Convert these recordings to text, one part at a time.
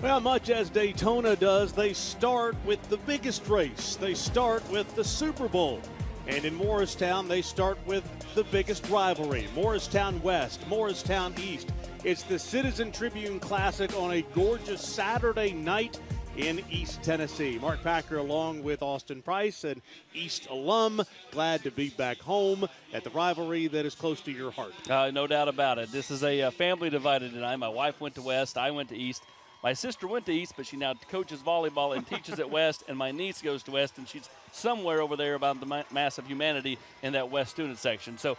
Well, much as Daytona does, they start with the biggest race. They start with the Super Bowl. And in Morristown, they start with the biggest rivalry, Morristown West, Morristown East. It's the Citizen Tribune Classic on a gorgeous Saturday night in East Tennessee. Mark Packer along with Austin Price, an East alum, glad to be back home at the rivalry that is close to your heart. No doubt about it. This is a family divided tonight. My wife went to West, I went to East. My sister went to East, but she now coaches volleyball and teaches at West, and my niece goes to West, and she's somewhere over there about the mass of humanity in that West student section. So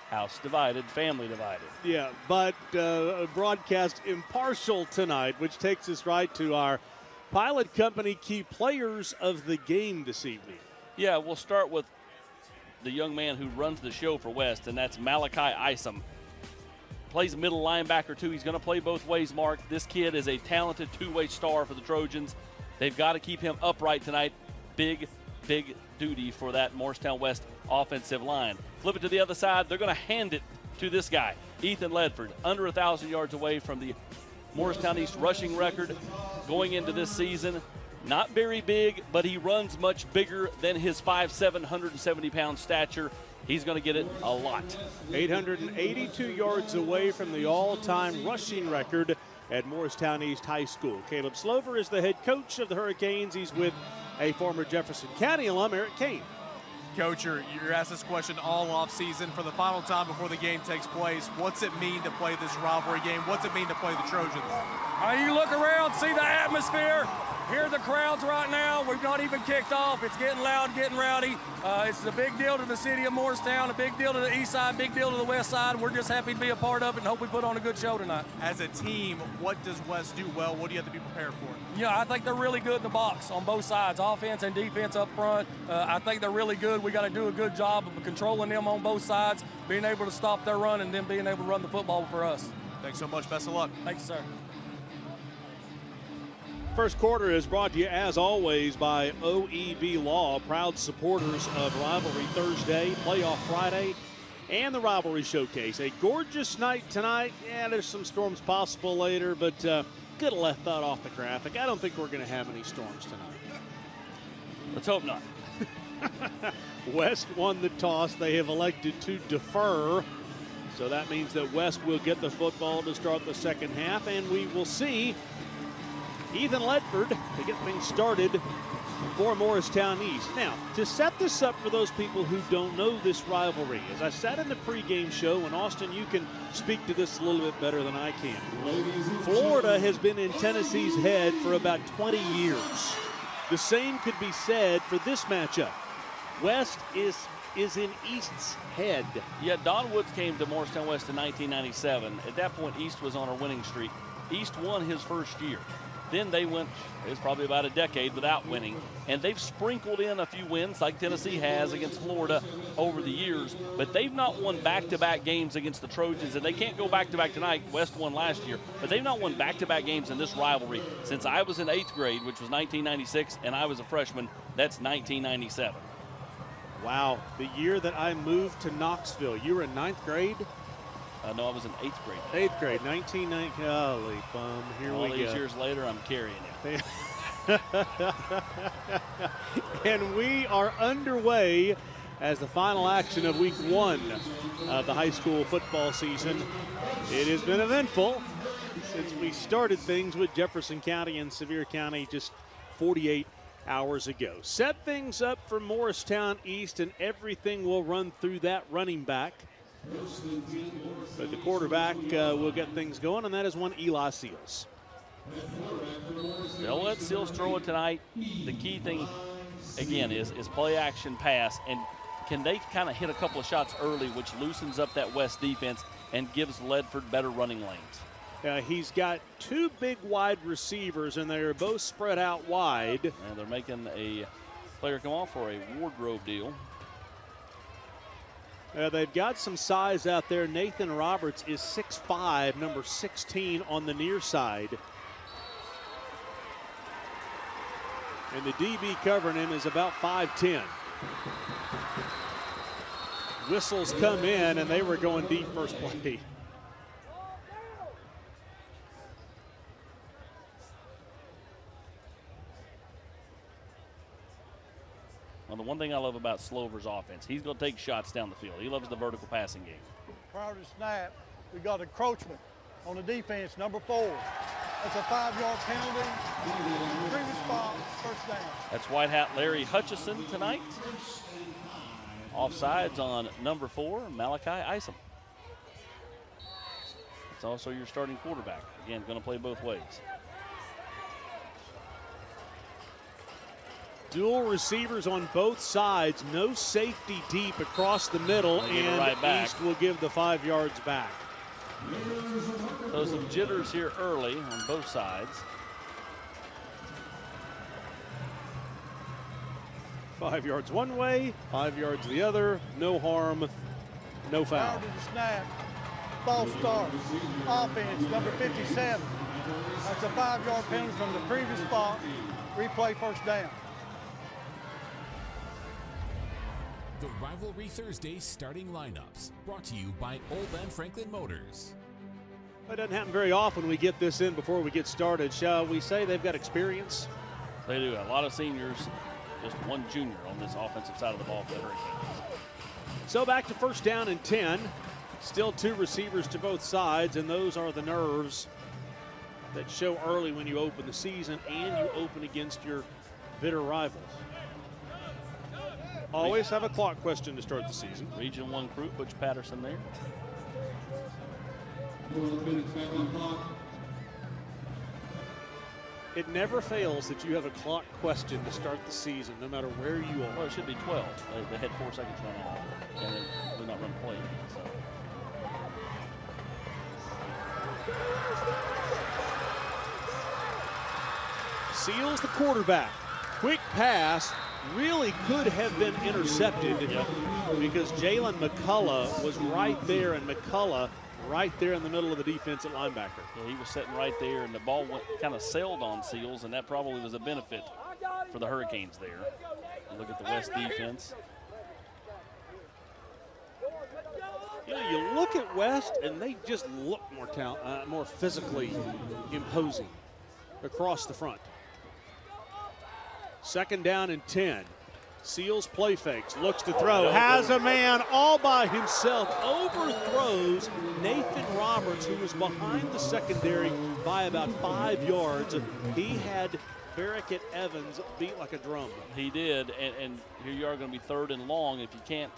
house divided, family divided. Yeah, but broadcast impartial tonight, which takes us right to our Pilot Company key players of the game this evening. Yeah, we'll start with the young man who runs the show for West, and that's Malachi Isom. Plays middle linebacker, too. He's going to play both ways, Mark. This kid is a talented two-way star for the Trojans. They've got to keep him upright tonight. Big duty for that Morristown West offensive line. Flip it to the other side. They're going to hand it to this guy, Ethan Ledford, under 1,000 yards away from the Morristown East rushing record going into this season. Not very big, but he runs much bigger than his 5'7", 170-pound stature. He's going to get it a lot. 882 yards away from the all-time rushing record at Morristown East High School. Caleb Slover is the head coach of the Hurricanes. He's with a former Jefferson County alum, Eric Kane. Coach, you're asked this question all off season. For the final time before the game takes place, what's it mean to play this rivalry game? What's it mean to play the Trojans? You look around, see the atmosphere, hear the crowds right now. We've not even kicked off. It's getting loud, getting rowdy. It's a big deal to the city of Morristown, a big deal to the east side, big deal to the west side. We're just happy to be a part of it and hope we put on a good show tonight. As a team, what does West do well? What do you have to be prepared for? Yeah, I think they're really good in the box on both sides, offense and defense up front. I think they're really good. We got to do a good job of controlling them on both sides, being able to stop their run, and then being able to run the football for us. Thanks so much. Best of luck. Thanks, sir. First quarter is brought to you, as always, by OEB Law, proud supporters of Rivalry Thursday, Playoff Friday, and the Rivalry Showcase. A gorgeous night tonight. Yeah, there's some storms possible later, but could have left that off the graphic. I don't think we're going to have any storms tonight. Let's hope not. West won the toss. They have elected to defer. So that means that West will get the football to start the second half, and we will see Ethan Ledford to get things started for Morristown East. Now, to set this up for those people who don't know this rivalry, as I said in the pregame show, and Austin, you can speak to this a little bit better than I can. Florida has been in Tennessee's head for about 20 years. The same could be said for this matchup. West is in East's head. Yeah, Don Woods came to Morristown West in 1997. At that point, East was on a winning streak. East won his first year. Then they went, it was probably about a decade without winning, and they've sprinkled in a few wins like Tennessee has against Florida over the years, but they've not won back-to-back games against the Trojans, and they can't go back-to-back tonight. West won last year, but they've not won back-to-back games in this rivalry since I was in 8th grade, which was 1996, and I was a freshman. That's 1997. Wow, the year that I moved to Knoxville. You were in 9th grade? No, I was in 8th grade. 8th grade, 1990. Holy bum, here All we go. All these years later, I'm carrying it. And we are underway as the final action of week 1 of the high school football season. It has been eventful since we started things with Jefferson County and Sevier County just 48 hours ago. Set things up for Morristown East, and everything will run through that running back. But the quarterback will get things going, and that is one Eli Seals. They'll let Seals throw it tonight. The key thing, again, is play action pass, and can they kind of hit a couple of shots early, which loosens up that West defense and gives Ledford better running lanes. He's got 2 big wide receivers, and they're both spread out wide. And they're making a player come off for a wardrobe deal. They've got some size out there. Nathan Roberts is 6'5", number 16 on the near side. And the DB covering him is about 5'10". Whistles come in, and they were going deep first play. Well, the one thing I love about Slover's offense, he's going to take shots down the field. He loves the vertical passing game. Prior to snap, we got encroachment on the defense, number 4. That's a 5-yard penalty. Previous spot, first down. That's white hat Larry Hutchison tonight. Offsides on number 4, Malachi Isom. It's also your starting quarterback. Again, going to play both ways. Dual receivers on both sides, no safety deep across the middle, and right East will give the 5 yards back. So some jitters here early on both sides. 5 yards one way, 5 yards the other, no harm, no foul. Prior to the snap, false start, offense, number 57. That's a 5-yard penalty from the previous spot, replay first down. The Rivalry Thursday starting lineups, brought to you by Old Ben Franklin Motors. It doesn't happen very often we get this in before we get started. Shall we say they've got experience? They do. A lot of seniors, just one junior on this offensive side of the ball for the Hurricanes. So back to first down and 10. Still 2 receivers to both sides, and those are the nerves that show early when you open the season and you open against your bitter rivals. Always have a clock question to start the season. Region 1 crew, Butch Patterson there. It never fails that you have a clock question to start the season, no matter where you are. Well, it should be 12. They had 4 seconds run off, and they did not run play. So. Seals the quarterback. Quick pass. Really could have been intercepted because Jalen McCullough was right there, and McCullough right there in the middle of the defense at linebacker. Yeah, he was sitting right there, and the ball kind of sailed on Seals, and that probably was a benefit for the Hurricanes there. Look at the West defense. You know, you look at West, and they just look more physically imposing across the front. Second down and 10. Seals play fakes, looks to throw, has a man all by himself, overthrows Nathan Roberts, who was behind the secondary by about 5 yards. He had Barrickett Evans beat like a drum. He did, and here you are going to be 3rd and long. If you can't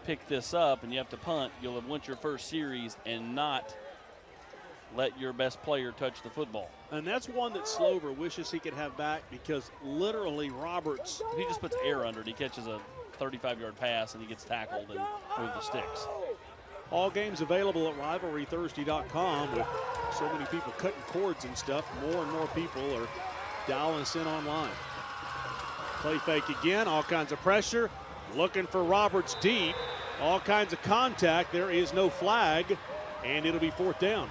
pick this up and you have to punt, you'll have won your first series and not let your best player touch the football. And that's one that Slover wishes he could have back, because literally Roberts, he just puts air under it. He catches a 35-yard pass and he gets tackled and move the sticks. All games available at rivalrythursday.com with so many people cutting cords and stuff. More and more people are dialing us in online. Play fake again, all kinds of pressure. Looking for Roberts deep. All kinds of contact. There is no flag, and it'll be 4th down.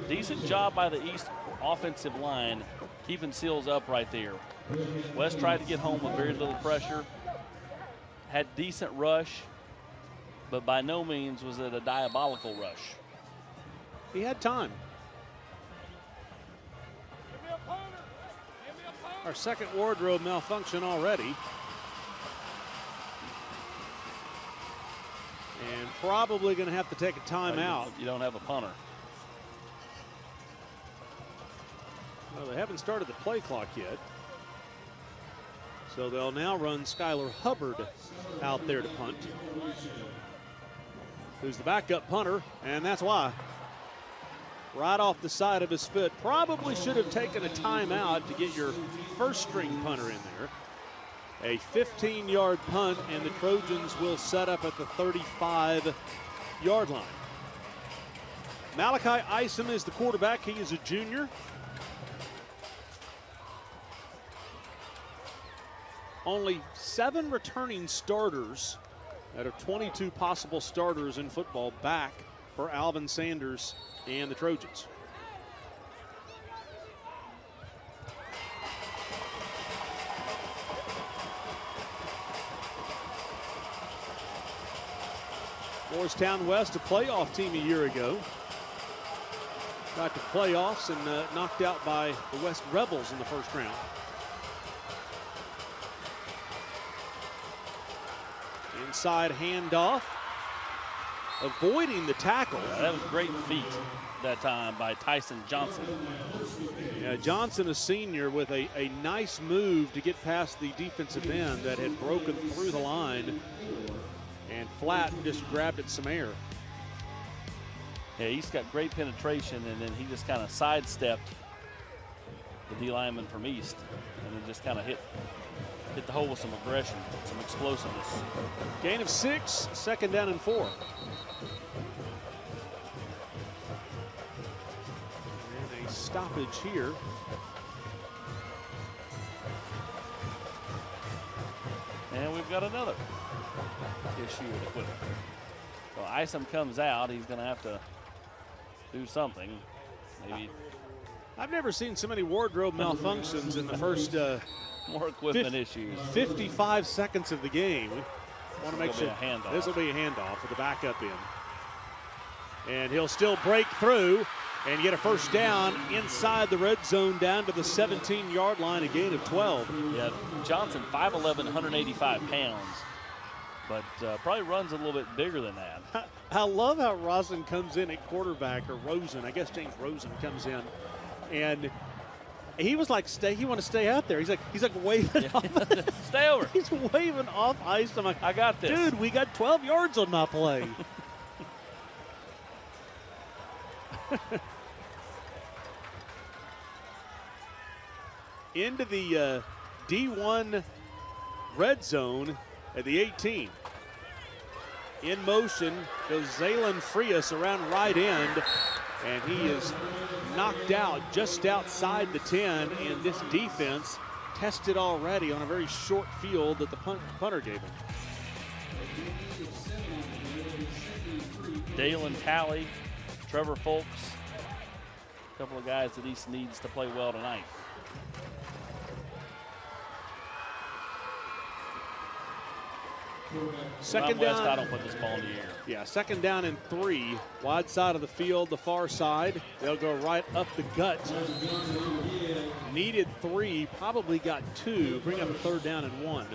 Decent job by the East offensive line, keeping Seals up right there. West tried to get home with very little pressure. Had decent rush, but by no means was it a diabolical rush. He had time. Our second wardrobe malfunction already. And probably going to have to take a timeout. You don't have a punter. Well, they haven't started the play clock yet. So they'll now run Skylar Hubbard out there to punt, who's the backup punter, and that's why. Right off the side of his foot. Probably should have taken a timeout to get your first string punter in there. A 15-yard punt, and the Trojans will set up at the 35-yard line. Malachi Isom is the quarterback. He is a junior. Only 7 returning starters out of 22 possible starters in football back for Alvin Sanders and the Trojans. Morristown West, a playoff team a year ago. got to playoffs and knocked out by the West Rebels in the first round. Inside handoff, avoiding the tackle. That was great feet that time by Tyson Johnson. Yeah, Johnson, a senior, with a nice move to get past the defensive end that had broken through the line, and flat just grabbed at some air. Yeah, he's got great penetration, and then he just kind of sidestepped the D lineman from East, and then just kind of hit the hole with some aggression, some explosiveness. Gain of 6, second down and 4. And a stoppage here. And we've got another issue with equipment. So Isom comes out. He's going to have to do something. Maybe I've never seen so many wardrobe malfunctions in the first more equipment issues. 55 seconds of the game. Want to make sure this will be a handoff with the backup in. And he'll still break through and get a first down inside the red zone down to the 17-yard line, a gain of 12. Yeah, Johnson, 5'11", 185 pounds, but probably runs a little bit bigger than that. I love how Rosen comes in at quarterback, or Rosen. I guess James Rosen comes in, and he was like, he want to stay out there. He's like waving off. Stay over. He's waving off ice. I'm like, I got this. Dude, we got 12 yards on my play. Into the D1 red zone at the 18. In motion goes Zaylen Frias around right end, and he is knocked out just outside the 10, and this defense tested already on a very short field that the punter gave him. Dalen Talley, Trevor Folks, a couple of guys that East needs to play well tonight. Second West, down. I don't put this ball in the air. Yeah, second down and 3. Wide side of the field, the far side. They'll go right up the gut. Needed 3, probably got 2. Bring up a third down and 1.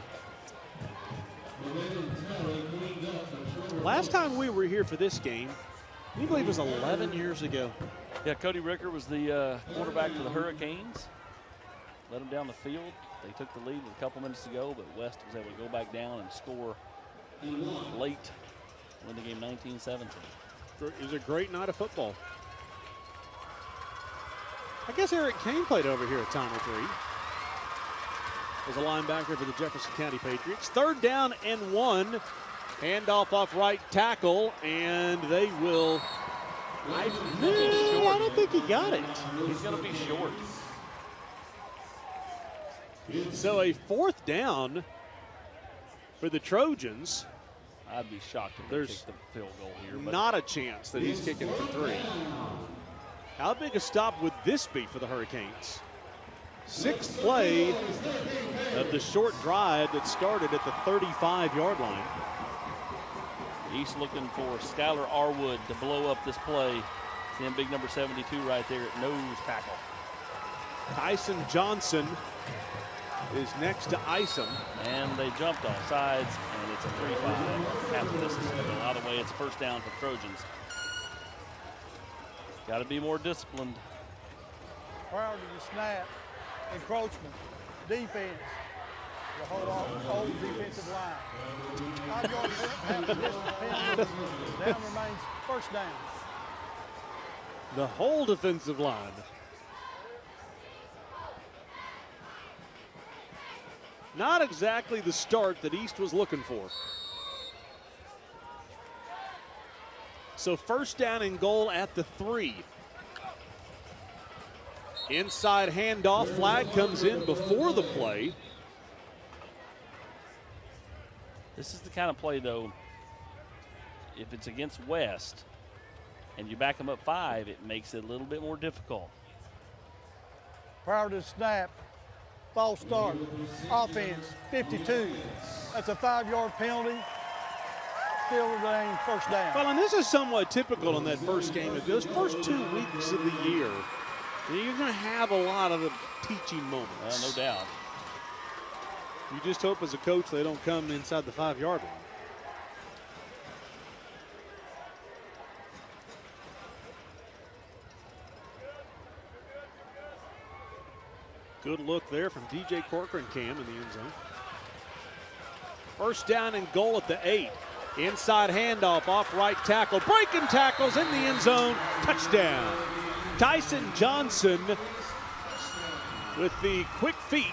Last time we were here for this game, can you believe it was 11 years ago? Yeah, Cody Ricker was the quarterback for the Hurricanes. Led them down the field. They took the lead with a couple minutes to go, but West was able to go back down and score late, win the game 19-17. It was a great night of football. I guess Eric Kane played over here a time or 3. Was a linebacker for the Jefferson County Patriots. Third down and 1. Handoff off right tackle, and they will. I don't think he got it. He's going to be short. So a fourth down for the Trojans. I'd be shocked if they kick the field goal here. But not a chance that he's kicking for 3. How big a stop would this be for the Hurricanes? 6th play of the short drive that started at the 35-yard line. East looking for Skylar Arwood to blow up this play. See him, big number 72 right there at nose tackle. Tyson Johnson is next to Isom. And they jumped off sides, and it's a 3-5. After this is a lot of way, it's a first down for Trojans. Got to be more disciplined. Prior to the snap, encroachment, defense, the whole defensive line. 5 yard after this penalty, down remains first down. The whole defensive line. Not exactly the start that East was looking for. So first down and goal at the 3. Inside handoff, flag comes in before the play. This is the kind of play, though, if it's against West and you back them up 5, it makes it a little bit more difficult. Prior to the snap, false start, offense, 52. That's a 5 yard penalty. still remain first down. Well, and this is somewhat typical in that first game. Those first 2 weeks of the year, you're going to have a lot of the teaching moments. No doubt. You just hope as a coach they don't come inside the 5-yard line. Good look there from DJ Corcoran Cam in the end zone. First down and goal at the 8. Inside handoff off right tackle. Breaking tackles in the end zone. Touchdown. Tyson Johnson with the quick feet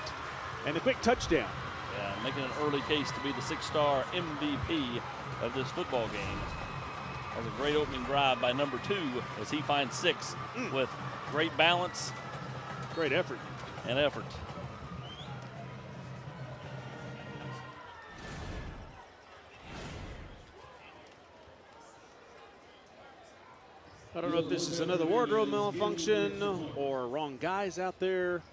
and a quick touchdown. Yeah, making an early case to be the 6-star MVP of this football game. That was a great opening drive by number 2 as he finds 6 with great balance. Great effort. And effort. I don't know if this is another wardrobe malfunction or wrong guys out there,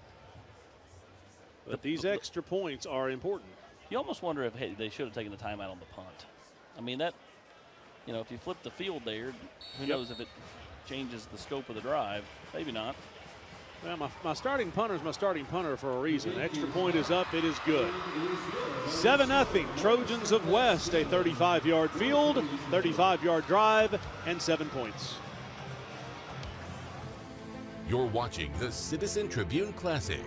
but these extra points are important. You almost wonder if they should have taken the timeout on the punt. I mean, that, if you flip the field there, who knows if it changes the scope of the drive. Maybe not. Well, my starting punter is my starting punter for a reason. Extra point is up. It is good. 7-0 Trojans of West. A 35-yard field, 35-yard drive, and 7 points. You're watching the Citizen Tribune Classic.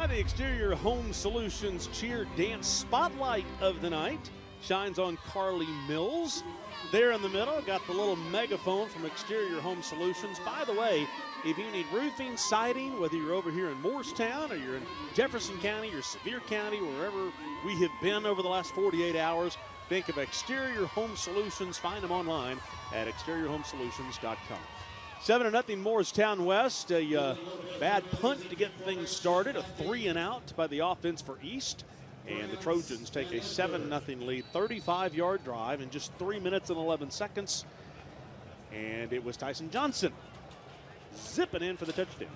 The Exterior Home Solutions Cheer Dance Spotlight of the night shines on Carly Mills. There in the middle, got the little megaphone from Exterior Home Solutions. By the way, if you need roofing, siding, whether you're over here in Morristown or you're in Jefferson County or Sevier County, wherever we have been over the last 48 hours, think of Exterior Home Solutions. Find them online at exteriorhomesolutions.com. 7-0 Morristown West. A bad punt to get things started. A 3-and-out by the offense for East. And the Trojans take a 7-0 lead. 35-yard drive in just 3 minutes and 11 seconds. And it was Tyson Johnson zipping in for the touchdown.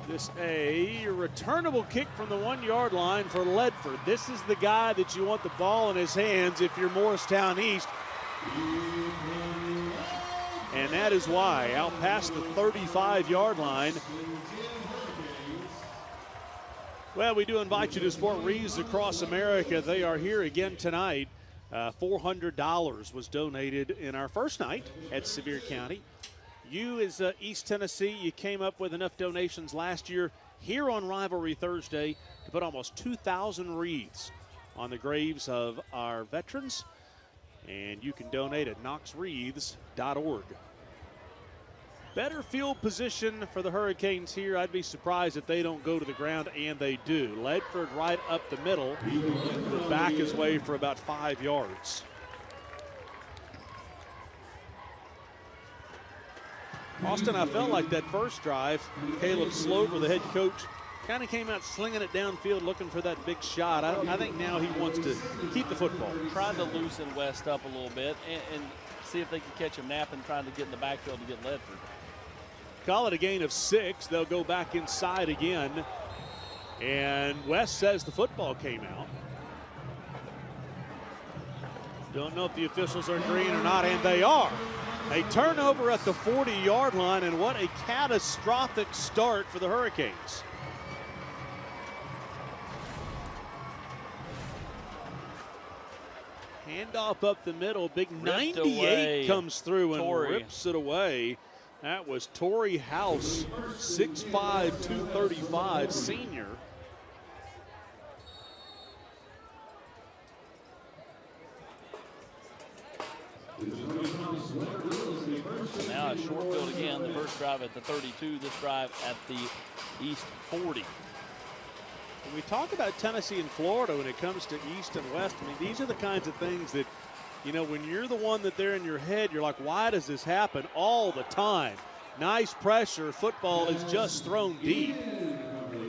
This a returnable kick from the 1-yard line for Ledford. This is the guy that you want the ball in his hands if you're Morristown East. And that is why, out past the 35-yard line. Well, we do invite you to support Reeves Across America. They are here again tonight $400 was donated in our first night at Sevier County. You, as East Tennessee, you came up with enough donations last year here on Rivalry Thursday to put almost 2,000 wreaths on the graves of our veterans. And you can donate at knoxwreaths.org. Better field position for the Hurricanes here. I'd be surprised if they don't go to the ground, and they do. Ledford right up the middle, but back his way for about 5 yards. Austin, I felt like that first drive, Caleb Slover, the head coach, kind of came out slinging it downfield looking for that big shot. I think now he wants to keep the football. Trying to loosen West up a little bit and see if they can catch him napping, trying to get in the backfield to get Ledford. Call it a gain of 6. They'll go back inside again. And West says the football came out. Don't know if the officials are green or not, and they are. A turnover at the 40-yard line, and what a catastrophic start for the Hurricanes. Handoff up the middle. Big 98 comes through and rips it away. That was Torrey House, 6'5", 235, senior. Now a short field again. The first drive at the 32, this drive at the East 40. When we talk about Tennessee and Florida when it comes to East and West, I mean, these are the kinds of things that, you know, when you're the one that they're in your head, you're like, why does this happen all the time? Nice pressure. Football is just thrown deep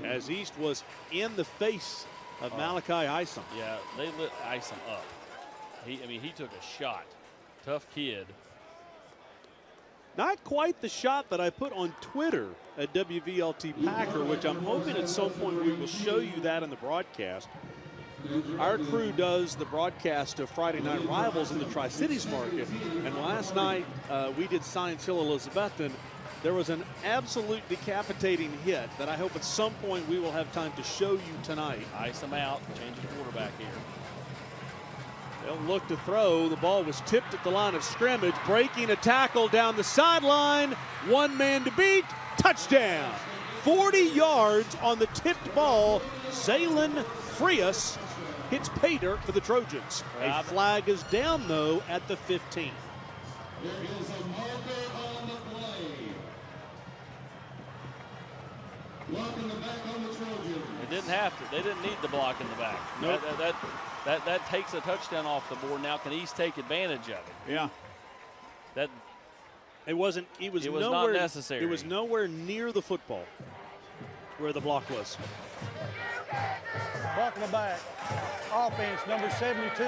as East was in the face of Malachi Isom. Yeah, they lit Isom up. He took a shot. Tough kid. Not quite the shot that I put on Twitter at WVLT Packer, which I'm hoping at some point we will show you that in the broadcast. Our crew does the broadcast of Friday Night Rivals in the Tri-Cities market, and last night we did Science Hill Elizabethton. There was an absolute decapitating hit that I hope at some point we will have time to show you tonight. Isom out, change the quarterback here. They'll look to throw. The ball was tipped at the line of scrimmage, breaking a tackle down the sideline. One man to beat, touchdown. 40 yards on the tipped ball. Zaylin Frias hits pay dirt for the Trojans. A flag is down, though, at the 15. There is a marker on the play. Block in the back on the Trojans. They didn't have to. They didn't need the block in the back. Nope. That takes a touchdown off the board. Now can East take advantage of it? Yeah. It was nowhere, not necessary. It was nowhere near the football where the block was. Block in the back. Offense, number 72.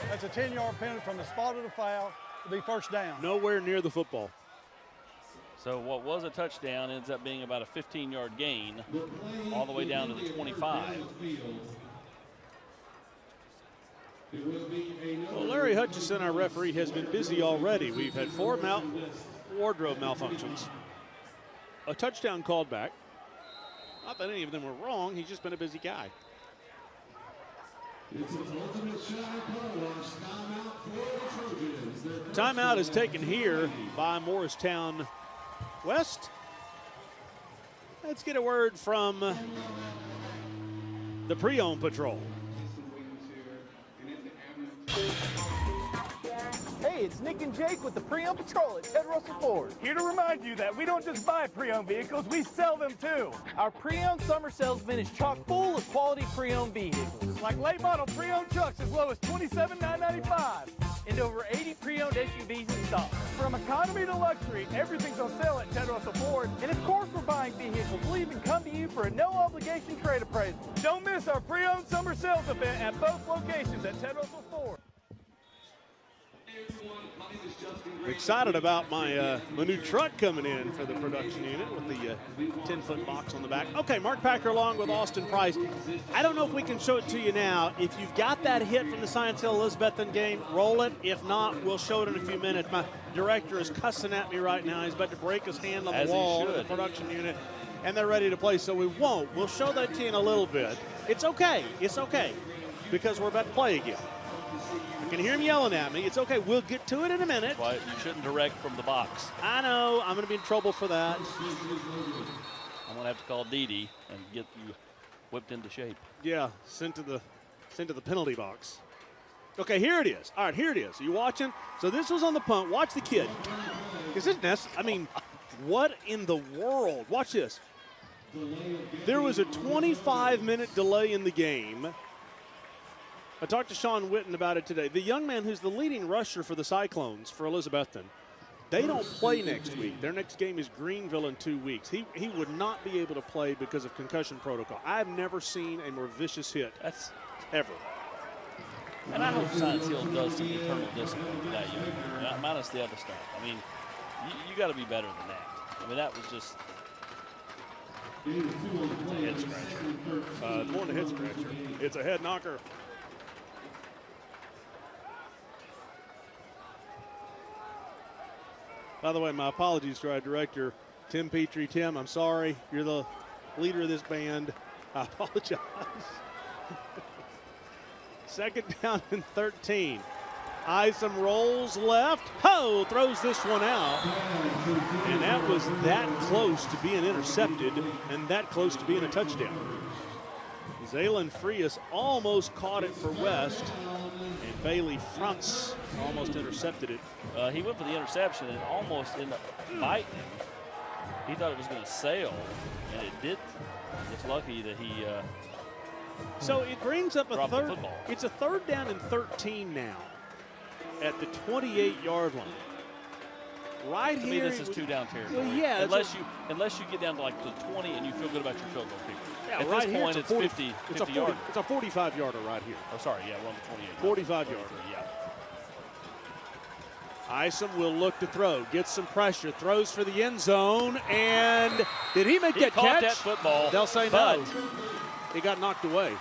That's a 10-yard penalty from the spot of the foul to be first down. Nowhere near the football. So what was a touchdown ends up being about a 15-yard gain all the way down to the 25. Well, Larry Hutchison, our referee, has been busy already. We've had 4 wardrobe malfunctions, a touchdown called back. Not that any of them were wrong. He's just been a busy guy. Timeout is taken here by Morristown West. Let's get a word from the pre-owned patrol. Hey, it's Nick and Jake with the Pre-Owned Patrol at Ted Russell Ford. Here to remind you that we don't just buy pre-owned vehicles, we sell them too. Our pre-owned summer sales bin is chock full of quality pre-owned vehicles. Like late model pre-owned trucks as low as $27,995. And over 80 pre-owned SUVs in stock. From economy to luxury, everything's on sale at Ted Russell Ford. And of course we're buying vehicles. We'll even come to you for a no-obligation trade appraisal. Don't miss our pre-owned summer sales event at both locations at Ted Russell Ford. Excited about my new truck coming in for the production unit with the 10-foot box on the back. Okay, Mark Packer along with Austin Price. I don't know if we can show it to you now. If you've got that hit from the Science Hill Elizabethton game, roll it. If not, we'll show it in a few minutes. My director is cussing at me right now. He's about to break his hand on the wall of the production unit, and they're ready to play, so we won't. We'll show that to you in a little bit. It's okay. It's okay, because we're about to play again. I can hear him yelling at me. It's okay. We'll get to it in a minute. Well, you shouldn't direct from the box. I know. I'm going to be in trouble for that. I'm going to have to call Dee Dee and get you whipped into shape. Yeah, sent to the penalty box. Okay, here it is. All right, here it is. Are you watching? So this was on the punt. Watch the kid. Is this necessary? I mean, what in the world? Watch this. There was a 25-minute delay in the game. I talked to Sean Witten about it today. The young man who's the leading rusher for the Cyclones for Elizabethton, they don't play next week. Their next game is Greenville in 2 weeks. He would not be able to play because of concussion protocol. I've never seen a more vicious hit. That's ever. And I hope Science Hill does some internal discipline for that young man, minus the other stuff. I mean, you got to be better than that. I mean, that was just it's a head scratcher. More than a head scratcher. It's a head knocker. By the way, my apologies to our director, Tim Petrie. Tim, I'm sorry. You're the leader of this band. I apologize. Second down and 13. Isom rolls left. Ho! Throws this one out. And that was that close to being intercepted and that close to being a touchdown. Zaylen Frias almost caught it for West. And Bailey Fronts almost intercepted it. He went for the interception and almost ended up biting him. He thought it was going to sail, and it didn't. It's lucky that he So it brings up a dropped the third. football. It's a third down and 13 now at the 28-yard line. Right to here. me, this is two down territory. Well, yeah. Unless you get down to like the 20 and you feel good about your field goal kicker. Yeah, At right this here, point, it's 40, 50 it's a 40, yard. It's a 45-yarder right here. Oh, sorry. Yeah, we're on the 28. 45-yarder. Yeah. Isom will look to throw, gets some pressure, throws for the end zone, and did he make that caught catch? that football. They'll say but no. He got knocked away.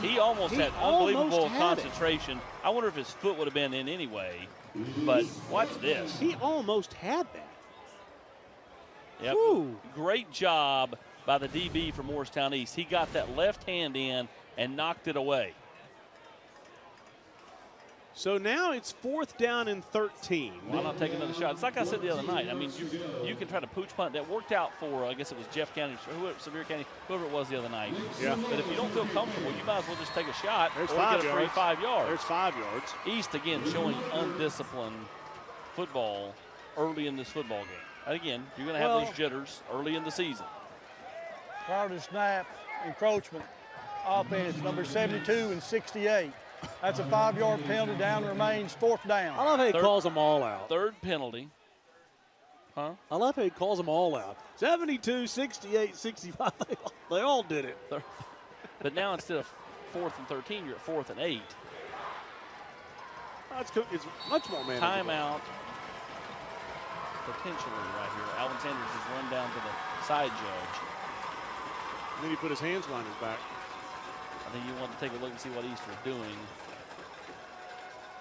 He almost had almost unbelievable had concentration. I wonder if his foot would have been in anyway. But watch this. He almost had that. Yep. Woo. Great job by the DB from Morristown East. He got that left hand in and knocked it away. So now it's fourth down and 13. Why not take another shot? It's like I said the other night. I mean, you can try to pooch punt. That worked out for, I guess it was Jeff County, Sevier County, whoever it was the other night. Yeah. But if you don't feel comfortable, you might as well just take a shot There's or 5 get a free yards. 5 yards. There's 5 yards. East, again, showing undisciplined football early in this football game. And again, you're going to have those jitters early in the season. Prior to snap, encroachment, offense, number 72 and 68. That's a 5-yard penalty. Down remains fourth down. I love how he calls them all out. Third penalty. Huh? I love how he calls them all out. 72, 68, 65. They all did it. But now instead of 4th and 13, you're at 4th and 8. It's much more manageable. Timeout. Potentially right here. Alvin Sanders has run down to the side judge. And then he put his hands behind his back. I think you want to take a look and see what East was doing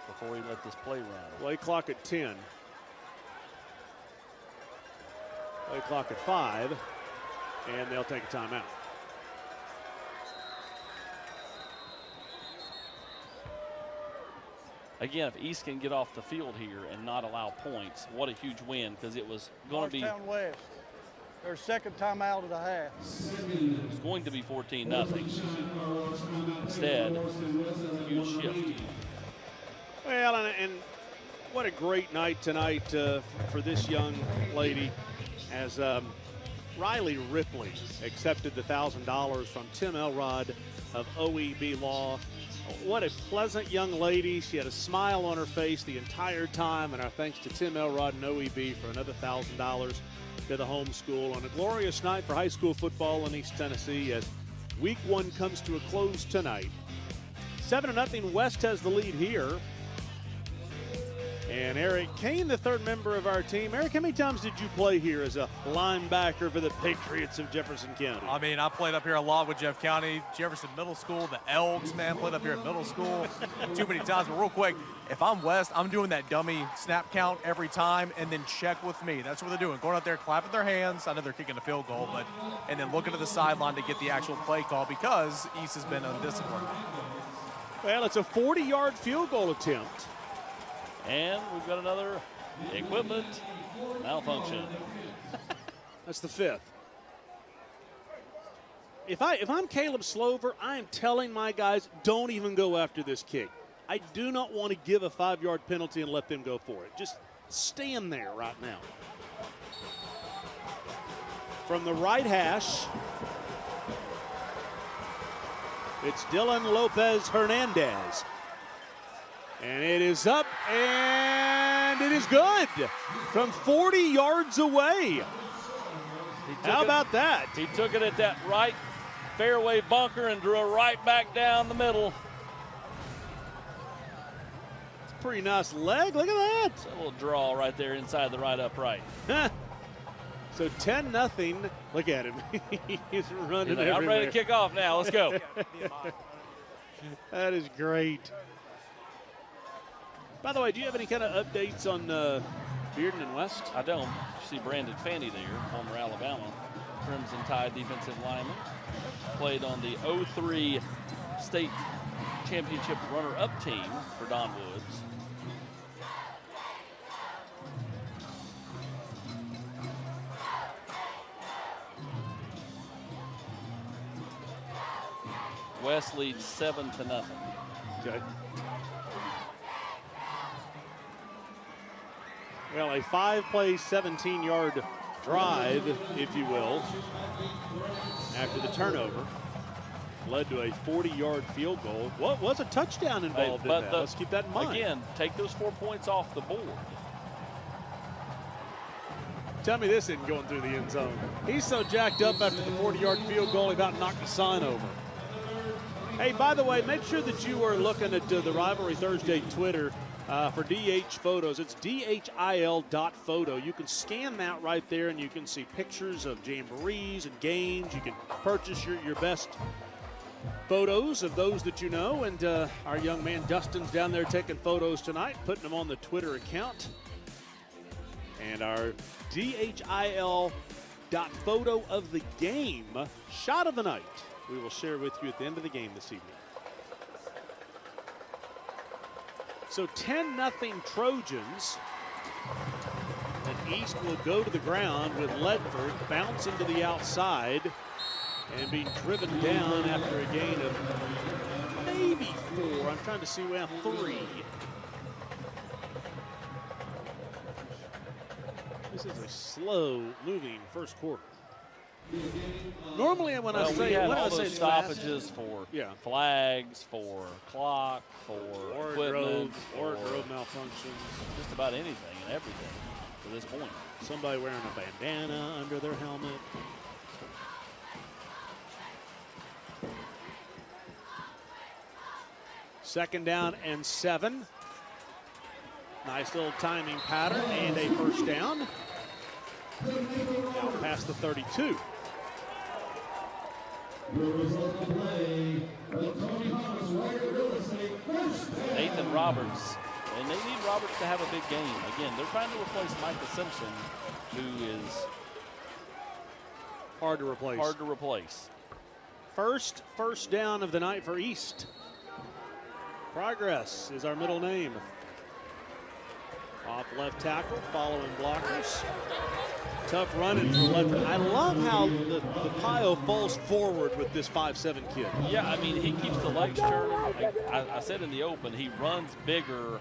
before he let this play run. Play clock at 10. Play clock at 5. And they'll take a timeout. Again, if East can get off the field here and not allow points, what a huge win, because it was going to be Morristown West. Their second timeout of the half. it's going to be 14-0. Instead, huge shift. Well, and what a great night tonight for this young lady as Riley Ripley accepted the $1,000 from Tim Elrod of OEB Law. What a pleasant young lady. She had a smile on her face the entire time, and our thanks to Tim Elrod and OEB for another $1,000 to the home school on a glorious night for high school football in East Tennessee as week 1 comes to a close tonight. 7-0, West has the lead here. And Eric Kane, the third member of our team. Eric, how many times did you play here as a linebacker for the Patriots of Jefferson County? I mean, I played up here a lot with Jeff County, Jefferson Middle School, the Elks, man, played up here at middle school too many times. But real quick, if I'm West, I'm doing that dummy snap count every time and then check with me. That's what they're doing. Going out there, clapping their hands. I know they're kicking a field goal, but and then looking to the sideline to get the actual play call because East has been undisciplined. Well, it's a 40-yard field goal attempt. And we've got another equipment malfunction. That's the 5th. If I'm Caleb Slover, I am telling my guys, don't even go after this kick. I do not want to give a 5-yard penalty and let them go for it. Just stand there right now. From the right hash, it's Dylan Lopez Hernandez. And it is up, and it is good from 40 yards away. How about that? He took it at that right fairway bunker and drew it right back down the middle. It's a pretty nice leg. Look at that. It's a little draw right there inside the right upright. So 10-0. Look at him. He's running everywhere. I'm ready to kick off now. Let's go. That is great. By the way, do you have any kind of updates on Bearden and West? I don't. You see Brandon Fanny there, former Alabama Crimson Tide defensive lineman. Played on the 03 state championship runner-up team for Don Woods. West leads 7-0. Okay. Well, a 5-play, 17-yard drive, if you will, after the turnover, led to a 40-yard field goal. What was a touchdown involved in that? Let's keep that in mind. Again, take those 4 points off the board. Tell me this isn't going through the end zone. He's so jacked up after the 40-yard field goal, he about knocked the sign over. Hey, by the way, make sure that you are looking at the Rivalry Thursday Twitter for DH photos. It's dhil.photo. You can scan that right there, and you can see pictures of jamborees and games. You can purchase your best photos of those that you know. And our young man Dustin's down there taking photos tonight, putting them on the Twitter account. And our dhil.photo of the game, shot of the night, we will share with you at the end of the game this evening. So 10-0 Trojans. And East will go to the ground with Ledford bouncing to the outside and being driven down after a gain of maybe 4. I'm trying to see, well, 3. This is a slow-moving first quarter. Normally, when I say stoppages for flags, for clock, for equipment, or grove malfunctions, just about anything and everything to this point. Somebody wearing a bandana under their helmet. Second down and 7. Nice little timing pattern and a first down. Now past the 32. Nathan Roberts, and they need Roberts to have a big game. Again, they're trying to replace Micah Simpson, who is hard to replace. First down of the night for East. Progress is our middle name. Off left tackle, following blockers. Tough running for Ledford. I love how the pile falls forward with this 5'7" kid. Yeah, I mean, he keeps the legs turning. I said in the open, he runs bigger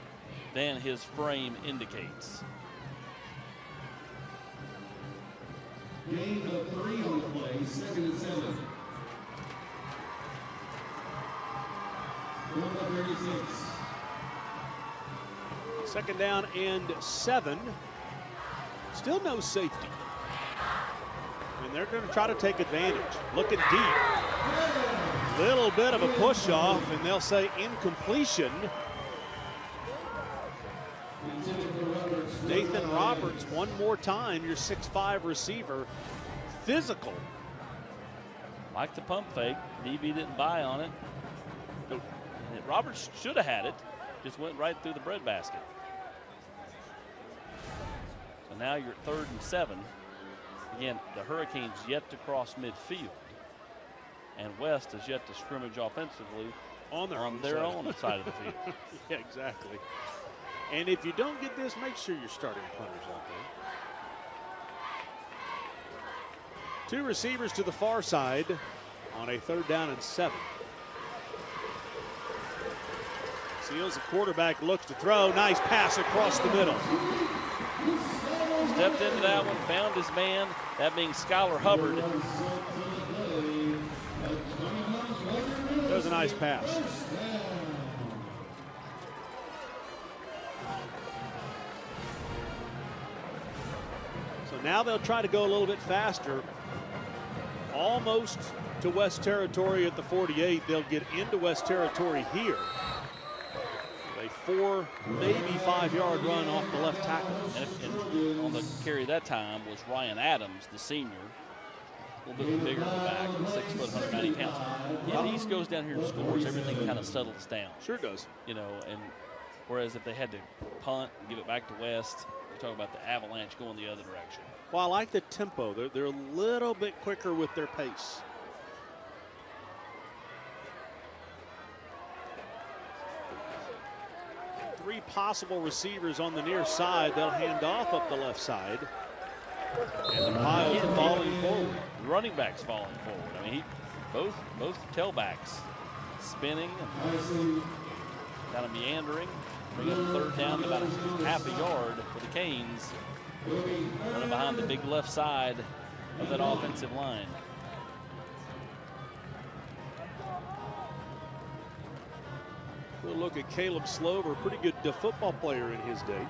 than his frame indicates. Gain of 3 on the play, 2nd and 7. 1-36. Second down and 7. Still no safety. And they're going to try to take advantage. Looking deep. Little bit of a push off, and they'll say incompletion. Nathan Roberts, one more time, your 6'5" receiver, physical. Like the pump fake, DB didn't buy on it. Nope. Roberts should have had it, just went right through the breadbasket. So now you're at 3rd and 7. Again, the Hurricanes yet to cross midfield, and West has yet to scrimmage offensively on their own side of the field. Yeah, exactly. And if you don't get this, make sure you're starting punters out there. 2 receivers to the far side on a 3rd down and 7. Seals, the quarterback, looks to throw. Nice pass across the middle. Stepped into that one, found his man, that being Skylar Hubbard. That was a nice pass. So now they'll try to go a little bit faster. Almost to West Territory at the 48. They'll get into West Territory here. A 4, maybe 5-yard run off the left tackle. And on the carry that time was Ryan Adams, the senior. A little bit bigger in the back, 6 foot, 190 pounds. If East goes down here and scores, everything kind of settles down. Sure does. You know, and whereas if they had to punt and give it back to West, you're talking about the Avalanche going the other direction. Well, I like the tempo. They're a little bit quicker with their pace. Three possible receivers on the near side. They'll hand off up the left side. And the piles are falling forward. The running back's falling forward. I mean, both tailbacks spinning and kind of meandering. Bring up 3rd down to about a half a yard for the Canes. Running behind the big left side of that offensive line. We'll look at Caleb Slover, pretty good football player in his day.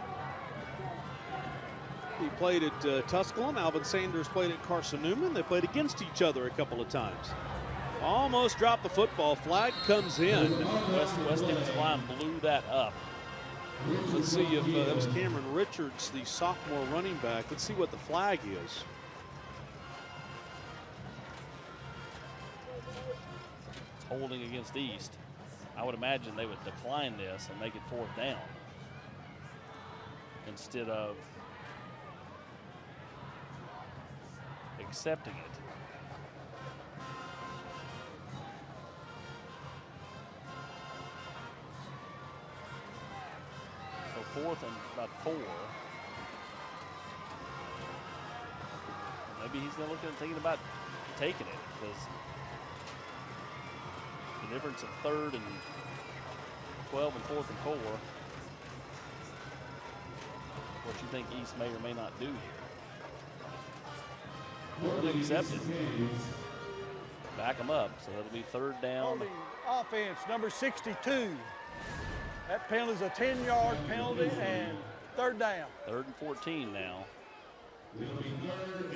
He played at Tusculum. Alvin Sanders played at Carson Newman. They played against each other a couple of times. Almost dropped the football. Flag cost in. West defensive line blew that up. Let's see if that was Cameron Richards, the sophomore running back. Let's see what the flag is. It's holding against East. I would imagine they would decline this and make it 4th down instead of accepting it. So 4th and about 4. Maybe he's going to look at thinking about taking it because the difference of 3rd and 12 and 4th and 4. What you think East may or may not do here. They'll accept it. Back them up, so that'll be 3rd down. Holding offense, number 62. That penalty is a 10-yard penalty and 3rd down. 3rd and 14 now.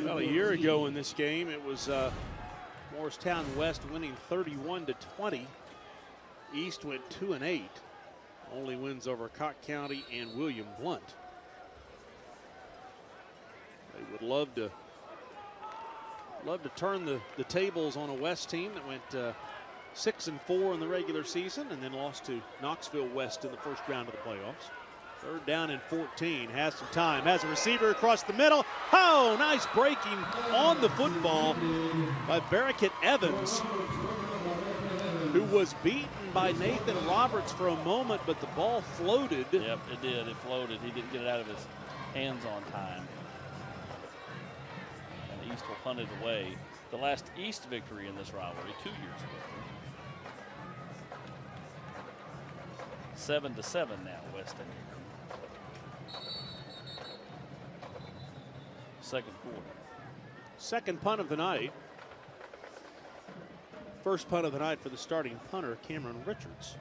Well, a year ago in this game, it was Morristown West winning 31-20. East went 2-8. Only wins over Cocke County and William Blount. They would love to turn the tables on a West team that went 6-4 in the regular season and then lost to Knoxville West in the first round of the playoffs. 3rd down and 14. Has some time. Has a receiver across the middle. Oh, nice breaking on the football by Barrickett Evans, who was beaten by Nathan Roberts for a moment, but the ball floated. Yep, it did. It floated. He didn't get it out of his hands on time. And East will punt it away. The last East victory in this rivalry 2 years ago. 7-7 now, Weston. 2nd quarter. Second punt of the night. First punt of the night for the starting punter, Cameron Richards.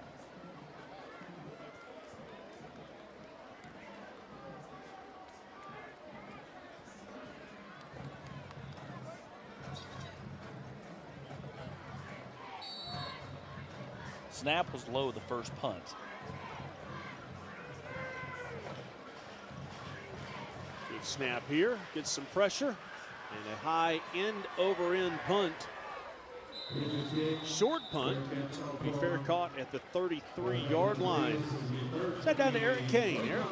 Snap was low the first punt. Snap here, gets some pressure, and a high end-over-end punt. Short punt, be fair caught at the 33-yard line. Set down to Eric Kane. Eric.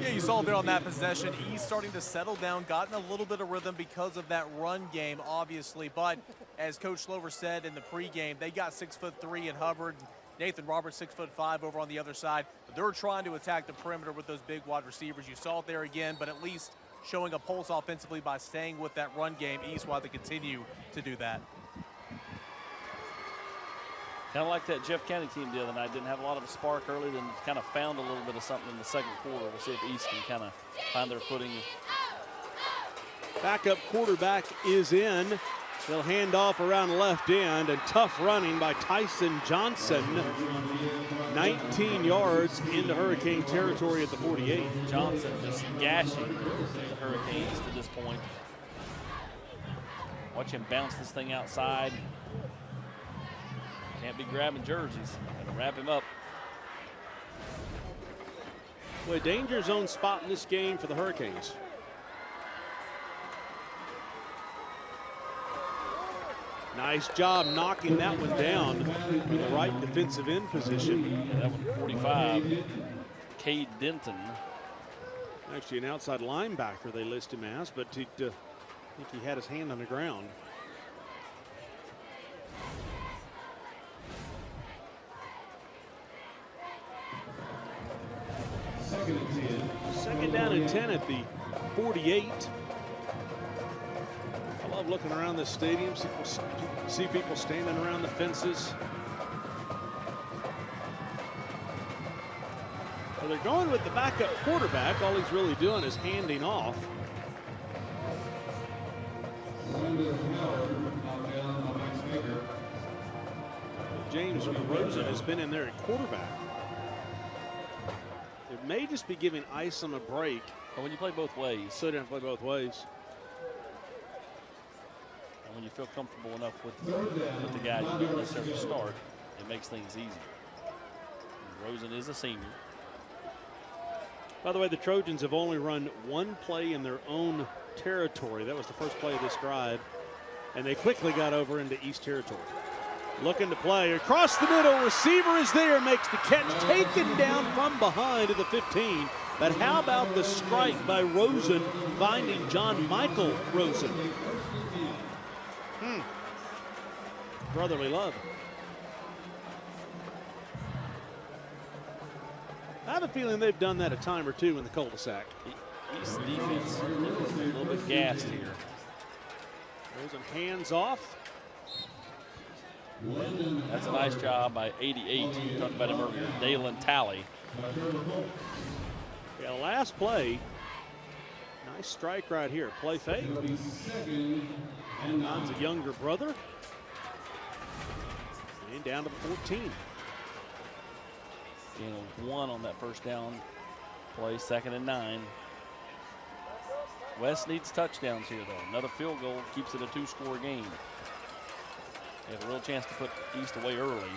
Yeah, you saw there on that possession. He's starting to settle down, gotten a little bit of rhythm because of that run game, obviously. But as Coach Slover said in the pregame, they got 6'3" in Hubbard. Nathan Roberts, 6'5" over on the other side. They're trying to attack the perimeter with those big wide receivers. You saw it there again, but at least showing a pulse offensively by staying with that run game. East will have to continue to do that. Kind of like that Jeff County team the other night. Didn't have a lot of a spark early, then kind of found a little bit of something in the second quarter. We'll see if East can kind of find their footing. Backup quarterback is in. They'll hand off around left end, and tough running by Tyson Johnson. 19 yards into Hurricane territory at the 48. Johnson just gashing the Hurricanes to this point. Watch him bounce this thing outside. Can't be grabbing jerseys. Gotta wrap him up. Well, a danger zone spot in this game for the Hurricanes. Nice job knocking that one down in the right defensive end position. Yeah, that one 45. Cade Denton. Actually an outside linebacker they list him as, but I think he had his hand on the ground. Second down and 10 at the 48. I love looking around this stadium, see people standing around the fences. Well, they're going with the backup quarterback. All he's really doing is handing off. James Rosen has been in there at quarterback. It may just be giving Isom a break. But when you play both ways. So they don't play both ways. And when you feel comfortable enough with the guy you don't necessarily start, it makes things easier. And Rosen is a senior. By the way, the Trojans have only run one play in their own territory. That was the first play of this drive. And they quickly got over into East territory. Looking to play across the middle. Receiver is there, makes the catch, taken down from behind to the 15. But how about the strike by Rosen, finding John Michael Rosen? Brotherly love. I have a feeling they've done that a time or two in the cul-de-sac. East defense a little bit gassed here. Rosen hands off. That's a nice job by 88. We talked about him earlier, Dalen Talley. Yeah, last play. Nice strike right here. Play fake. Don's a younger brother. And down to the 14. Gain of 1 on that first down play, 2nd and 9. West needs touchdowns here, though. Another field goal keeps it a 2-score game. They have a real chance to put East away early.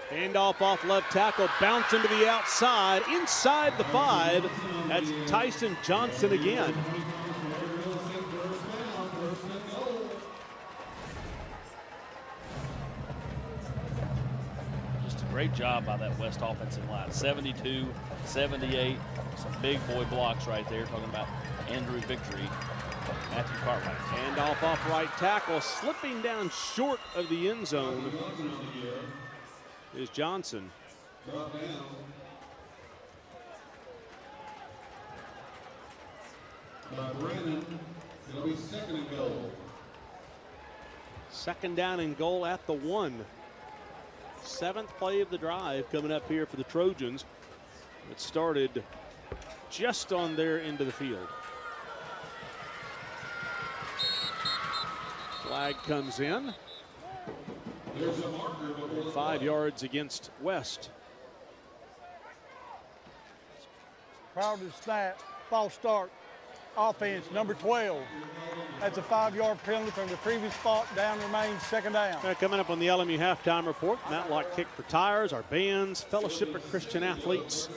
Handoff off left tackle, bouncing to the outside, inside the 5. That's Tyson Johnson again. Just a great job by that West offensive line. 72, 78, some big boy blocks right there. Talking about Andrew Victory. Matthew Cartwright. Handoff off right tackle, slipping down short of the end zone is Johnson. It'll be 2nd and goal. 2nd down and goal at the 1. 7th play of the drive coming up here for the Trojans. It started just on their end of the field. Flag comes in. 5 yards against West. Prior to the snap, false start, offense, number 12. That's a 5-yard penalty from the previous spot. Down remains 2nd down. Coming up on the LMU halftime report, Matlock kick for tires, our bands, Fellowship of Christian Athletes.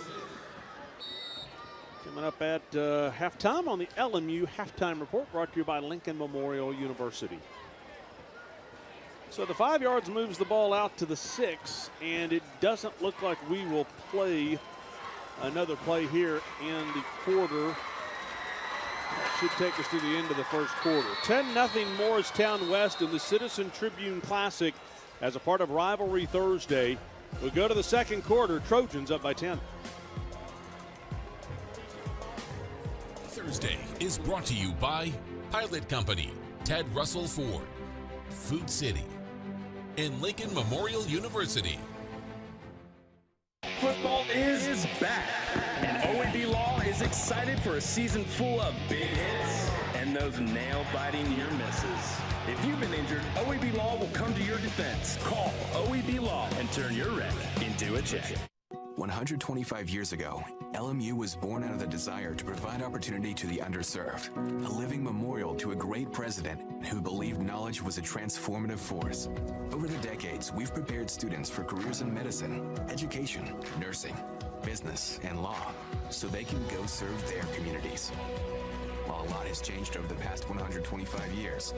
Coming up at halftime on the LMU Halftime Report, brought to you by Lincoln Memorial University. So the 5 yards moves the ball out to the 6, and it doesn't look like we will play another play here in the quarter. That should take us to the end of the first quarter. 10-0 Morristown West in the Citizen Tribune Classic as a part of Rivalry Thursday. We'll go to the second quarter. Trojans up by 10. Thursday is brought to you by Pilot Company, Ted Russell Ford, Food City, and Lincoln Memorial University. Football is back, and OAB Law is excited for a season full of big hits and those nail-biting near misses. If you've been injured, OAB Law will come to your defense. Call OAB Law and turn your wreck into a check. 125 years ago, LMU was born out of the desire to provide opportunity to the underserved, a living memorial to a great president who believed knowledge was a transformative force. Over the decades, we've prepared students for careers in medicine, education, nursing, business, and law, so they can go serve their communities. While a lot has changed over the past 125 years,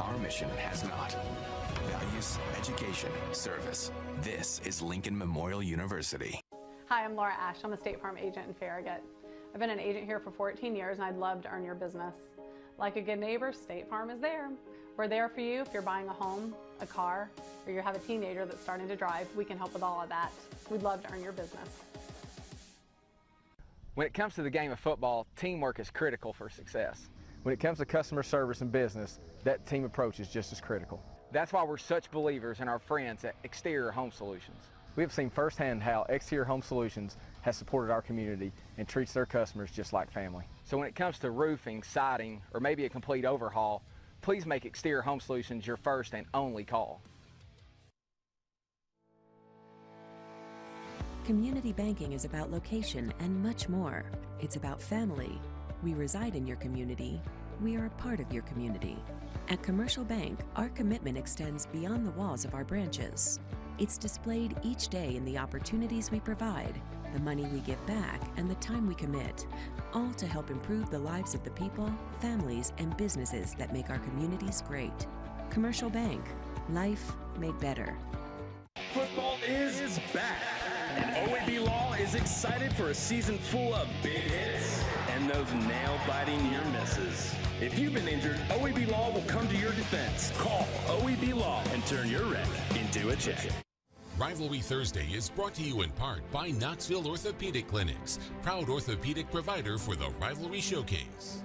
our mission has not. Values, education, service. This is Lincoln Memorial University. Hi, I'm Laura Ash. I'm a State Farm agent in Farragut. I've been an agent here for 14 years, and I'd love to earn your business. Like a good neighbor, State Farm is there. We're there for you if you're buying a home, a car, or you have a teenager that's starting to drive. We can help with all of that. We'd love to earn your business. When it comes to the game of football, teamwork is critical for success. When it comes to customer service and business, that team approach is just as critical. That's why we're such believers in our friends at Exterior Home Solutions. We have seen firsthand how Exterior Home Solutions has supported our community and treats their customers just like family. So when it comes to roofing, siding, or maybe a complete overhaul, please make Exterior Home Solutions your first and only call. Community banking is about location and much more. It's about family. We reside in your community. We are a part of your community. At Commercial Bank, our commitment extends beyond the walls of our branches. It's displayed each day in the opportunities we provide, the money we give back, and the time we commit, all to help improve the lives of the people, families, and businesses that make our communities great. Commercial Bank, life made better. Football is back, and OAB Law is excited for a season full of big hits and those nail-biting near misses. If you've been injured, OAB Law will come to your defense. Call OAB Law and turn your wreck into a check. Rivalry Thursday is brought to you in part by Knoxville Orthopedic Clinics, proud orthopedic provider for the Rivalry Showcase.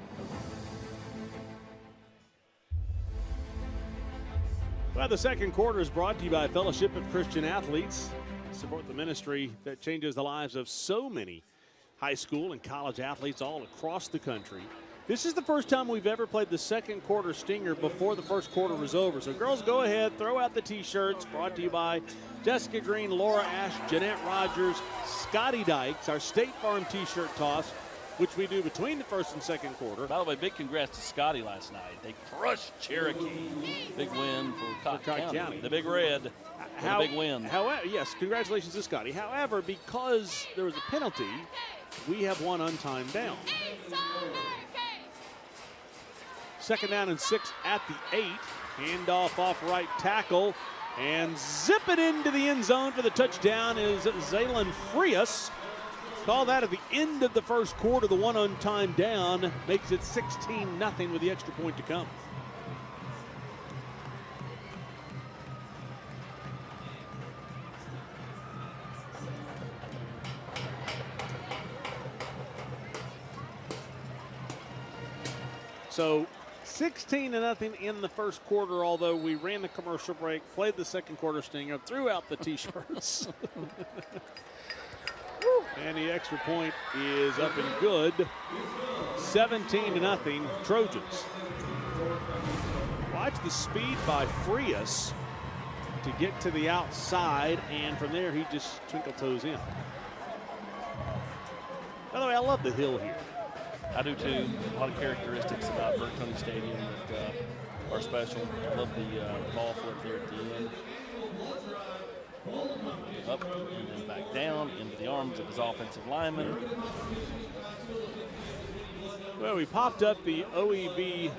Well, the second quarter is brought to you by Fellowship of Christian Athletes. Support the ministry that changes the lives of so many high school and college athletes all across the country. This is the first time we've ever played the second quarter stinger before the first quarter was over. So girls, go ahead, throw out the t-shirts. Brought to you by Jessica Green, Laura Ash, Jeanette Rogers, Scotty Dykes, our State Farm t-shirt toss, which we do between the first and second quarter. By the way, big congrats to Scotty last night. They crushed Cherokee. Big win for Cotton County. The Big Red. A big win. However, yes, congratulations to Scotty. However, because there was a penalty, we have one untimed down. Second down and 6 at the 8. Handoff off right tackle. And zip it into the end zone for the touchdown is Zaylen Frias. Call that at the end of the first quarter. The one untimed down makes it 16-0 with the extra point to come. So 16-0 in the first quarter, although we ran the commercial break, played the second quarter stinger, threw out the t-shirts. And the extra point is up and good. 17-0 Trojans. Watch the speed by Frias to get to the outside, and from there he just twinkle toes in. By the way, I love the hill here. I do too. A lot of characteristics about Burke County Stadium that are special. I love the ball flip there at the end. Up and then back down into the arms of his offensive lineman. Well, we popped up the OEB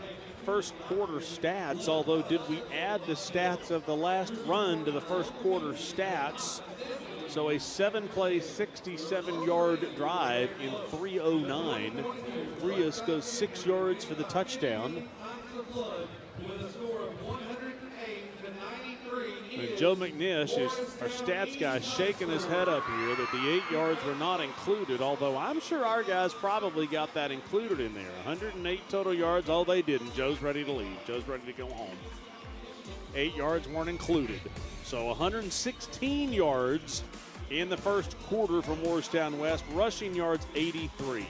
first quarter stats, although did we add the stats of the last run to the first quarter stats? So a 7-play, 67-yard drive in 3:09. Frias goes 6 yards for the touchdown. And Joe McNish, our stats guy, shaking his head up here that the 8 yards were not included, although I'm sure our guys probably got that included in there. 108 total yards. Oh, they didn't. Joe's ready to leave. Joe's ready to go home. 8 yards weren't included. So 116 yards in the first quarter for Morristown West. Rushing yards, 83.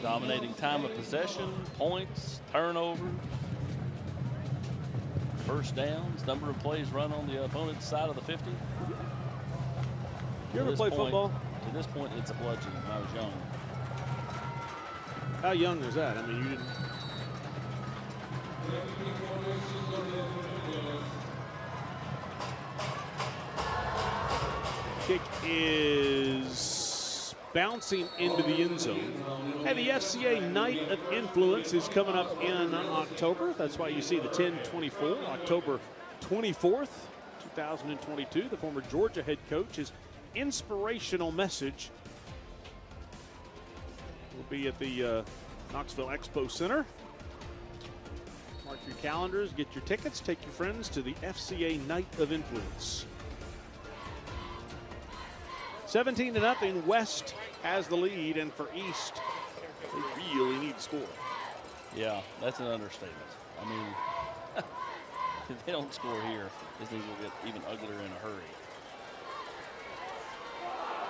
Dominating time of possession, points, turnover, first downs, number of plays run on the opponent's side of the 50. You ever play football? To this point, it's a bludgeon when I was young. How young is that? I mean, you didn't. Kick is bouncing into the end zone. And the FCA Night of Influence is coming up in October. That's why you see the 10-24, October 24th, 2022. The former Georgia head coach, his inspirational message will be at the Knoxville Expo Center. Mark your calendars, get your tickets, take your friends to the FCA Night of Influence. 17-0, West has the lead, and for East, they really need to score. Yeah, that's an understatement. I mean, if they don't score here, this thing will get even uglier in a hurry.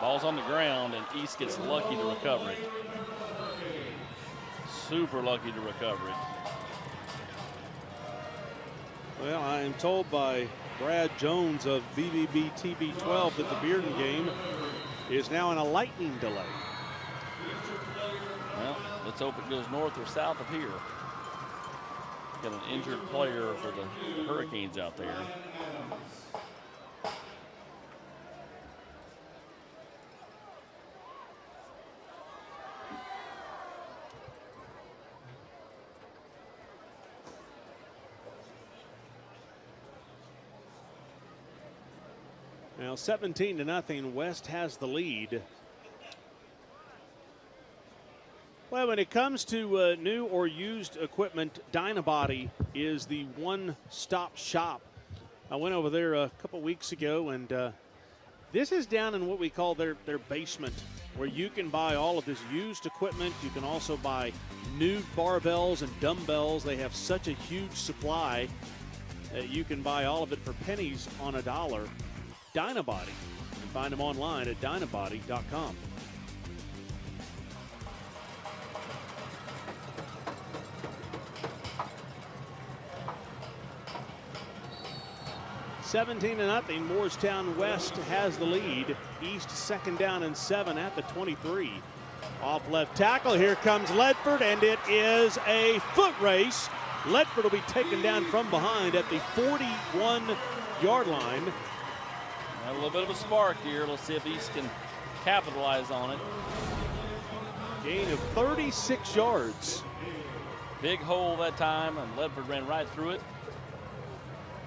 Ball's on the ground, and East gets lucky to recover it. Super lucky to recover it. Well, I am told by Brad Jones of BBB TV 12 that the Bearden game is now in a lightning delay. Well, let's hope it goes north or south of here. Got an injured player for the Hurricanes out there. Now 17-0, West has the lead. Well, when it comes to new or used equipment, Dynabody is the one-stop shop. I went over there a couple weeks ago, and this is down in what we call their basement, where you can buy all of this used equipment. You can also buy new barbells and dumbbells. They have such a huge supply that you can buy all of it for pennies on a dollar. Dynabody. You can find them online at dynabody.com. (17-0). Morristown West has the lead. East 2nd down and 7 at the 23. Off left tackle. Here comes Ledford, and it is a foot race. Ledford will be taken down from behind at the 41-yard line. A little bit of a spark here. Let's see if East can capitalize on it. Gain of 36 yards. Big hole that time, and Ledford ran right through it.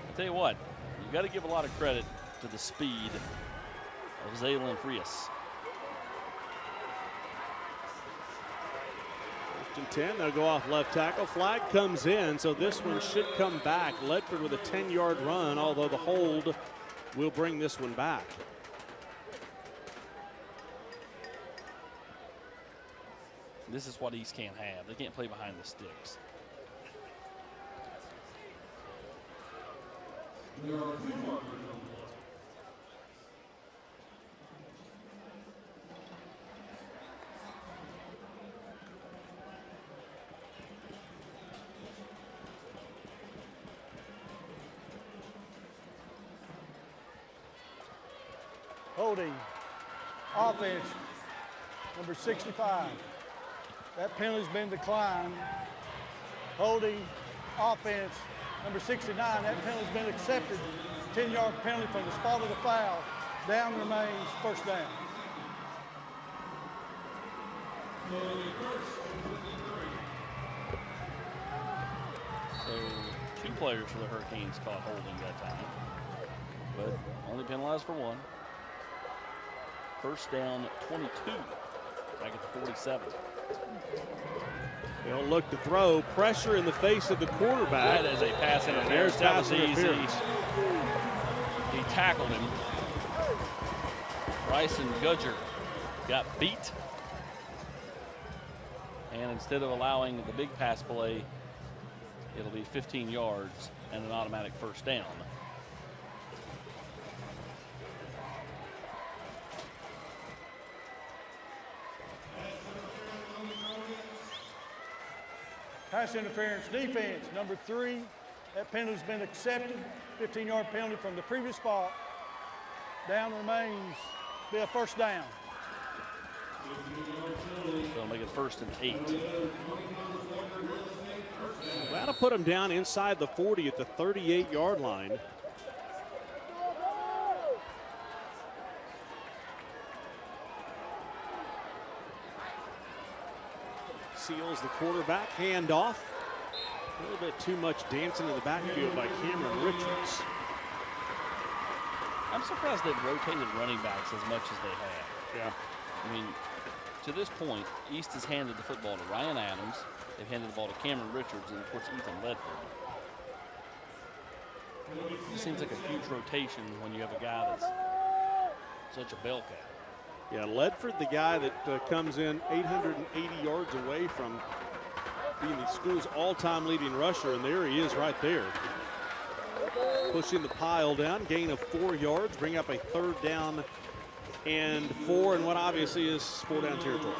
I'll tell you what, you got to give a lot of credit to the speed of Zaylin Frias. 1st and 10, they'll go off left tackle. Flag comes in, so this one should come back. Ledford with a 10-yard run, although the hold will bring this one back. This is what East can't have. They can't play behind the sticks. Holding. Offense, number 65. That penalty's been declined. Holding offense, number 69, that penalty's been accepted. 10-yard penalty from the spot of the foul. Down remains first down. So 2 players for the Hurricanes caught holding that time, but only penalized for 1. First down 22, back at the 47. They'll look to throw. Pressure in the face of the quarterback. That is a pass interference. That was easy. He tackled him. Bryson Gudger got beat. And instead of allowing the big pass play, it'll be 15 yards and an automatic first down. Pass interference defense, number 3. That penalty's been accepted. 15-yard penalty from the previous spot. Down remains be a first down. They'll make it 1st and 8. That'll put them down inside the 40 at the 38-yard line. Seals the quarterback, handoff. A little bit too much dancing in the backfield by Cameron Richards. I'm surprised they've rotated running backs as much as they have. Yeah. I mean, to this point, East has handed the football to Ryan Adams. They've handed the ball to Cameron Richards and, of course, Ethan Ledford. It seems like a huge rotation when you have a guy that's such a bell cow. Yeah, Ledford, the guy that comes in 880 yards away from being the school's all-time leading rusher, and there he is right there. Pushing the pile down, gain of 4 yards, bring up a 3rd down and 4, and what obviously is 4-down territory.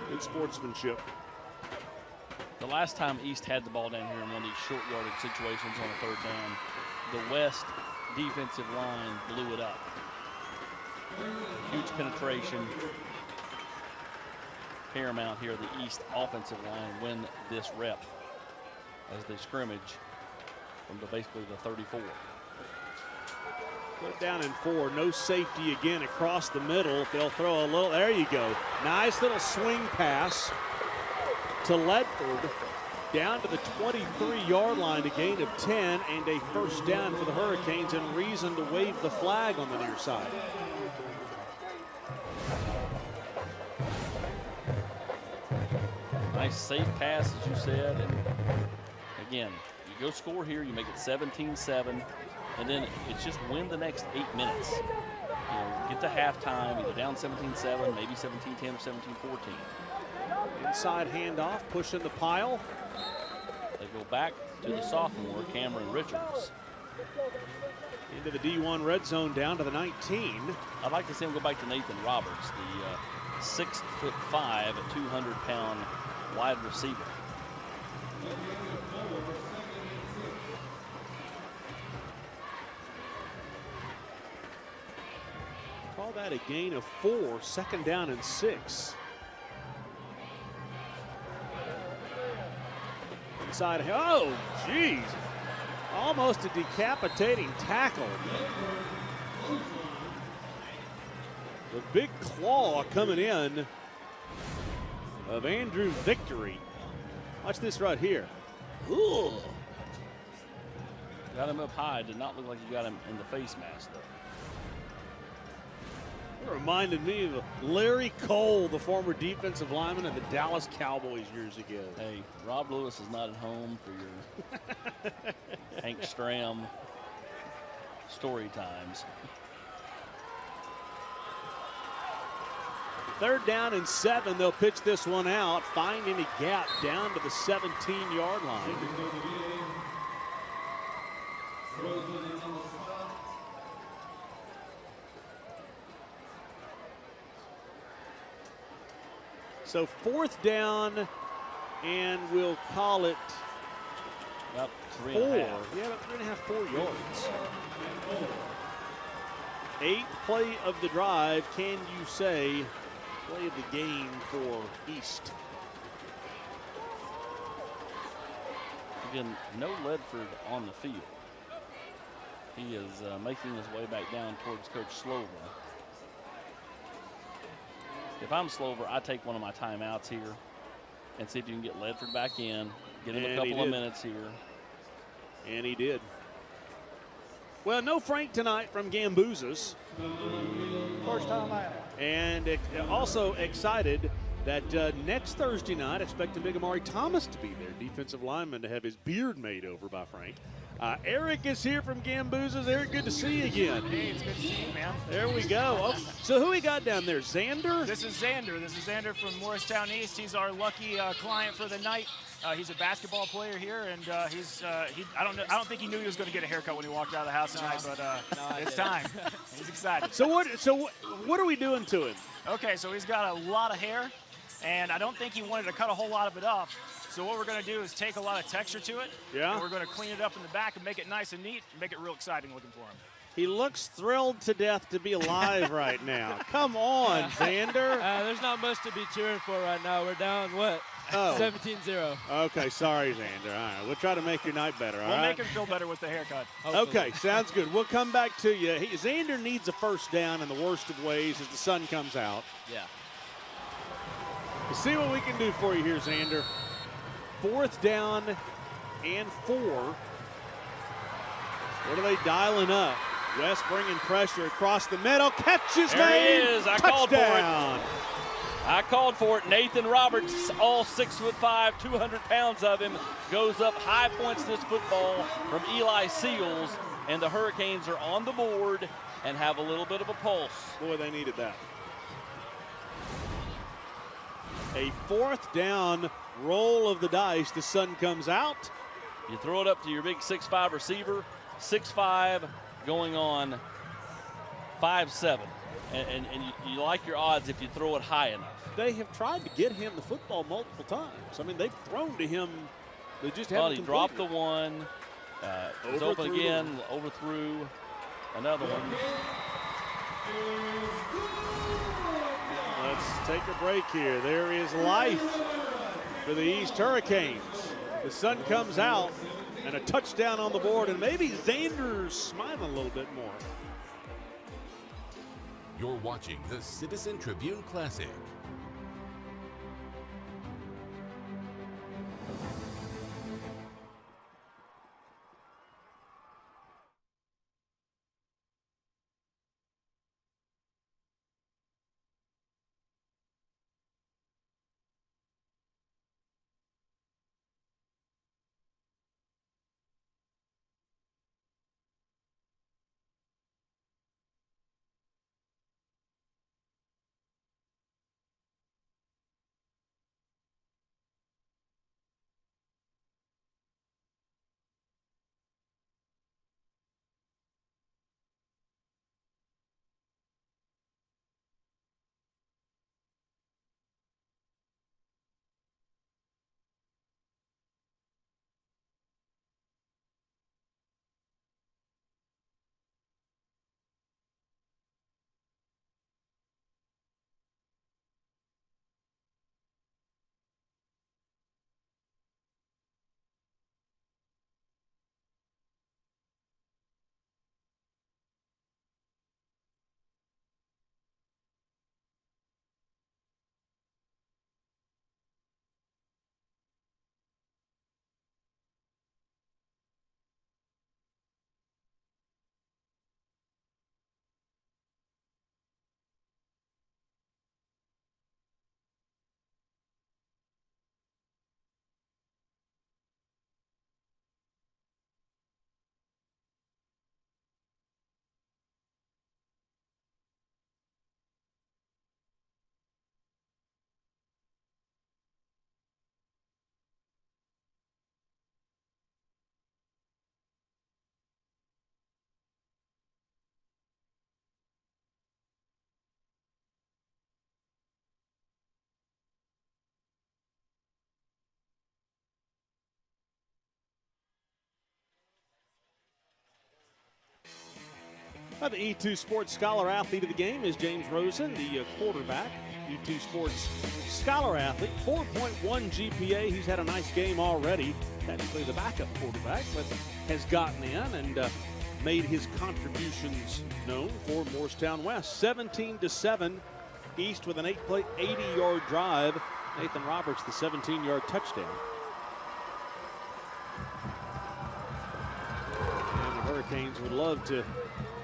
Good sportsmanship. The last time East had the ball down here in one of these short yardage situations on a 3rd down, the West defensive line blew it up. Huge penetration. Paramount here, the East offensive line win this rep as they scrimmage from basically the 34. Put down in 4, no safety again across the middle. They'll throw a little, there you go. Nice little swing pass to Ledford down to the 23-yard line, a gain of 10 and a first down for the Hurricanes, and reason to wave the flag on the near side. Nice safe pass, as you said, and again, you go score here, you make it 17-7, and then it's just win the next 8 minutes. You know, get to halftime, either down 17-7, maybe 17-10 or 17-14. Inside handoff, pushing the pile. They go back to the sophomore, Cameron Richards. Into the D1 red zone, down to the 19. I'd like to see him go back to Nathan Roberts, the 6'5", 200-pound wide receiver. Call that a gain of 4, 2nd down and 6. Inside, oh, geez. Almost a decapitating tackle. The big claw coming in of Andrew Victory. Watch this right here. Ooh. Got him up high. Did not look like you got him in the face mask, though. It reminded me of Larry Cole, the former defensive lineman of the Dallas Cowboys years ago. Hey, Rob Lewis is not at home for your Hank Stram story times. 3rd down and 7. They'll pitch this one out, find any gap down to the 17-yard line. So 4th down, and we'll call it about 4. 3.5. Yeah, about 3.5, 4 yards. 8th play of the drive. Can you say play of the game for East. Again, no Ledford on the field. He is making his way back down towards Coach Slover. If I'm Slover, I take one of my timeouts here and see if you can get Ledford back in, get him a couple of minutes here. And he did. Well, no Frank tonight from Gambuzas. First time out. And also excited that next Thursday night, expecting Big Amari Thomas to be there, defensive lineman, to have his beard made over by Frank. Eric is here from Gambuzas. Eric, good to see you again. Hey, it's good to see you, man. There we go. Oh, so who we got down there? Xander? This is Xander from Morristown East. He's our lucky client for the night. He's a basketball player here, and I don't think he knew he was going to get a haircut when he walked out of the house tonight, but it's time. He's excited. So what are we doing to him? Okay, so he's got a lot of hair, and I don't think he wanted to cut a whole lot of it off. So what we're going to do is take a lot of texture to it. Yeah. And we're going to clean it up in the back and make it nice and neat and make it real exciting looking for him. He looks thrilled to death to be alive right now. Come on, Xander. There's not much to be cheering for right now. We're down, what? Oh. 17-0. Okay, sorry, Xander. All right, we'll try to make your night better, all We'll right? make him feel better with the haircut. Okay, sounds good. We'll come back to you. Xander needs a first down in the worst of ways as the sun comes out. Yeah. We'll see what we can do for you here, Xander. 4th down and 4. What are they dialing up? West bringing pressure across the middle. Catch is There made. he is. I Touchdown. called for it. Nathan Roberts, all 6'5", 200 pounds of him, goes up high points this football from Eli Seals, and the Hurricanes are on the board and have a little bit of a pulse. Boy, they needed that. A 4th down, roll of the dice. The sun comes out. You throw it up to your big 6'5" receiver, 6'5", going on 5'7", and you like your odds if you throw it high enough. They have tried to get him the football multiple times. I mean, they've thrown to him. They just haven't He completed dropped it. the one. It's open again, overthrew another one. Let's take a break here. There is life for the East Hurricanes. The sun comes out and a touchdown on the board, and maybe Xander's smiling a little bit more. You're watching the Citizen Tribune Classic. The E2 Sports Scholar Athlete of the game is James Rosen, the quarterback. UT Sports Scholar athlete, 4.1 GPA. He's had a nice game already. Technically the backup quarterback, but has gotten in and made his contributions known for Morristown West. 17-7, East with an 8-play, 80-yard drive. Nathan Roberts, the 17-yard touchdown. And the Hurricanes would love to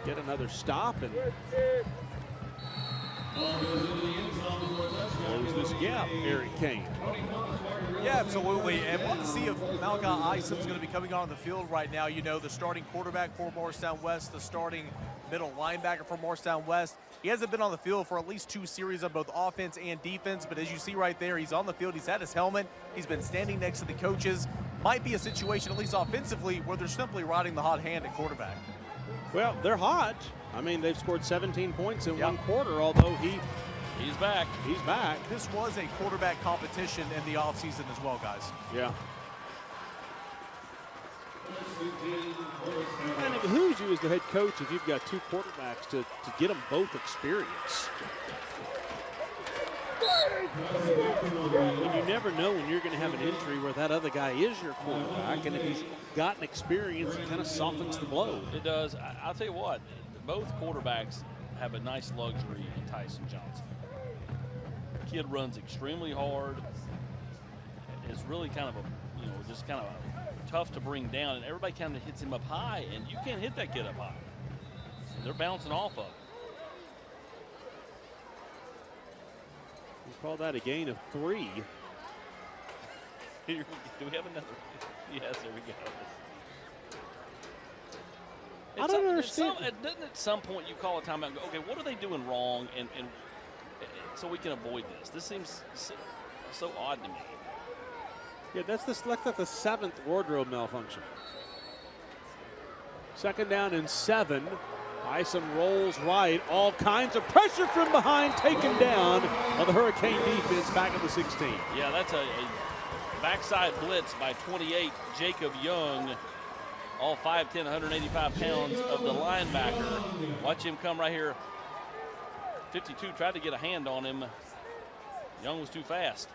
get another stop and close this gap, Eric Kane. Yeah, absolutely. And we'll have to see if Malachi Isom's going to be coming on the field right now. You know, the starting quarterback for Morristown West, the starting middle linebacker for Morristown West. He hasn't been on the field for at least 2 series of both offense and defense, but as you see right there, he's on the field. He's had his helmet. He's been standing next to the coaches. Might be a situation, at least offensively, where they're simply riding the hot hand at quarterback. Well, they're hot. I mean, they've scored 17 points in one quarter, although he's back. He's back. This was a quarterback competition in the offseason as well, guys. Yeah. And it behooves you as the head coach if you've got 2 quarterbacks to get them both experience. And you never know when you're going to have an injury where that other guy is your quarterback, and if he's gotten experience, it kind of softens the blow. It does. I'll tell you what, both quarterbacks have a nice luxury in Tyson Johnson. Kid runs extremely hard. Is really kind of just kind of tough to bring down, and everybody kind of hits him up high, and you can't hit that kid up high. And they're bouncing off of him. We call that a gain of 3. Do we have another? Yes, there we go. I don't understand. Doesn't at some point you call a timeout and go, okay, what are they doing wrong? And so we can avoid this. This seems so odd to me. Yeah, that's the 7th wardrobe malfunction. 2nd down and 7. Isom rolls right. All kinds of pressure from behind, taken down by the Hurricane defense back at the 16. Yeah, that's a backside blitz by 28, Jacob Young. All 5'10", 185 pounds of the linebacker. Watch him come right here. 52 tried to get a hand on him. Young was too fast.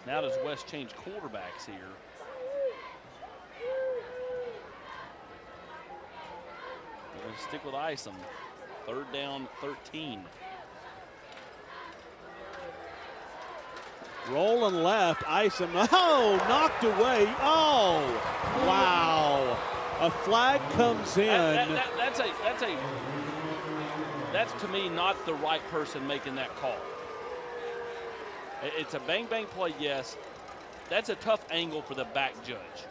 Now does West change quarterbacks here? They're going to stick with Isom. 3rd down, 13. Rolling left, Isom, knocked away. Oh, wow. A flag comes in. That's to me not the right person making that call. It's a bang-bang play, yes. That's a tough angle for the back judge.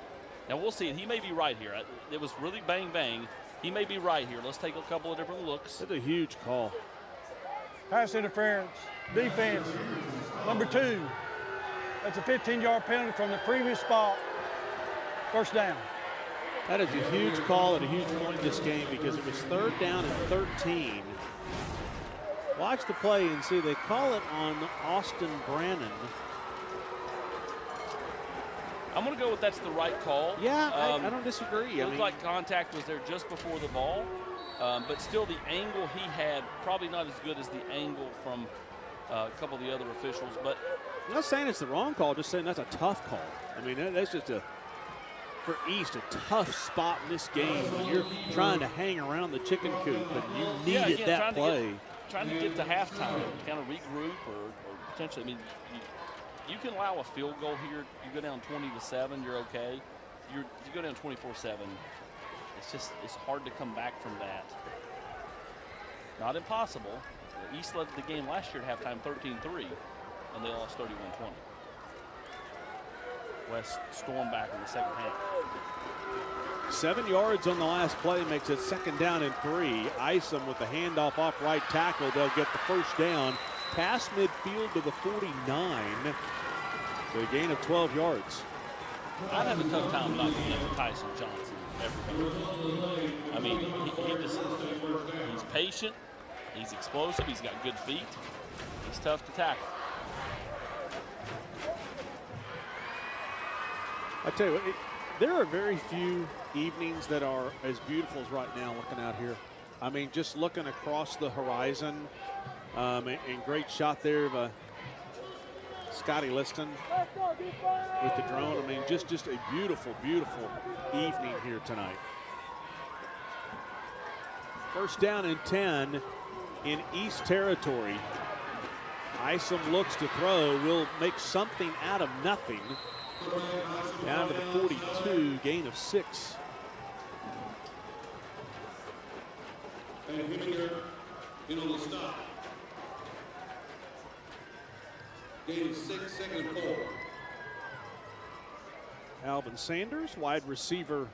Now, we'll see. He may be right here. It was really bang-bang. He may be right here. Let's take a couple of different looks. That's a huge call. Pass interference, defense, number 2. That's a 15-yard penalty from the previous spot. 1st down. That is a huge call at a huge point in this game because it was 3rd down and 13. Watch the play and see they call it on Austin Brannon. I'm going to go with that's the right call. Yeah, I don't disagree. It looked like contact was there just before the ball, but still the angle he had probably not as good as the angle from a couple of the other officials. But I'm not saying it's the wrong call, just saying that's a tough call. I mean, that's just for East, a tough spot in this game when you're trying to hang around the chicken coop and you needed that play. Trying to get to halftime, kind of regroup or potentially, I mean, you can allow a field goal here. You go down 20-7, you're okay. You go down 24-7. It's hard to come back from that. Not impossible. The East led the game last year at halftime 13-3, and they lost 31-20. West stormed back in the second half. 7 yards on the last play makes it 2nd down and 3. Isom with the handoff off right tackle. They'll get the 1st down. Past midfield to the 49. So a gain of 12 yards. I'd have a tough time not getting to Tyson Johnson every game. I mean, he's patient. He's explosive. He's got good feet. He's tough to tackle. I tell you what, there are very few evenings that are as beautiful as right now looking out here. I mean, just looking across the horizon, and great shot there by Scotty Liston with the drone. I mean, just a beautiful, beautiful evening here tonight. First down and 10 in East Territory. Isom looks to throw, will make something out of nothing. Down to the 42, gain of 6. And here, on the stop. Gain of 6, second and 4. Alvin Sanders, wide receiver.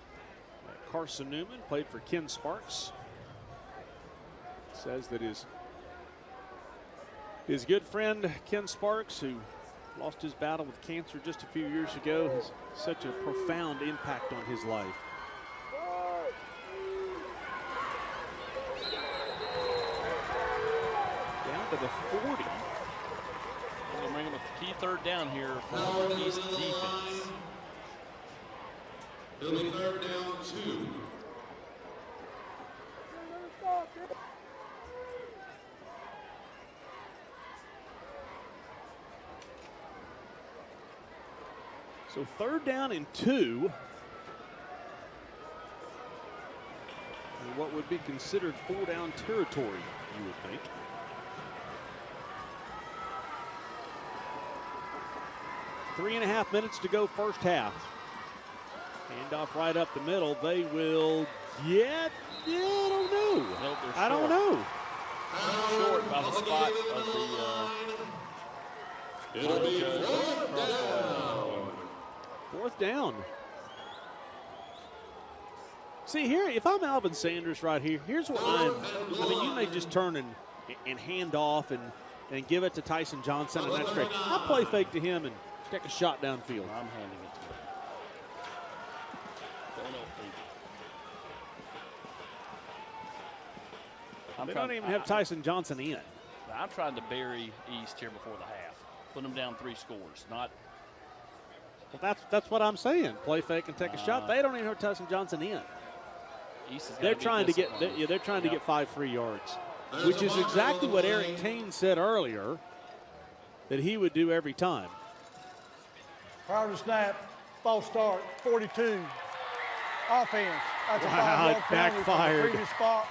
Carson Newman played for Ken Sparks. Says that his good friend Ken Sparks, who lost his battle with cancer just a few years ago, has such a profound impact on his life. Down to the 40. We'll bring him a key third down here for East defense. It'll be third down 2. So third down and 2. And what would be considered 4-down territory, you would think. Three and a half minutes to go first half. Handoff right up the middle. They will get, I don't know. Nope, I don't know. Short by the spot of the It'll be fourth down. Fourth down. See here, if I'm Alvin Sanders right here, here's what I mean, you may just turn and hand off and give it to Tyson Johnson, and that's great. I'll play fake to him and take a shot downfield. I'm handing it to him. They don't even have Tyson Johnson in. I'm trying to bury East here before the half. Put them down 3 scores, not. Well, that's what I'm saying. Play fake and take a shot. They don't even have Tyson Johnson in. East is they're trying to get they're trying to get 5 free yards, which is exactly what Eric Kane said earlier that he would do every time. Prior to snap, false start, 42. Offense. That's a 5-yard Wow, it penalty from the backfired. previous spot.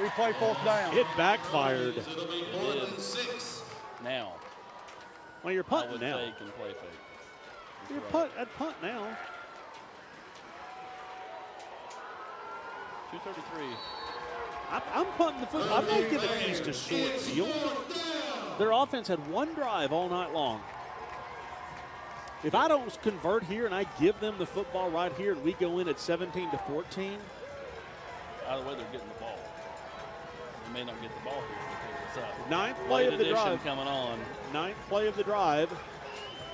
We play fourth down. It backfired. It'll be 4th and 6. Now. Well, you're I punting would now. fake and play fake. You're at punt now. 2:33. I'm punting the football. I'm not giving East a short field. Their offense had 1 drive all night long. If I don't convert here and I give them the football right here and we go in at 17-14. Either way, they're getting the ball. They may not get the ball here. Ninth play of the drive. Coming on. Ninth play of the drive.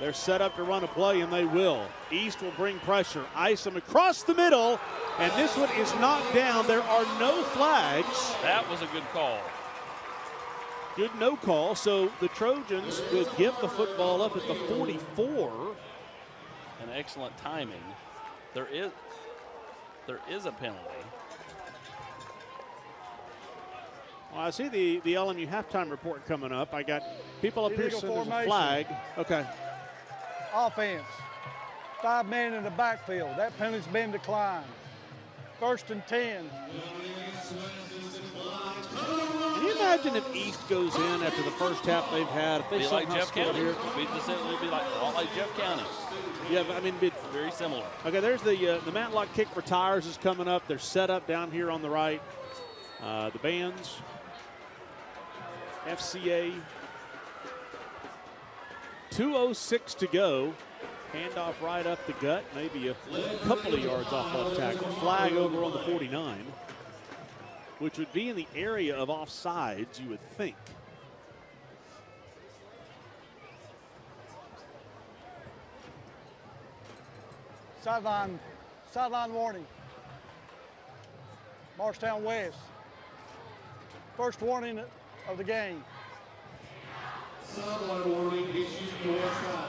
They're set up to run a play, and they will. East will bring pressure. Isom across the middle, and this one is knocked down. There are no flags. That was a good call. Good no call, so the Trojans will give the football up at the 44. And excellent timing. There is a penalty. Well, I see the LMU halftime report coming up. I got people up here Illegal saying there's a formation. flag. Okay. Offense. 5 men in the backfield. That penalty's been declined. 1st and 10. Can you imagine if East goes in after the first half they've had? If they Be like somehow Jeff score County. here? It'll be like a lot like Jeff County. Yeah, I mean, very similar. Okay, there's the Matlock kick for tires is coming up. They're set up down here on the right. The bands, FCA. 2:06 to go. Handoff right up the gut, maybe a couple of yards off left tackle. Flag over on the 49, which would be in the area of offsides, you would think. Sideline warning. Morristown West. First warning of the game. Sideline warning issued to our side.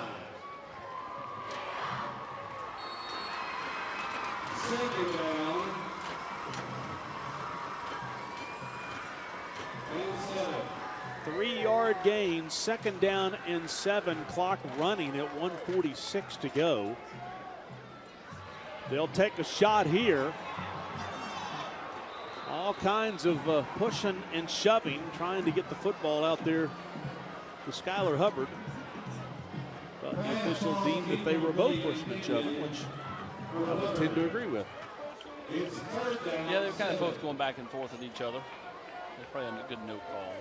Second down. gain, 2nd down and 7, clock running at 1:46 to go. They'll take a shot here. All kinds of pushing and shoving, trying to get the football out there to Skylar Hubbard. But the official deemed that they were both pushing and shoving, which I would tend to agree with. Yeah, they're kind of both going back and forth with each other. That's probably a good no call.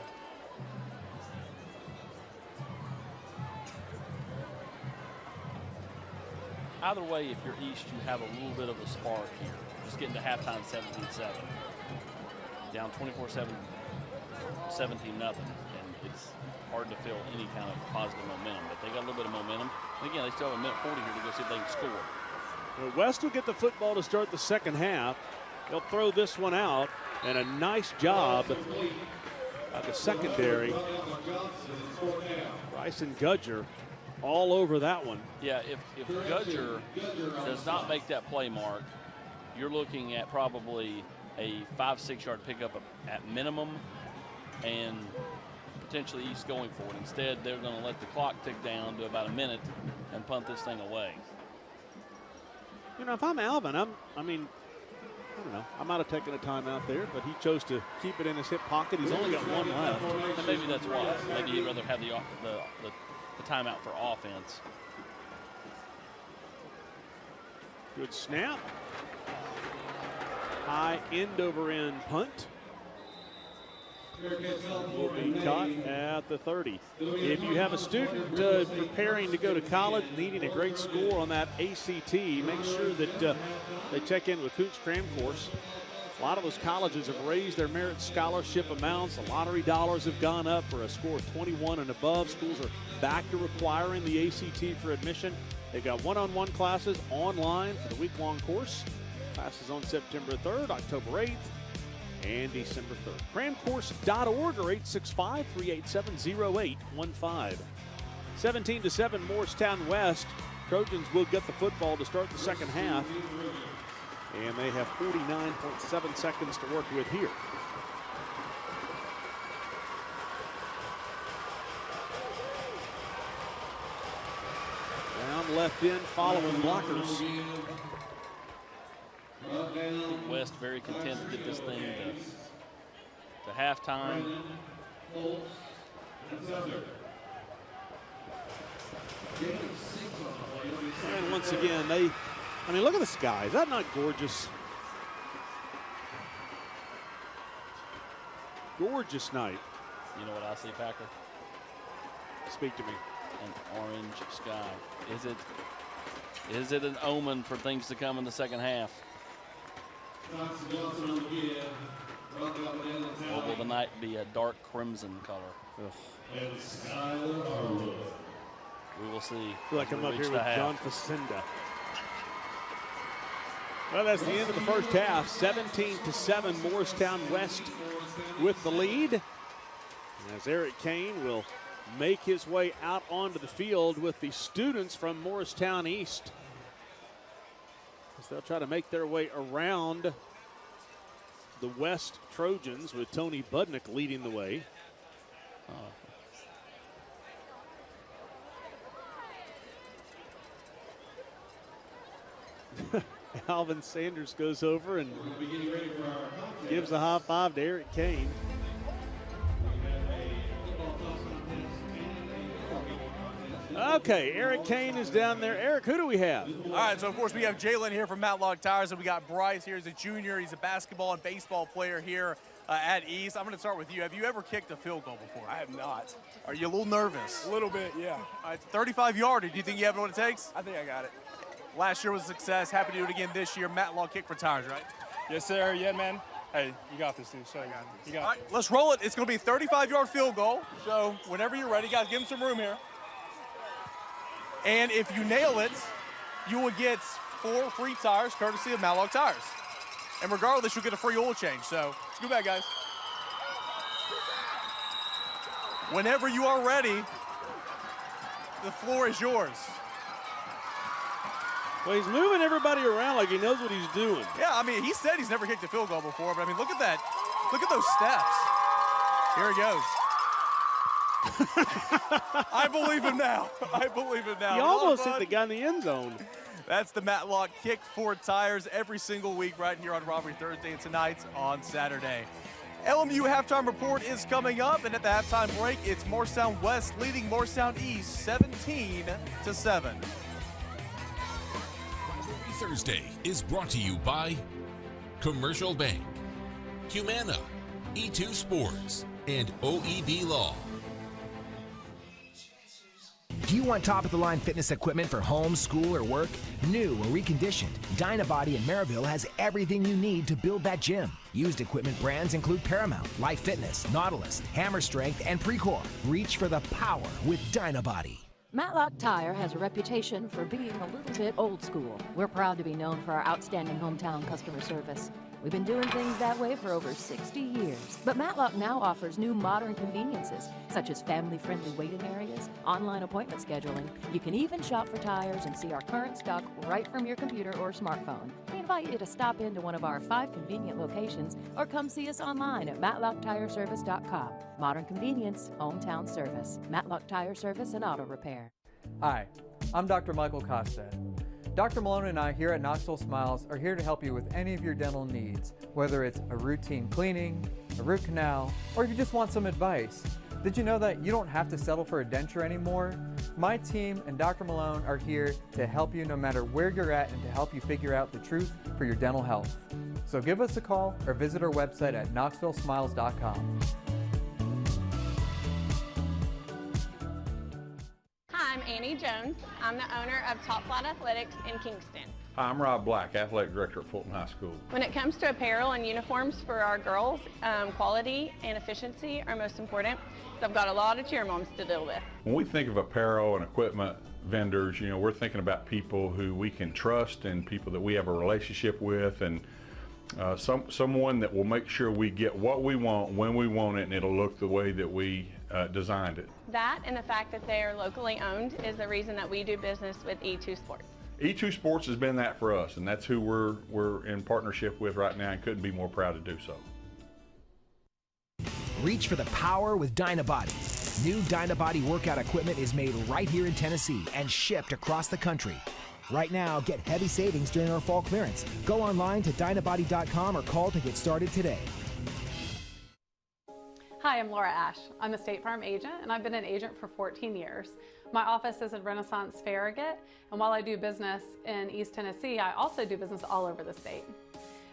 Either way, if you're East, you have a little bit of a spark here. Just getting to halftime 17-7. Down 24-7, 17-0. And it's hard to feel any kind of positive momentum. But they got a little bit of momentum. And again, they still have a minute 40 here to go see if they can score. Well, West will get the football to start the second half. They'll throw this one out. And a nice job by the secondary. Bryson Gudger all over that one. Yeah, if Gudger does not make that play, Mark, you're looking at probably a 5-6 yard pickup at minimum and potentially East going for it. Instead, they're going to let the clock tick down to about a minute and punt this thing away. You know, if I'm Alvin, I don't know. I might have taken a timeout there, but he chose to keep it in his hip pocket. He's only got one left. And maybe that's why. Maybe he'd rather have the timeout for offense. Good snap. High end over end punt. Will be caught at the 30. If you have a student preparing to go to college, needing a great score on that ACT, make sure that they check in with Coots Cram Course. A lot of those colleges have raised their merit scholarship amounts. The lottery dollars have gone up for a score of 21 and above. Schools are back to requiring the ACT for admission. They've got one-on-one classes online for the week-long course. Classes on September 3rd, October 8th, and December 3rd. Cramcourse.org or 865-387-0815. 17-7 Morristown West. Trojans will get the football to start the second half. And they have 49.7 seconds to work with here. Down left in, following blockers. West very content to get this thing to halftime. And once again, look at the sky. Is that not gorgeous? Gorgeous night. You know what I see, Packer? Speak to me. An orange sky. Is it an omen for things to come in the second half? Or will the night be a dark crimson color? We will see. I feel like I'm up here with John Facenda. Well, that's the end of the first half. 17-7, Morristown West with the lead. As Eric Kane will make his way out onto the field with the students from Morristown East. As they'll try to make their way around the West Trojans with Tony Budnick leading the way. Alvin Sanders goes over and gives a high five to Eric Kane. Okay, Eric Kane is down there. Eric, who do we have? All right, so of course we have Jalen here from Matlock Tires, and we got Bryce here as a junior. He's a basketball and baseball player here at East. I'm going to start with you. Have you ever kicked a field goal before? I have not. Are you a little nervous? A little bit, yeah. All right, 35-yarder. Do you think you have what it takes? I think I got it. Last year was a success. Happy to do it again this year. Matlock Kick for Tires, right? Yes, sir. Yeah, man. Hey, you got this, dude. So I got this. You got All right, let's roll it. It's going to be a 35-yard field goal. So whenever you're ready, guys, give him some room here. And if you nail it, you will get 4 free tires courtesy of Matlock Tires. And regardless, you'll get a free oil change. So scoot back, guys. Whenever you are ready, the floor is yours. Well, he's moving everybody around like he knows what he's doing. Yeah, I mean, he said he's never kicked a field goal before, but I mean, look at that. Look at those steps. Here he goes. I believe him now. I believe him now. You almost hit the guy in the end zone. That's the Matlock Kick for Tires every single week right here on Rivalry Thursday and tonight on Saturday. LMU halftime report is coming up, and at the halftime break, it's Morristown West leading Morristown East 17-7. Rivalry Thursday is brought to you by Commercial Bank, Humana, E2 Sports, and OEB Law. Do you want top-of-the-line fitness equipment for home, school, or work? New or reconditioned, Dynabody in Maryville has everything you need to build that gym. Used equipment brands include Paramount, Life Fitness, Nautilus, Hammer Strength, and Precor. Reach for the power with Dynabody. Matlock Tire has a reputation for being a little bit old school. We're proud to be known for our outstanding hometown customer service. We've been doing things that way for over 60 years. But Matlock now offers new modern conveniences, such as family-friendly waiting areas, online appointment scheduling. You can even shop for tires and see our current stock right from your computer or smartphone. We invite you to stop into one of our 5 convenient locations or come see us online at matlocktireservice.com. Modern convenience, hometown service. Matlock Tire Service and Auto Repair. Hi, I'm Dr. Michael Costad. Dr. Malone and I here at Knoxville Smiles are here to help you with any of your dental needs, whether it's a routine cleaning, a root canal, or if you just want some advice. Did you know that you don't have to settle for a denture anymore? My team and Dr. Malone are here to help you no matter where you're at and to help you figure out the truth for your dental health. So give us a call or visit our website at knoxvillesmiles.com. Hi, I'm Annie Jones. I'm the owner of Top Flight Athletics in Kingston. Hi, I'm Rob Black, Athletic Director at Fulton High School. When it comes to apparel and uniforms for our girls, quality and efficiency are most important. So I've got a lot of cheer moms to deal with. When we think of apparel and equipment vendors, you know, we're thinking about people who we can trust and people that we have a relationship with, and someone that will make sure we get what we want when we want it, and it'll look the way that we designed it. That and the fact that they are locally owned is the reason that we do business with E2 Sports. E2 Sports has been that for us, and that's who we're in partnership with right now, and couldn't be more proud to do so. Reach for the power with Dynabody. New Dynabody workout equipment is made right here in Tennessee and shipped across the country. Right now, get heavy savings during our fall clearance. Go online to dynabody.com or call to get started today. Hi, I'm Laura Ash. I'm a State Farm agent, and I've been an agent for 14 years. My office is in Renaissance Farragut, and while I do business in East Tennessee, I also do business all over the state.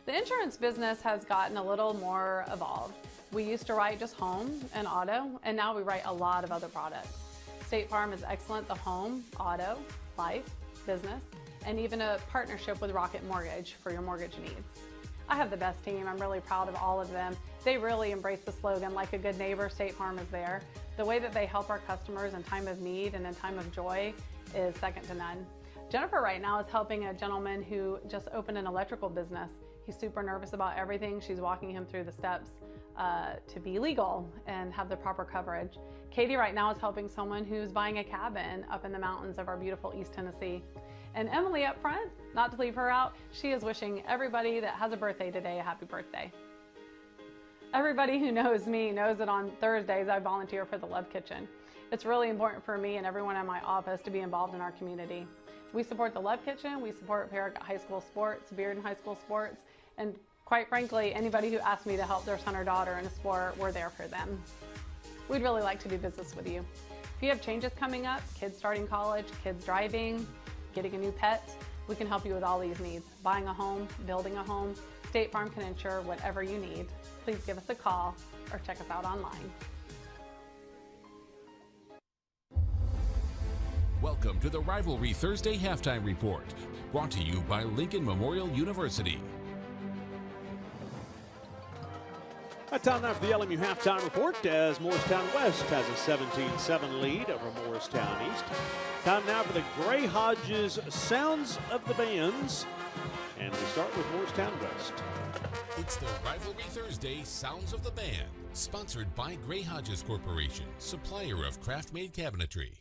The insurance business has gotten a little more evolved. We used to write just home and auto, and now we write a lot of other products. State Farm is excellent at the home, auto, life, business, and even a partnership with Rocket Mortgage for your mortgage needs. I have the best team. I'm really proud of all of them. They really embrace the slogan, like a good neighbor, State Farm is there. The way that they help our customers in time of need and in time of joy is second to none. Jennifer right now is helping a gentleman who just opened an electrical business. He's super nervous about everything. She's walking him through the steps to be legal and have the proper coverage. Katie right now is helping someone who's buying a cabin up in the mountains of our beautiful East Tennessee. And Emily up front, not to leave her out, she is wishing everybody that has a birthday today a happy birthday. Everybody who knows me knows that on Thursdays I volunteer for the Love Kitchen. It's really important for me and everyone in my office to be involved in our community. We support the Love Kitchen, we support Farragut High School Sports, Bearden High School Sports, and quite frankly, anybody who asks me to help their son or daughter in a sport, we're there for them. We'd really like to do business with you. If you have changes coming up, kids starting college, kids driving, getting a new pet, we can help you with all these needs. Buying a home, building a home, State Farm can insure whatever you need. Please give us a call or check us out online. Welcome to the Rivalry Thursday Halftime Report, brought to you by Lincoln Memorial University. Time now for the LMU Halftime Report as Morristown West has a 17-7 lead over Morristown East. Time now for the Gray Hodges Sounds of the Bands, and we start with Morristown West. It's the Rivalry Thursday Sounds of the Band, sponsored by Gray Hodges Corporation, supplier of craft-made cabinetry.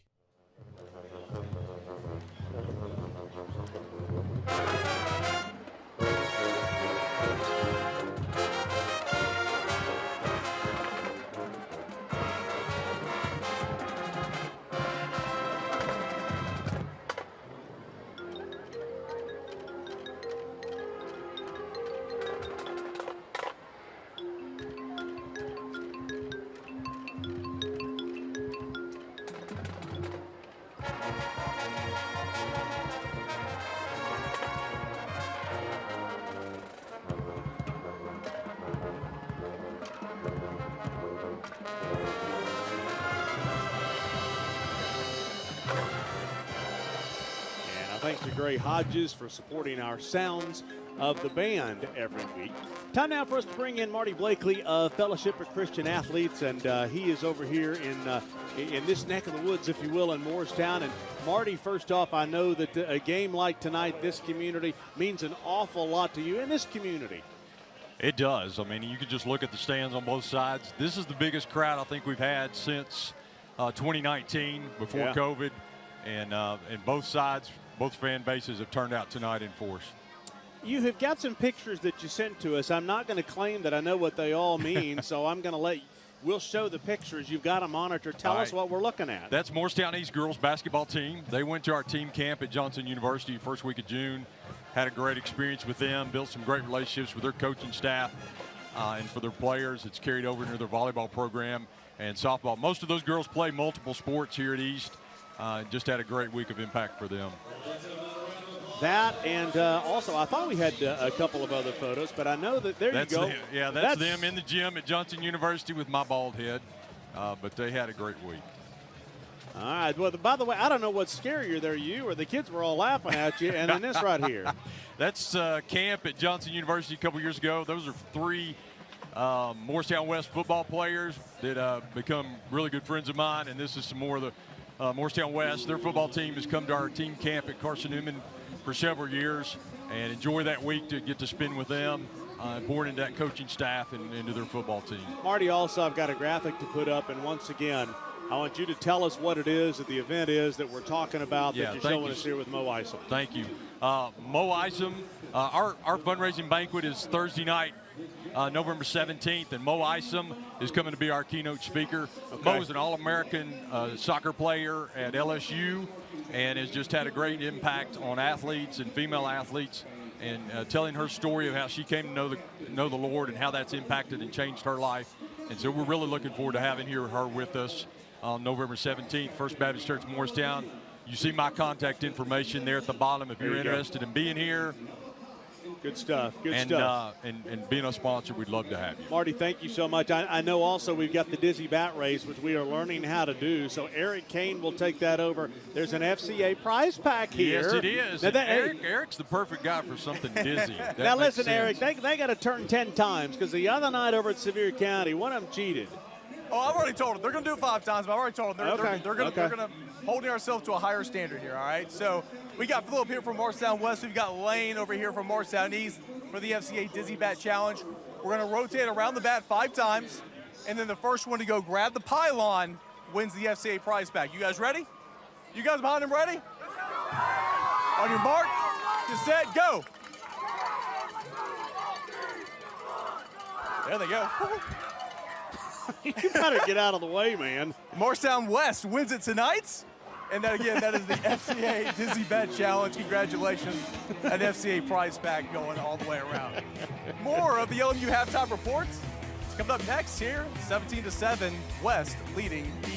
Thanks to Gray Hodges for supporting our sounds of the band every week. Time now for us to bring in Marty Blakely of Fellowship of Christian Athletes, and he is over here in this neck of the woods, if you will, in Morristown. And Marty, first off, I know that a game like tonight, this community means an awful lot to you in this community. It does. I mean, you can just look at the stands on both sides. This is the biggest crowd I think we've had since 2019, before COVID, and both sides, both fan bases have turned out tonight in force. You have got some pictures that you sent to us. I'm not going to claim that I know what they all mean, so I'm going to we'll show the pictures. You've got a monitor. Tell us what we're looking at. That's Morristown East girls basketball team. They went to our team camp at Johnson University first week of June. Had a great experience with them, built some great relationships with their coaching staff, and for their players, it's carried over into their volleyball program and softball. Most of those girls play multiple sports here at East. Just had a great week of impact for them. That, and also I thought we had a couple of other photos, but I know that you go. Them. Yeah, that's them in the gym at Johnson University with my bald head, but they had a great week. All right. Well, by the way, I don't know what's scarier there, you or the kids were all laughing at you, and then this right here. That's camp at Johnson University a couple years ago. Those are three Morristown West football players that become really good friends of mine, and this is some more of the Morristown West. Their football team has come to our team camp at Carson Newman for several years, and enjoy that week to get to spend with them, born into that coaching staff and into their football team. Marty, also I've got a graphic to put up, and once again, I want you to tell us what it is that the event is that we're talking about that you're showing us here with Mo Isom. Thank you. Mo Isom, our fundraising banquet is Thursday night, November 17th, and Mo Isom is coming to be our keynote speaker. Okay. Mo is an All-American soccer player at LSU and has just had a great impact on athletes and female athletes, and telling her story of how she came to know the Lord and how that's impacted and changed her life. And so we're really looking forward to having her with us on November 17th, First Baptist Church, Morristown. You see my contact information there at the bottom if you're interested in being here. Good stuff. Good stuff. And being a sponsor, we'd love to have you. Marty, thank you so much. I know also we've got the Dizzy Bat Race, which we are learning how to do. So Eric Kane will take that over. There's an FCA prize pack here. Yes, it is. Now Eric's the perfect guy for something dizzy. Now listen, Eric, they got to turn 10 times because the other night over at Sevier County, one of them cheated. Oh, I've already told them. They're going to do it 5 times, but I've already told them. They're going to holding ourselves to a higher standard here, all right? So we got Philip here from Morristown West. We've got Lane over here from Morristown East for the FCA Dizzy Bat Challenge. We're going to rotate around the bat 5 times, and then the first one to go grab the pylon wins the FCA prize pack. You guys ready? You guys behind him ready? On your mark, get set, go. There they go. You better get out of the way, man. Morristown West wins it tonight. And that, again, that is the FCA Dizzy Bet Challenge. Congratulations. An FCA prize pack going all the way around. More of the LMU halftime reports coming up next here. 17-7, West leading East.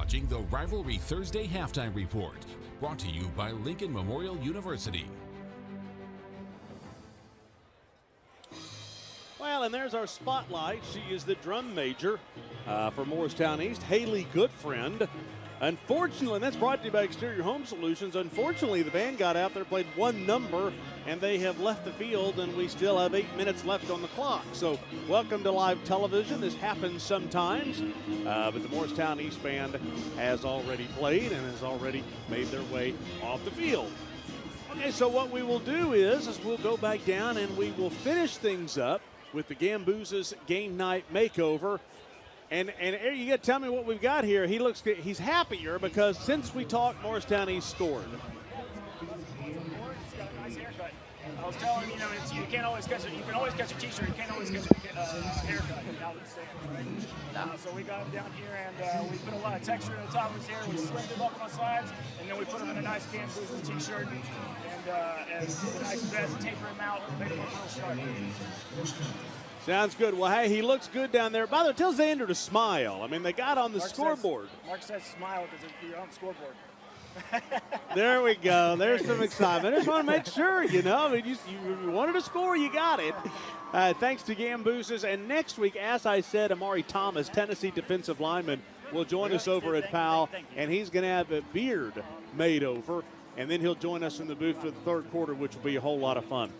watching the Rivalry Thursday Halftime Report, brought to you by Lincoln Memorial University. Well, and there's our spotlight. She is the drum major for Morristown East, Haley Goodfriend. Unfortunately, that's brought to you by Exterior Home Solutions. Unfortunately, the band got out there, played one number, and they have left the field, and we still have 8 minutes left on the clock. So welcome to live television. This happens sometimes, but the Morristown East band has already played and has already made their way off the field. Okay, so what we will do is we'll go back down and we will finish things up with the Gamboozes game night makeover. And Eric, you got to tell me what we've got here. He's happier because since we talked, Morristown East scored. He's got a nice haircut. I was telling him, you can't always catch it. You can always catch a t-shirt. You can't always catch a haircut out of the stands, right? So we got him down here, and we put a lot of texture in the top of his hair. We slimmed him up on the sides, and then we put him in a nice Gamboozes t-shirt and a nice vest, taper him out, made him look real sharp. Sounds good. Well, hey, he looks good down there. By the way, tell Xander to smile. I mean, they got on the scoreboard. Mark says smile because you're on the scoreboard. There we go. There's some excitement. I just want to make sure, I mean, you wanted to score, you got it. Thanks to Gamboozes. And next week, as I said, Amari Thomas, Tennessee defensive lineman, will join us over at Powell, and he's going to have a beard made over, and then he'll join us in the booth for the third quarter, which will be a whole lot of fun.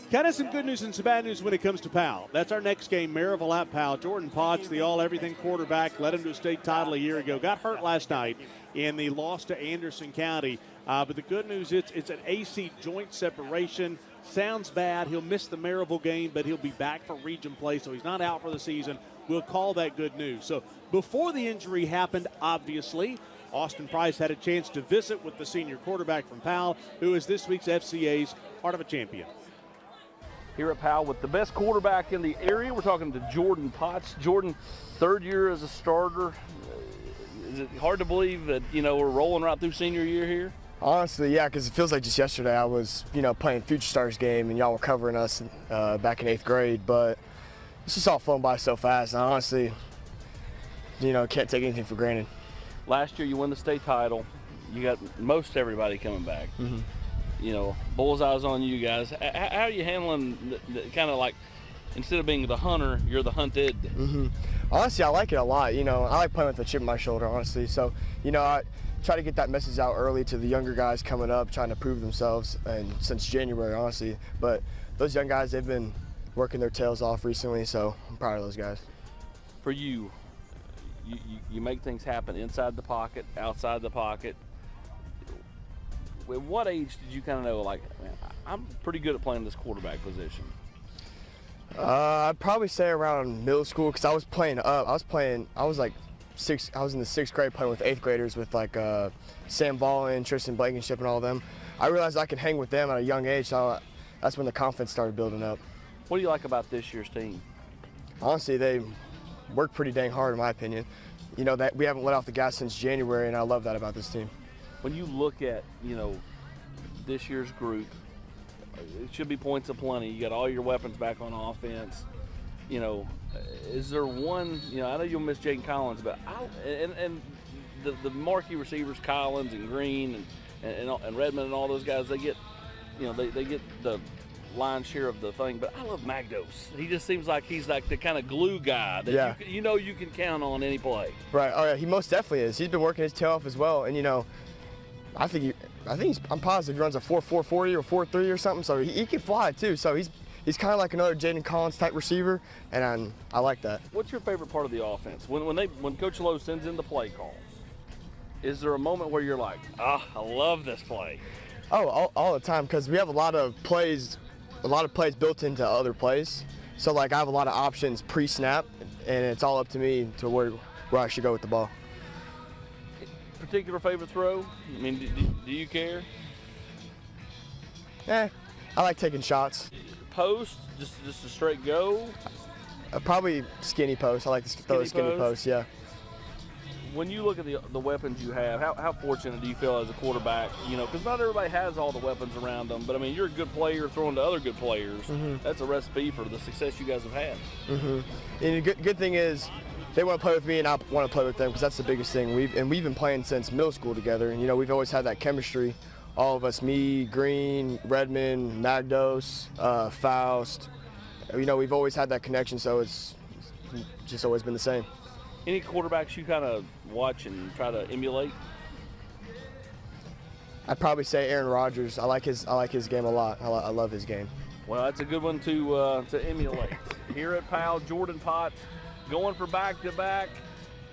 Kind of some good news and some bad news when it comes to Powell. That's our next game, Maryville at Powell. Jordan Potts, the all-everything quarterback, led him to a state title a year ago. Got hurt last night in the loss to Anderson County. But the good news is it's an AC joint separation. Sounds bad. He'll miss the Maryville game, but he'll be back for region play, so he's not out for the season. We'll call that good news. So before the injury happened, obviously, Austin Price had a chance to visit with the senior quarterback from Powell, who is this week's FCA's Heart of a Champion. Here at Powell with the best quarterback in the area. We're talking to Jordan Potts. Jordan, third year as a starter. Is it hard to believe that, we're rolling right through senior year here? Honestly, yeah, because it feels like just yesterday I was, playing Future Stars game and y'all were covering us back in 8th grade. But it's just all flown by so fast. And honestly, can't take anything for granted. Last year you won the state title. You got most everybody coming back. Mm-hmm. Bullseyes on you guys. How are you handling the kind of like, instead of being the hunter, you're the hunted? Mm-hmm. Honestly, I like it a lot. I like playing with a chip on my shoulder, honestly. So, I try to get that message out early to the younger guys coming up, trying to prove themselves, and since January, honestly. But those young guys, they've been working their tails off recently, so I'm proud of those guys. For you make things happen inside the pocket, outside the pocket. At what age did you kind of know, like, man, I'm pretty good at playing this quarterback position? I'd probably say around middle school, because I was playing up. I was in the 6th grade playing with 8th graders with like Sam Ballin, Tristan Blankenship, and all of them. I realized I could hang with them at a young age, so that's when the confidence started building up. What do you like about this year's team? Honestly, they work pretty dang hard, in my opinion. That we haven't let off the gas since January, and I love that about this team. When you look at, this year's group, it should be points aplenty. You got all your weapons back on offense. Is there one, I know you'll miss Jaden Collins, but the marquee receivers, Collins and Green and Redmond and all those guys, they get, they get the lion's share of the thing. But I love Magdos. He just seems like he's like the kind of glue guy that you can count on any play. Right. Oh yeah, he most definitely is. He's been working his tail off as well, and I'm positive he runs a 4.40 or 4.3 or something, so he can fly too. So he's kind of like another Jaden Collins type receiver, and I like that. What's your favorite part of the offense? When Coach Lowe sends in the play call, is there a moment where you're like, I love this play? Oh, all the time, because we have a lot of plays built into other plays. So like I have a lot of options pre-snap, and it's all up to me to where I should go with the ball. Particular favorite throw? I mean, do you care? I like taking shots. Post, just a straight go? Probably skinny post. I like to throw a skinny post, yeah. When you look at the weapons you have, how fortunate do you feel as a quarterback? Because not everybody has all the weapons around them, but I mean, you're a good player throwing to other good players. Mm-hmm. That's a recipe for the success you guys have had. Mm-hmm. And the good thing is, they want to play with me and I want to play with them, because that's the biggest thing. We've been playing since middle school together, and you know, we've always had that chemistry. All of us, me, Green, Redmond, Magdos, Faust. You know, we've always had that connection, so it's just always been the same. Any quarterbacks you kind of watch and try to emulate? I'd probably say Aaron Rodgers. I like his game a lot. I love his game. Well, that's a good one to emulate. Here at Powell, Jordan Potts going for back-to-back.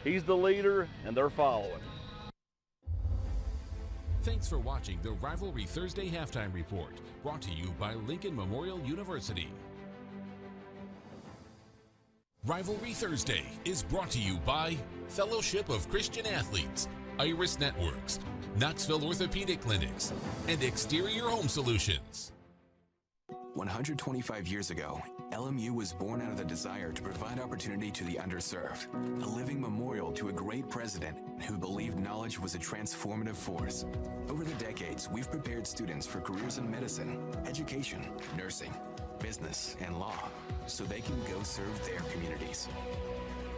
He's the leader, and they're following. Thanks for watching the Rivalry Thursday Halftime Report, brought to you by Lincoln Memorial University. Rivalry Thursday is brought to you by Fellowship of Christian Athletes, Iris Networks, Knoxville Orthopedic Clinics, and Exterior Home Solutions. 125 years ago, LMU was born out of the desire to provide opportunity to the underserved, a living memorial to a great president who believed knowledge was a transformative force. Over the decades, we've prepared students for careers in medicine, education, nursing, business, and law, so they can go serve their communities.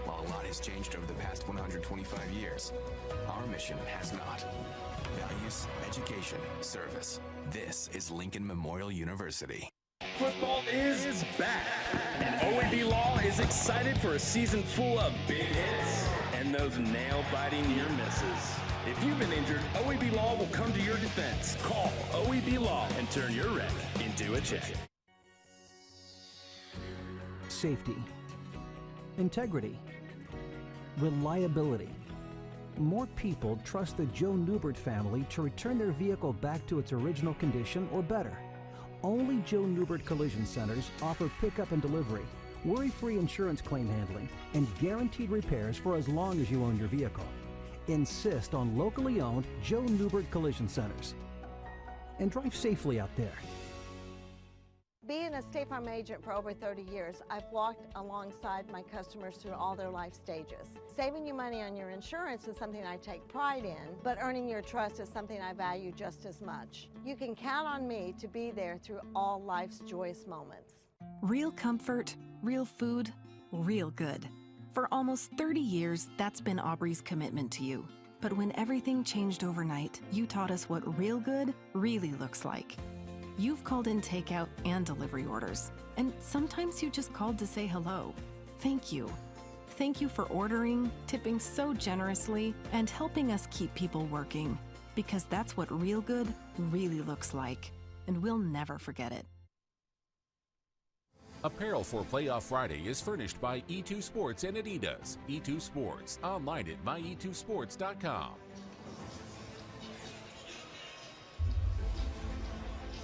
While a lot has changed over the past 125 years, our mission has not. Values, education, service. This is Lincoln Memorial University. Football is back, and OAB Law is excited for a season full of big hits and those nail-biting near misses. If you've been injured, OAB Law will come to your defense. Call OAB Law and turn your wreck into a check. Safety, integrity, reliability. More people trust the Joe Newbert family to return their vehicle back to its original condition or better. Only Joe Newbert Collision Centers offer pickup and delivery, worry-free insurance claim handling, and guaranteed repairs for as long as you own your vehicle. Insist on locally owned Joe Newbert Collision Centers. And drive safely out there. Being a State Farm agent for over 30 years, I've walked alongside my customers through all their life stages. Saving you money on your insurance is something I take pride in, but earning your trust is something I value just as much. You can count on me to be there through all life's joyous moments. Real comfort, real food, real good. For almost 30 years, that's been Aubrey's commitment to you. But when everything changed overnight, you taught us what real good really looks like. You've called in takeout and delivery orders, and sometimes you just called to say hello. Thank you. Thank you for ordering, tipping so generously, and helping us keep people working, because that's what real good really looks like, and we'll never forget it. Apparel for Playoff Friday is furnished by E2 Sports and Adidas. E2 Sports, online at mye2sports.com.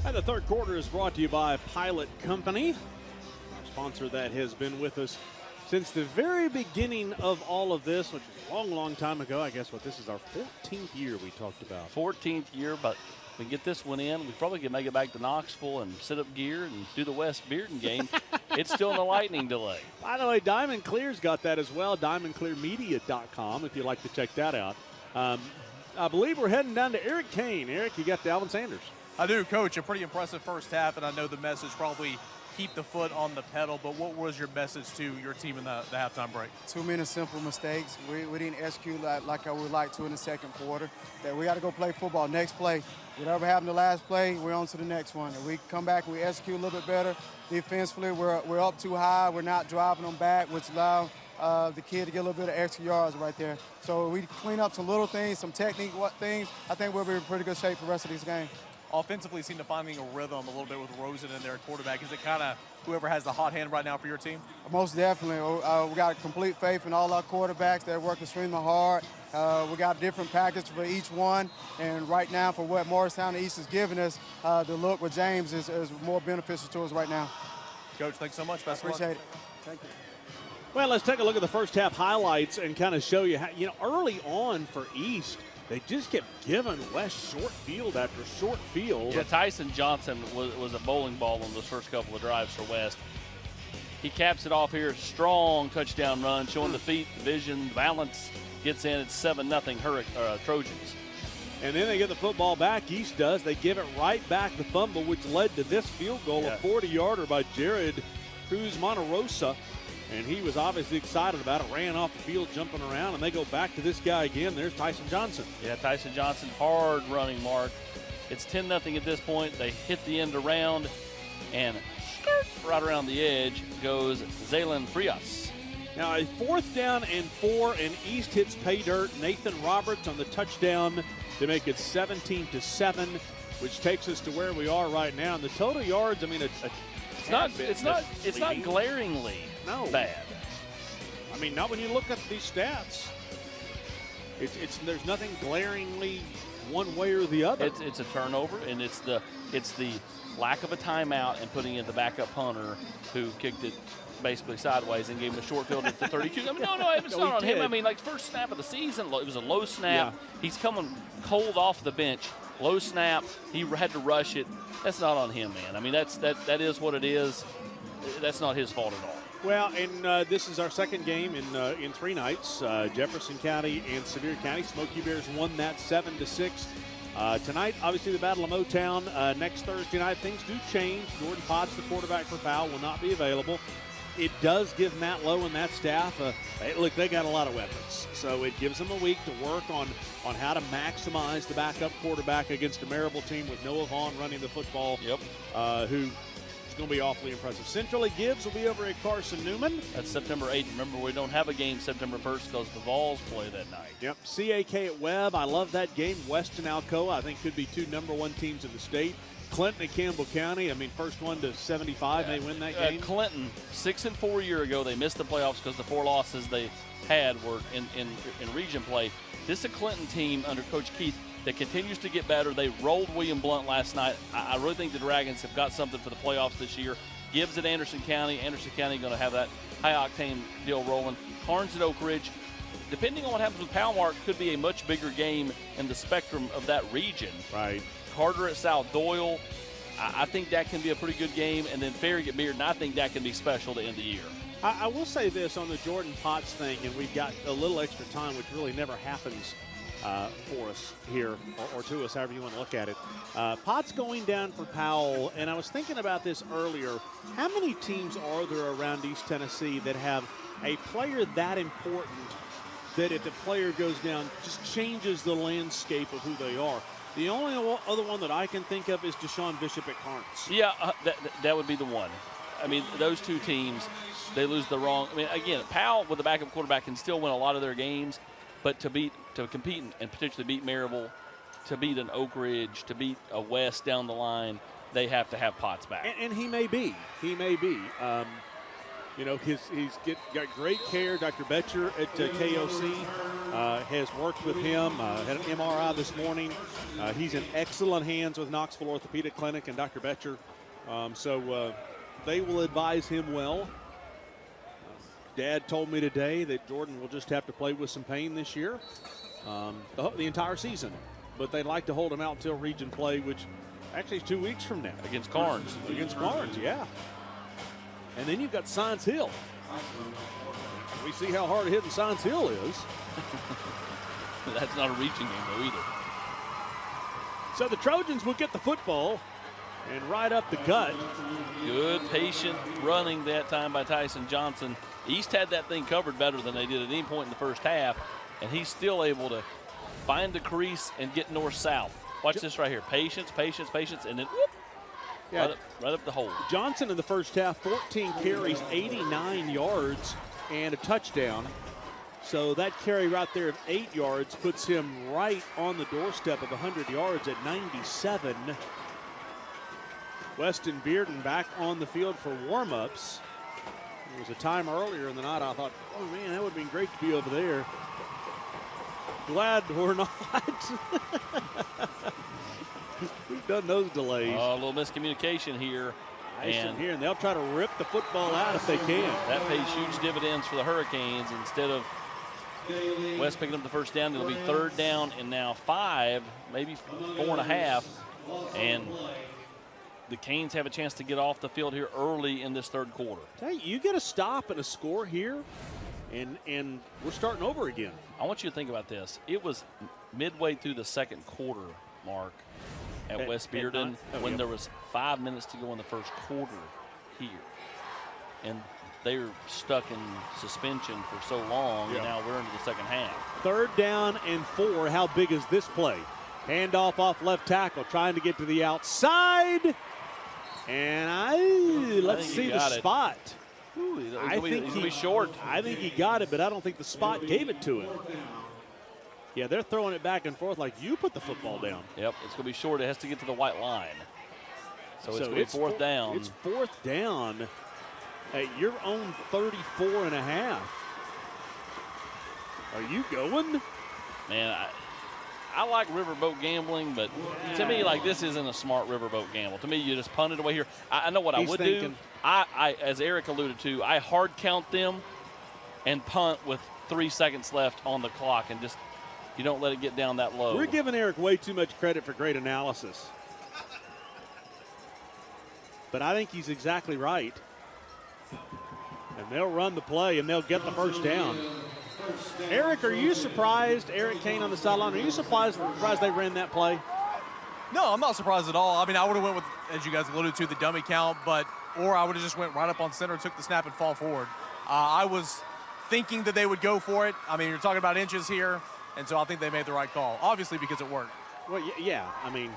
And the third quarter is brought to you by Pilot Company, our sponsor that has been with us since the very beginning of all of this, which was a long, long time ago. I guess this is our 14th year we talked about. 14th year, but we get this one in. We probably can make it back to Knoxville and sit up gear and do the West Bearden game. It's still in the lightning delay. By the way, Diamond Clear's got that as well, diamondclearmedia.com, if you'd like to check that out. I believe we're heading down to Eric Kane. Eric, you got the Alvin Sanders. I do, Coach. A pretty impressive first half, and I know the message probably keep the foot on the pedal, but what was your message to your team in the halftime break? Too many simple mistakes. We didn't execute like I would like to in the second quarter. That we got to go play football. Next play, whatever happened the last play, we're on to the next one. If we come back and we execute a little bit better defensively, we're up too high. We're not driving them back, which allows the kid to get a little bit of extra yards right there. So we clean up some little things, some technique things. I think we'll be in pretty good shape for the rest of this game. Offensively, seem to finding a rhythm a little bit with Rosen in their quarterback. Is it kind of whoever has the hot hand right now for your team? Most definitely. We got complete faith in all our quarterbacks. They work extremely hard. We got a different package for each one. And right now, for what Morristown East is giving us, the look with James is more beneficial to us right now. Coach, thanks so much. Best of luck. Appreciate it. Thank you. Well, let's take a look at the first half highlights and kind of show you how, early on for East, they just kept giving West short field after short field. Yeah, Tyson Johnson was a bowling ball on those first couple of drives for West. He caps it off here, strong touchdown run, showing the feet, vision, balance, gets in. It's 7-0 Trojans. And then they get the football back. East does. They give it right back, the fumble, which led to this field goal, a 40-yarder by Jared Cruz Monterosa. And he was obviously excited about it, ran off the field jumping around, and they go back to this guy again. There's Tyson Johnson. Yeah, Tyson Johnson, hard running, Mark. It's 10-0 at this point. They hit the end around, and right around the edge goes Zaylen Frias. Now a 4th down and 4, and East hits pay dirt. Nathan Roberts on the touchdown to make it 17-7, which takes us to where we are right now. And the total yards, I mean, it's not glaringly bad. I mean, not when you look at these stats. There's nothing glaringly one way or the other. It's a turnover, and it's the lack of a timeout and putting in the backup punter who kicked it basically sideways and gave him a short field at the 32. I mean, no, it's not on him. I mean, like, first snap of the season, it was a low snap. Yeah. He's coming cold off the bench. Low snap. He had to rush it. That's not on him, man. I mean, that is what it is. That's not his fault at all. Well, and this is our second game in 3 nights. Jefferson County and Sevier County. Smoky Bears won that 7-6. Tonight, obviously, the Battle of Motown. Next Thursday night, things do change. Jordan Potts, the quarterback for Powell, will not be available. It does give Matt Lowe and that staff, look, they got a lot of weapons. So it gives them a week to work on how to maximize the backup quarterback against a Maryville team with Noah Vaughn running the football. Yep. Who going to be awfully impressive. Centrally Gibbs will be over at Carson Newman. That's September 8th. Remember, we don't have a game September 1st because the Vols play that night. Yep. CAK at Webb. I love that game. Weston Alcoa, I think, could be 2 #1 teams in the state. Clinton and Campbell County, I mean, first one to 75, they win that game. Clinton, 6-4 a year ago, they missed the playoffs because the 4 losses they had were in region play. This is a Clinton team under Coach Keith that continues to get better. They rolled William Blount last night. I really think the Dragons have got something for the playoffs this year. Gibbs at Anderson County. Anderson County going to have that high-octane deal rolling. Carnes at Oak Ridge. Depending on what happens with Palmark, could be a much bigger game in the spectrum of that region. Right. Carter at South Doyle. I think that can be a pretty good game. And then Farragut at Bearden, I think that can be special to end the year. I will say this on the Jordan Potts thing, and we've got a little extra time, which really never happens for us here, or to us, however you want to look at it. Potts going down for Powell, and I was thinking about this earlier. How many teams are there around East Tennessee that have a player that important that if the player goes down, just changes the landscape of who they are? The only other one that I can think of is Deshaun Bishop at Carnes. Yeah, that would be the one. I mean, those two teams, they lose the wrong. I mean, again, Powell with the backup quarterback can still win a lot of their games, but to compete and potentially beat Maryville, to beat an Oak Ridge, to beat a West down the line, they have to have Potts back. And he may be. He may be. You know, he's got great care. Dr. Betcher at KOC has worked with him, had an MRI this morning. He's in excellent hands with Knoxville Orthopedic Clinic and Dr. Betcher. So they will advise him well. Dad told me today that Jordan will just have to play with some pain this year, the entire season. But they'd like to hold him out until region play, which actually is 2 weeks from now. Against Carnes. Against Carnes, yeah. And then you've got Science Hill. We see how hard hitting Science Hill is. That's not a reaching game, though, either. So the Trojans will get the football and right up the gut. Good, patient running that time by Tyson Johnson. East had that thing covered better than they did at any point in the first half, and he's still able to find the crease and get north-south. Watch this right here. Patience, patience, patience, and then whoop. Yeah. Right up the hole. Johnson in the first half, 14 carries, 89 yards, and a touchdown. So that carry right there of 8 yards puts him right on the doorstep of 100 yards at 97. Weston Bearden back on the field for warm-ups. There was a time earlier in the night I thought, oh, man, that would have been great to be over there. Glad we're not. We've done those delays. A little miscommunication here. And they'll try to rip the football out if they can. That pays huge dividends for the Hurricanes. Instead of West picking up the first down, it'll be 3rd down and now 5, maybe 4.5. And the Canes have a chance to get off the field here early in this 3rd quarter. Hey, you get a stop and a score here, and we're starting over again. I want you to think about this. It was midway through the 2nd quarter, Mark, at West Bearden when there was 5 minutes to go in the 1st quarter here. And they're stuck in suspension for so long, and now we're into the second half. 3rd down and 4. How big is this play? Handoff off left tackle, trying to get to the outside. And let's see the spot. Ooh, he's going to be short. I think he got it, but I don't think the spot gave it to him. Yeah, they're throwing it back and forth like you put the football down. Yep, it's going to be short. It has to get to the white line. So it's going to be 4th down. It's 4th down at your own 34 and a half. Are you going? Man, I like riverboat gambling, but to me, like, this isn't a smart riverboat gamble. To me, you just punt it away here. I know what I would do. I, as Eric alluded to, I hard count them and punt with 3 seconds left on the clock, and just you don't let it get down that low. We're giving Eric way too much credit for great analysis. But I think he's exactly right. And they'll run the play, and they'll get the 1st down. Eric, are you surprised, Eric Kane on the sideline, are you surprised they ran that play? No, I'm not surprised at all. I mean, I would have went with, as you guys alluded to, the dummy count, or I would have just went right up on center, took the snap, and fall forward. I was thinking that they would go for it. I mean, you're talking about inches here, and so I think they made the right call, obviously because it worked. Well, yeah, I mean,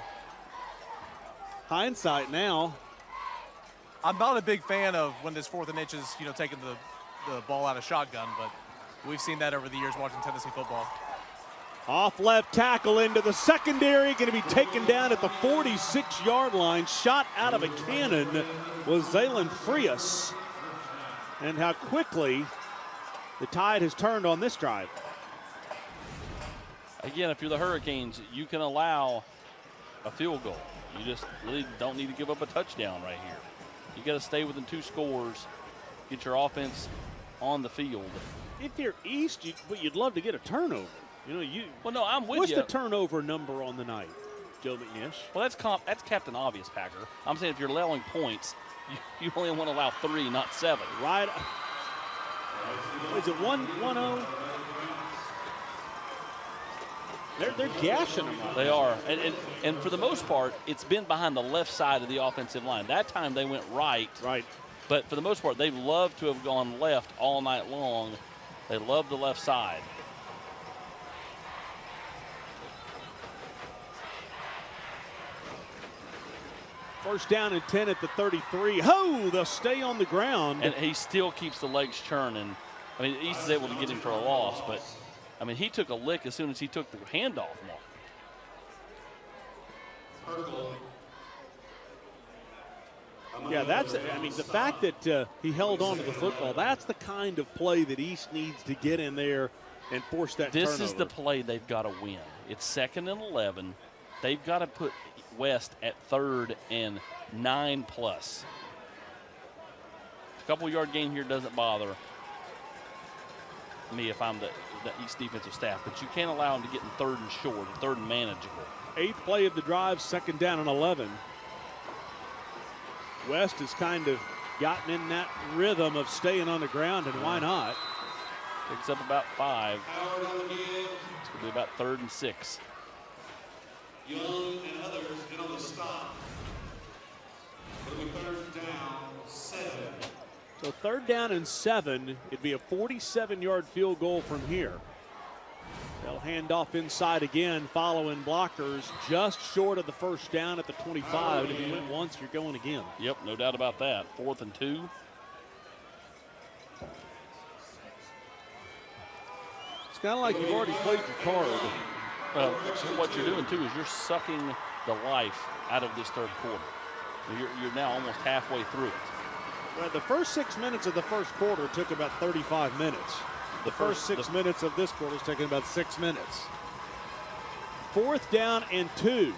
hindsight now. I'm not a big fan of when this 4th and inches, taking the ball out of shotgun, but we've seen that over the years watching Tennessee football. Off left tackle into the secondary, going to be taken down at the 46-yard line. Shot out of a cannon was Zaylen Frias. And how quickly the tide has turned on this drive. Again, if you're the Hurricanes, you can allow a field goal. You just really don't need to give up a touchdown right here. You got to stay within 2 scores, get your offense on the field. If you're East, you'd love to get a turnover. Well, no, I'm with you. What's the turnover number on the night, Joe McNish? Well, that's Captain Obvious, Packer. I'm saying if you're allowing points, you only want to allow 3, not 7. Right. Is it 1-0? They're gashing them. They are. And for the most part, it's been behind the left side of the offensive line. That time they went right. Right. But for the most part, they've loved to have gone left all night long. They love the left side. First down and 10 at the 33. Oh, they'll stay on the ground. And he still keeps the legs churning. I mean, East is able to get him for a loss, but, I mean, he took a lick as soon as he took the handoff mark. Yeah, the fact that he held on to the football, that's the kind of play that East needs to get in there and force that turnover. This is the play they've got to win. It's 2nd and 11. They've got to put West at 3rd and 9+. A couple-yard gain here doesn't bother me if I'm the East defensive staff, but you can't allow them to get in 3rd and short, 3rd and manageable. 8th play of the drive, 2nd down and 11. West has kind of gotten in that rhythm of staying on the ground, and why not? Picks up about 5. It's going to be about 3rd and 6. Young and others get on the stop. It'll be 3rd down, 7. So 3rd down and 7. It'd be a 47-yard field goal from here. They'll hand off inside again, following blockers just short of the 1st down at the 25. And if you went once, you're going again. Yep, no doubt about that. 4th and 2. It's kind of like you've already played your card. Well, what you're doing, too, is you're sucking the life out of this 3rd quarter. You're now almost halfway through it. Well, the first 6 minutes of the 1st quarter took about 35 minutes. The first 6 minutes of this quarter is taking about 6 minutes. 4th down and 2.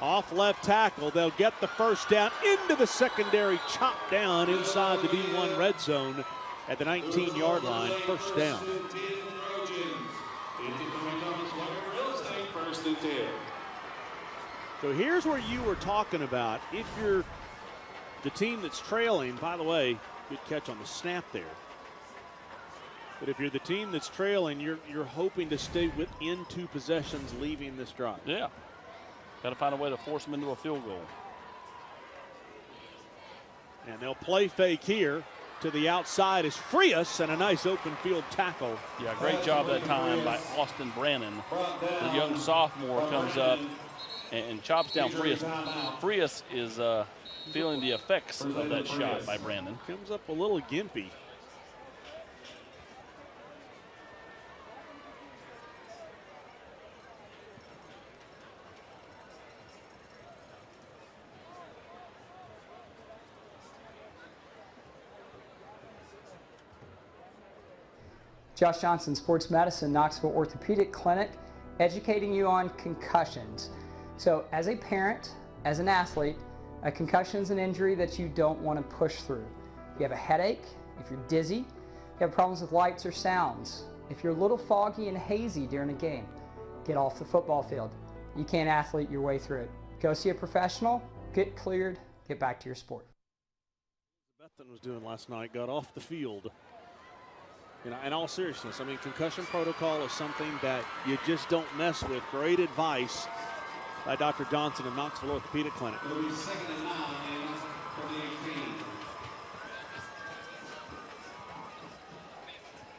Off left tackle. They'll get the 1st down into the secondary, chopped down inside the D1 red zone at the 19-yard line. 1st down. So here's where you were talking about. If you're the team that's trailing, by the way, good catch on the snap there. But if you're the team that's trailing, you're hoping to stay within 2 possessions leaving this drive. Yeah. Got to find a way to force them into a field goal. And they'll play fake here. to the outside is Frias, and a nice open field tackle. Yeah, great job that time by Austin Brannon. The young sophomore comes up and chops down Frias. Frias is feeling the effects of that shot by Brandon. Comes up a little gimpy. Josh Johnson, Sports Medicine, Knoxville Orthopedic Clinic, educating you on concussions. So as a parent, as an athlete, a concussion is an injury that you don't want to push through. If you have a headache, if you're dizzy, if you have problems with lights or sounds, if you're a little foggy and hazy during a game, get off the football field. You can't athlete your way through it. Go see a professional, get cleared, get back to your sport. Bethan was doing last night, got off the field. You know, in all seriousness, I mean, concussion protocol is something that you just don't mess with. Great advice by Dr. Johnson of Knoxville Orthopedic Clinic. It'll be 2nd and 9 for the 18.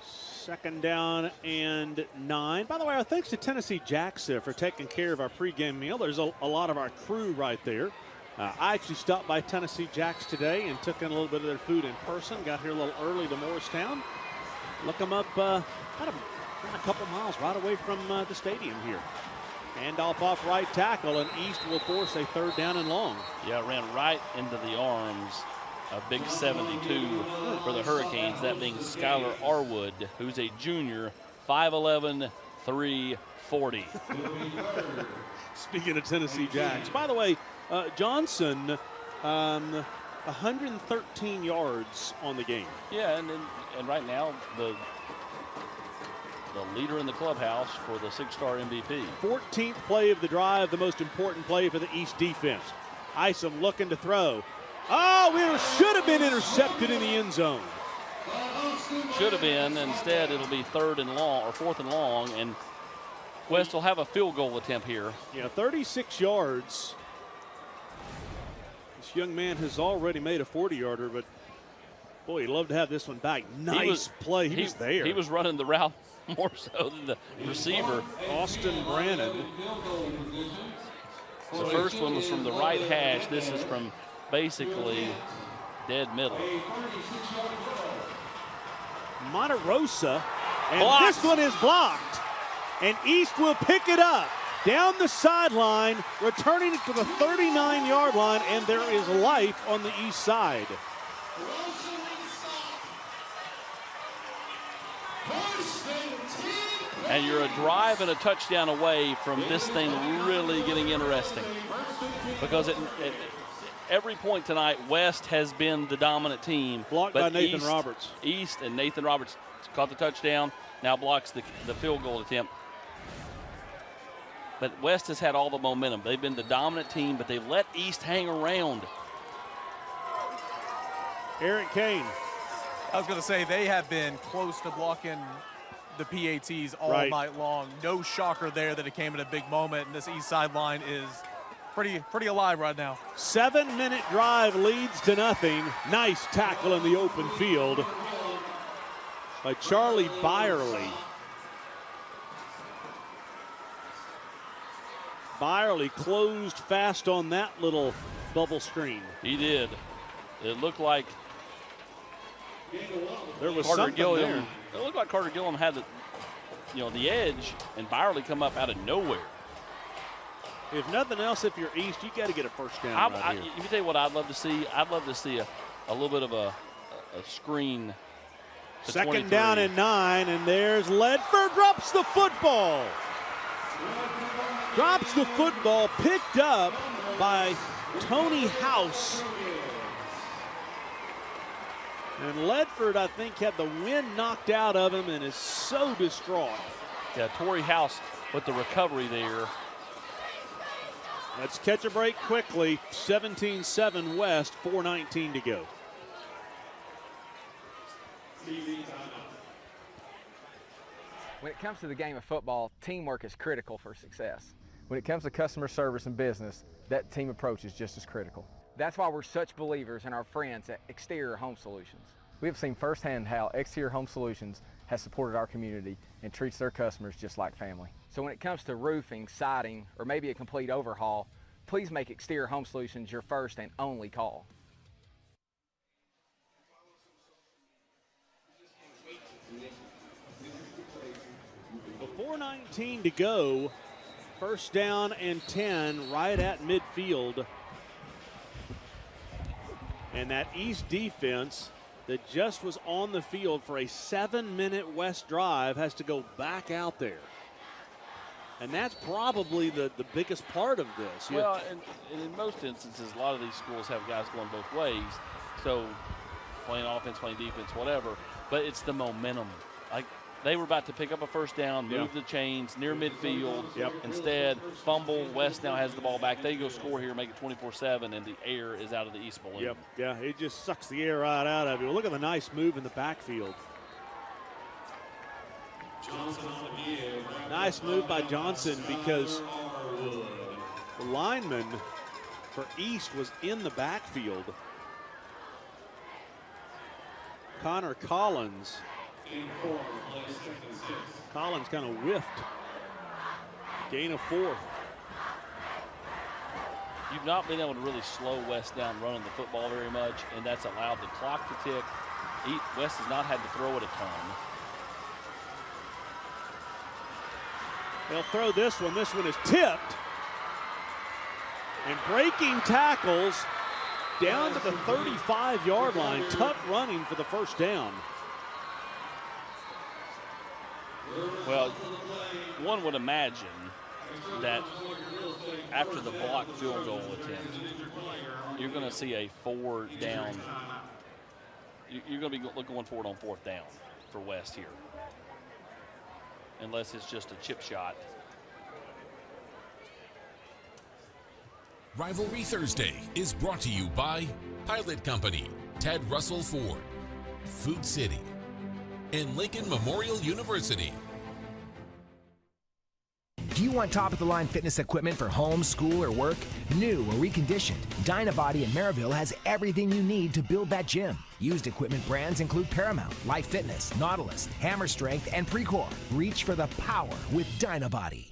Second down and 9. By the way, our thanks to Tennessee Jacks for taking care of our pregame meal. There's a lot of our crew right there. I actually stopped by Tennessee Jacks today and took in a little bit of their food in person. Got here a little early to Morristown. Look them up about a couple miles right away from the stadium here. Handoff off right tackle, and East will force a 3rd down and long. Yeah, ran right into the arms of big 72 for the Hurricanes, that being Skylar Arwood, who's a junior, 5'11", 340. Speaking of Tennessee Jacks. By the way, Johnson, 113 yards on the game. Yeah, and right now the leader in the clubhouse for the 6-star MVP. 14th play of the drive, the most important play for the East defense. Isom looking to throw. Oh, it should have been intercepted in the end zone. Should have been. Instead, it'll be 3rd and long, or 4th and long, and West will have a field goal attempt here. Yeah, 36 yards. This young man has already made a 40-yarder, but boy, he'd love to have this one back. Nice play. He was there. He was running the route more so than the receiver. Austin Brannon. The first one was from the right hash. This is from basically dead middle. Monterosa, and blocked. This one is blocked. And East will pick it up down the sideline, returning it to the 39-yard line, and there is life on the East side. And you're a drive and a touchdown away from this thing really getting interesting. Because at every point tonight, West has been the dominant team. Blocked by Nathan Roberts. East and Nathan Roberts caught the touchdown, now blocks the field goal attempt. But West has had all the momentum. They've been the dominant team, but they've let East hang around. Eric Kane. I was going to say, they have been close to blocking the PATs all night long. No shocker there that it came at a big moment, and this East sideline is pretty alive right now. 7-minute drive leads to nothing. Nice tackle in the open field by Charlie Byerly. Byerly closed fast on that little bubble screen. He did. It looked like there was Carter something Gilliam. there. It looked like Carter Gilliam had the edge, and Byerly come up out of nowhere. If nothing else, if you're East, you got to get a first down right here. Let me tell you what I'd love to see. I'd love to see a little bit of a screen. Second down and 9, and there's Ledford, drops the football. Drops the football, picked up by Tony House. And Ledford, I think, had the wind knocked out of him and is so distraught. Yeah, Torrey House with the recovery there. Let's catch a break quickly. 17-7 West, 4:19 to go. When it comes to the game of football, teamwork is critical for success. When it comes to customer service and business, that team approach is just as critical. That's why we're such believers in our friends at Exterior Home Solutions. We have seen firsthand how Exterior Home Solutions has supported our community and treats their customers just like family. So when it comes to roofing, siding, or maybe a complete overhaul, please make Exterior Home Solutions your first and only call. Before 19 to go, first down and 10 right at midfield. And that East defense that just was on the field for a 7-minute West drive has to go back out there. And that's probably the biggest part of this. Well, and in most instances, a lot of these schools have guys going both ways. So playing offense, playing defense, whatever. But it's the momentum. Like, they were about to pick up a first down, move the chains near midfield. Instead, fumble. West now has the ball back. They go score here, make it 24-7, and the air is out of the East balloon. Yeah, it just sucks the air right out of you. Well, look at the nice move in the backfield. Nice move by Johnson because the lineman for East was in the backfield. Connor Collins. Collins kind of whiffed. Gain of 4. You've not been able to really slow West down running the football very much, and that's allowed the clock to tick. West has not had to throw it a ton. They'll throw this one. This one is tipped. And breaking tackles down to the 35-yard line. Tough running for the first down. Well, one would imagine that after the blocked field goal attempt, you're going to see a 4-down. You're going to be going for it on 4th down for West here, unless it's just a chip shot. Rivalry Thursday is brought to you by Pilot Company, Ted Russell Ford, Food City, and Lincoln Memorial University. Do you want top-of-the-line fitness equipment for home, school, or work? New or reconditioned, Dynabody in Maryville has everything you need to build that gym. Used equipment brands include Paramount, Life Fitness, Nautilus, Hammer Strength, and Precor. Reach for the power with Dynabody.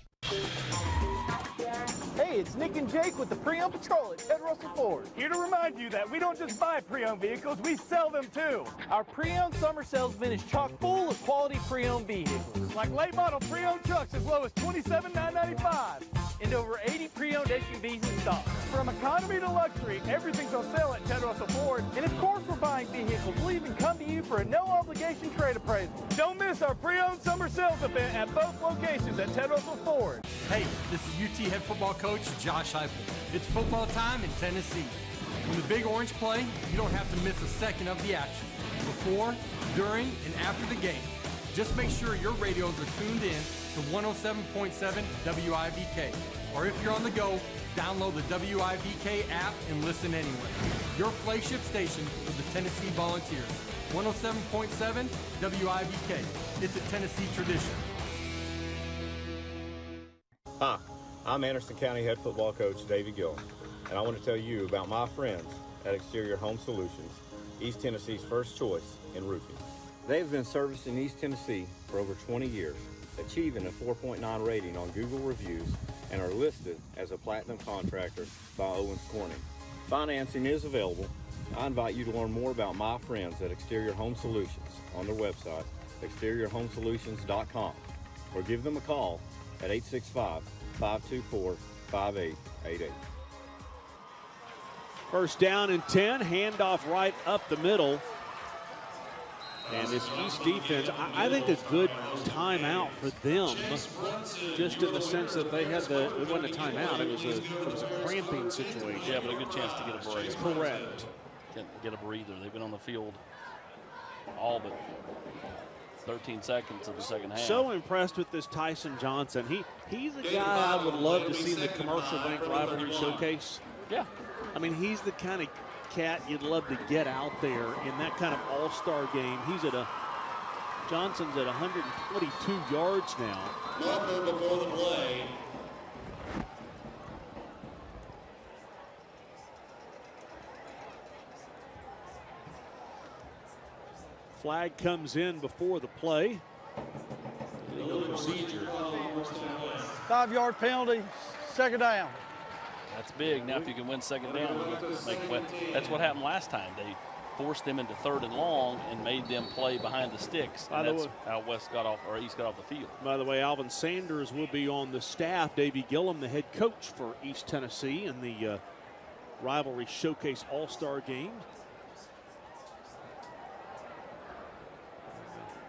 Hey, it's Nick and Jake with the Pre-Owned Patrol at Ted Russell Ford. Here to remind you that we don't just buy pre-owned vehicles, we sell them too. Our pre-owned summer sales bin is chock full of quality pre-owned vehicles. Like late model pre-owned trucks as low as $27,995 and over 80 pre-owned SUVs in stock. From economy to luxury, everything's on sale at Ted Russell Ford. And of course we're buying vehicles. We'll even come to you for a no-obligation trade appraisal. Don't miss our pre-owned summer sales event at both locations at Ted Russell Ford. Hey, this is UT head football coach Josh Heupel. It's football time in Tennessee. When the Big Orange play, you don't have to miss a second of the action. Before, during, and after the game. Just make sure your radios are tuned in to 107.7 WIVK. Or if you're on the go, download the WIVK app and listen anywhere. Your flagship station for the Tennessee Volunteers. 107.7 WIVK. It's a Tennessee tradition. Hi, I'm Anderson County head football coach David Gill, and I want to tell you about my friends at Exterior Home Solutions, East Tennessee's first choice in roofing. They've been servicing East Tennessee for over 20 years, achieving a 4.9 rating on Google reviews, and are listed as a platinum contractor by Owens Corning. Financing is available. I invite you to learn more about my friends at Exterior Home Solutions on their website, exteriorhomesolutions.com, or give them a call at 865-524-5888. First down and 10, handoff right up the middle. And this East defense, I think a good timeout for them, just in the sense that they had it wasn't a timeout, it was a cramping situation. Yeah, but a good chance to get a break. Correct. Get a breather. They've been on the field all but 13 seconds of the second half. So impressed with this Tyson Johnson. He's a guy I would love to see in the Commercial Bank Rivalry Showcase. Yeah. I mean, he's the kind of cat you'd love to get out there in that kind of all-star game. Johnson's at 122 yards now. Marker before the play. Flag comes in before the play. Legal procedure. 5-yard penalty, second down. That's big. Now if you can win second down, that's what happened last time. They forced them into 3rd and long and made them play behind the sticks. And that's how East got off the field. By the way, Alvin Sanders will be on the staff. Davey Gillum, the head coach for East Tennessee in the Rivalry Showcase All-Star game.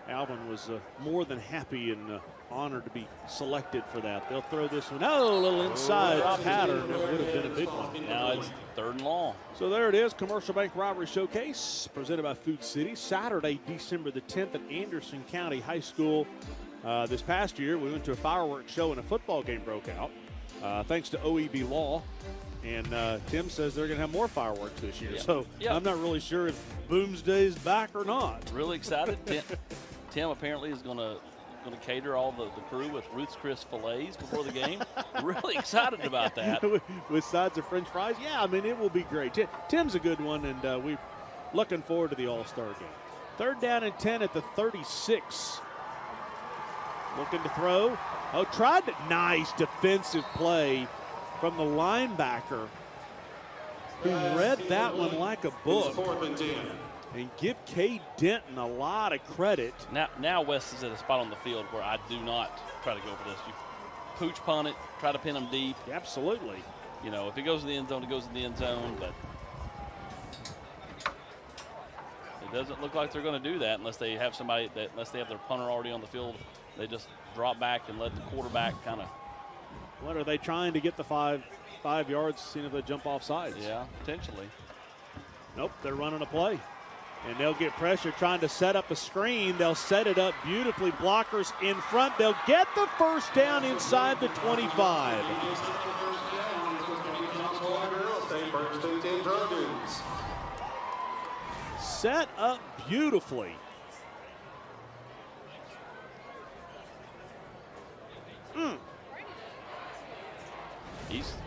Alvin was more than happy and honored to be selected for that. They'll throw this one. Oh, a little inside pattern. It would have been a big one. Now it's 3rd and long. So there it is, Commercial Bank Rivalry Showcase presented by Food City. Saturday, December the 10th at Anderson County High School. This past year, we went to a fireworks show and a football game broke out. Thanks to OEB Law. And Tim says they're going to have more fireworks this year. So I'm not really sure if Boomsday is back or not. Really excited. Tim apparently is going to cater all the crew with Ruth's Chris fillets before the game. Really excited about that. With sides of French fries. Yeah, I mean, it will be great. Tim's a good one, and we're looking forward to the All-Star game. 3rd down and 10 at the 36. Looking to throw. Oh, tried it. Nice defensive play from the linebacker who read that one like a book. And give Cade Denton a lot of credit. Now West is at a spot on the field where I do not try to go for this. You pooch punt it, try to pin them deep. Absolutely. You know, if it goes in the end zone, it goes in the end zone. But it doesn't look like they're going to do that unless they have unless they have their punter already on the field. They just drop back and let the quarterback kind of. What are they trying to get the five yards? Seeing if they jump off sides. Yeah, potentially. Nope, they're running a play. And they'll get pressure trying to set up a screen. They'll set it up beautifully. Blockers in front. They'll get the first down inside the 25. Set up beautifully.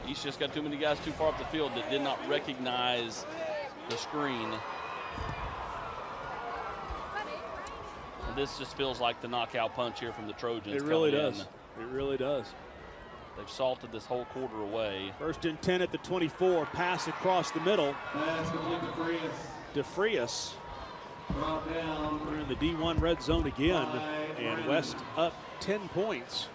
He's just got too many guys too far up the field that did not recognize the screen. This just feels like the knockout punch here from the Trojans. It really does. It really does. They've salted this whole quarter away. 1st and 10 at the 24. Pass across the middle. DeFrias. We're in the D1 red zone again. And West up 10 points.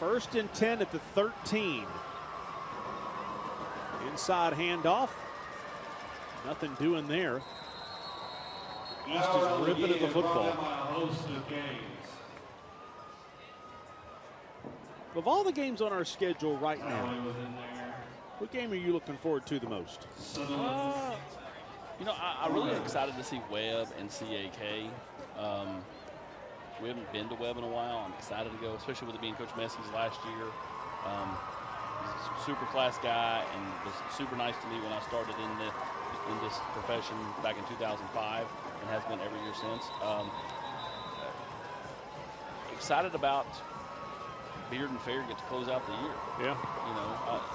First and 10 at the 13. Inside handoff. Nothing doing there. East is ripping at the football. Of all the games on our schedule right now, what game are you looking forward to the most? You know, I'm really excited to see Webb and CAK. We haven't been to Webb in a while. I'm excited to go, especially with it being Coach Messie's last year. He's a super class guy and was super nice to me when I started in this profession back in 2005 and has been every year since. Excited about Beard and Fair get to close out the year. Yeah.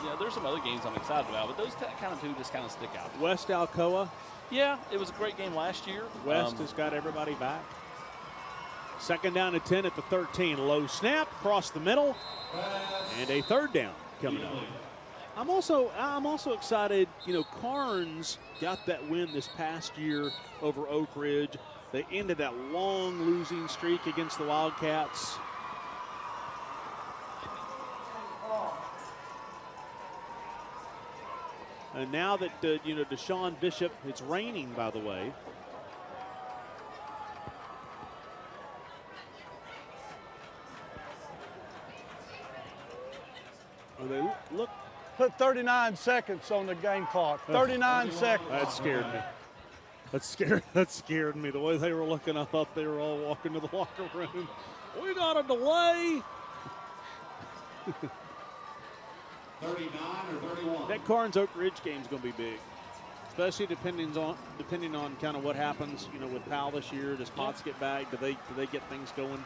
You know, there's some other games I'm excited about, but those kind of two just kind of stick out. West Alcoa. Yeah, it was a great game last year. West has got everybody back. 2nd down and 10 at the 13. Low snap, across the middle, and a 3rd down coming up. I'm also excited. You know, Carnes got that win this past year over Oak Ridge. They ended that long losing streak against the Wildcats. And now that you know, Deshaun Bishop, it's raining, by the way. They look. Put 39 seconds on the game clock. 39 seconds. That scared me. That scared me. The way they were looking, I thought they were all walking to the locker room. We got a delay. 39 or 31. That Carnes Oak Ridge game is going to be big, especially depending on kind of what happens. You know, with Powell this year. Does Potts get back? Do they get things going?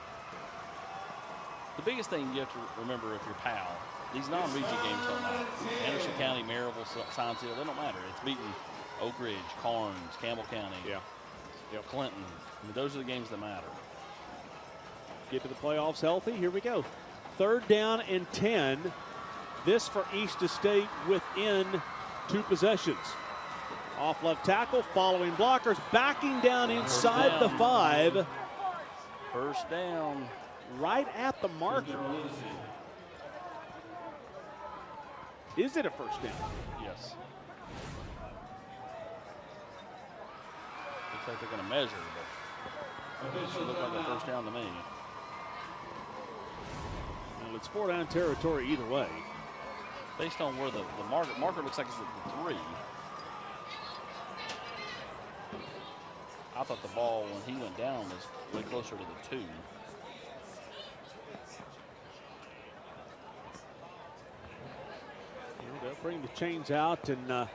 The biggest thing you have to remember if you're Powell these non-region games don't matter. Anderson County, Maryville, Science Hill, they don't matter. It's beating Oak Ridge, Karnes, Campbell County, Clinton. I mean, those are the games that matter. Get to the playoffs healthy. Here we go. 3rd down and 10. This for East Estate within 2 possessions. Off left tackle, following blockers, backing down inside the 5. First down. Right at the marker. Is it a first down? Yes. Looks like they're going to measure, but it should look like a first down to me. Well, it's 4-down territory either way. Based on where the marker looks like it's at the 3. I thought the ball, when he went down, was way closer to the 2. They'll bring the chains out, and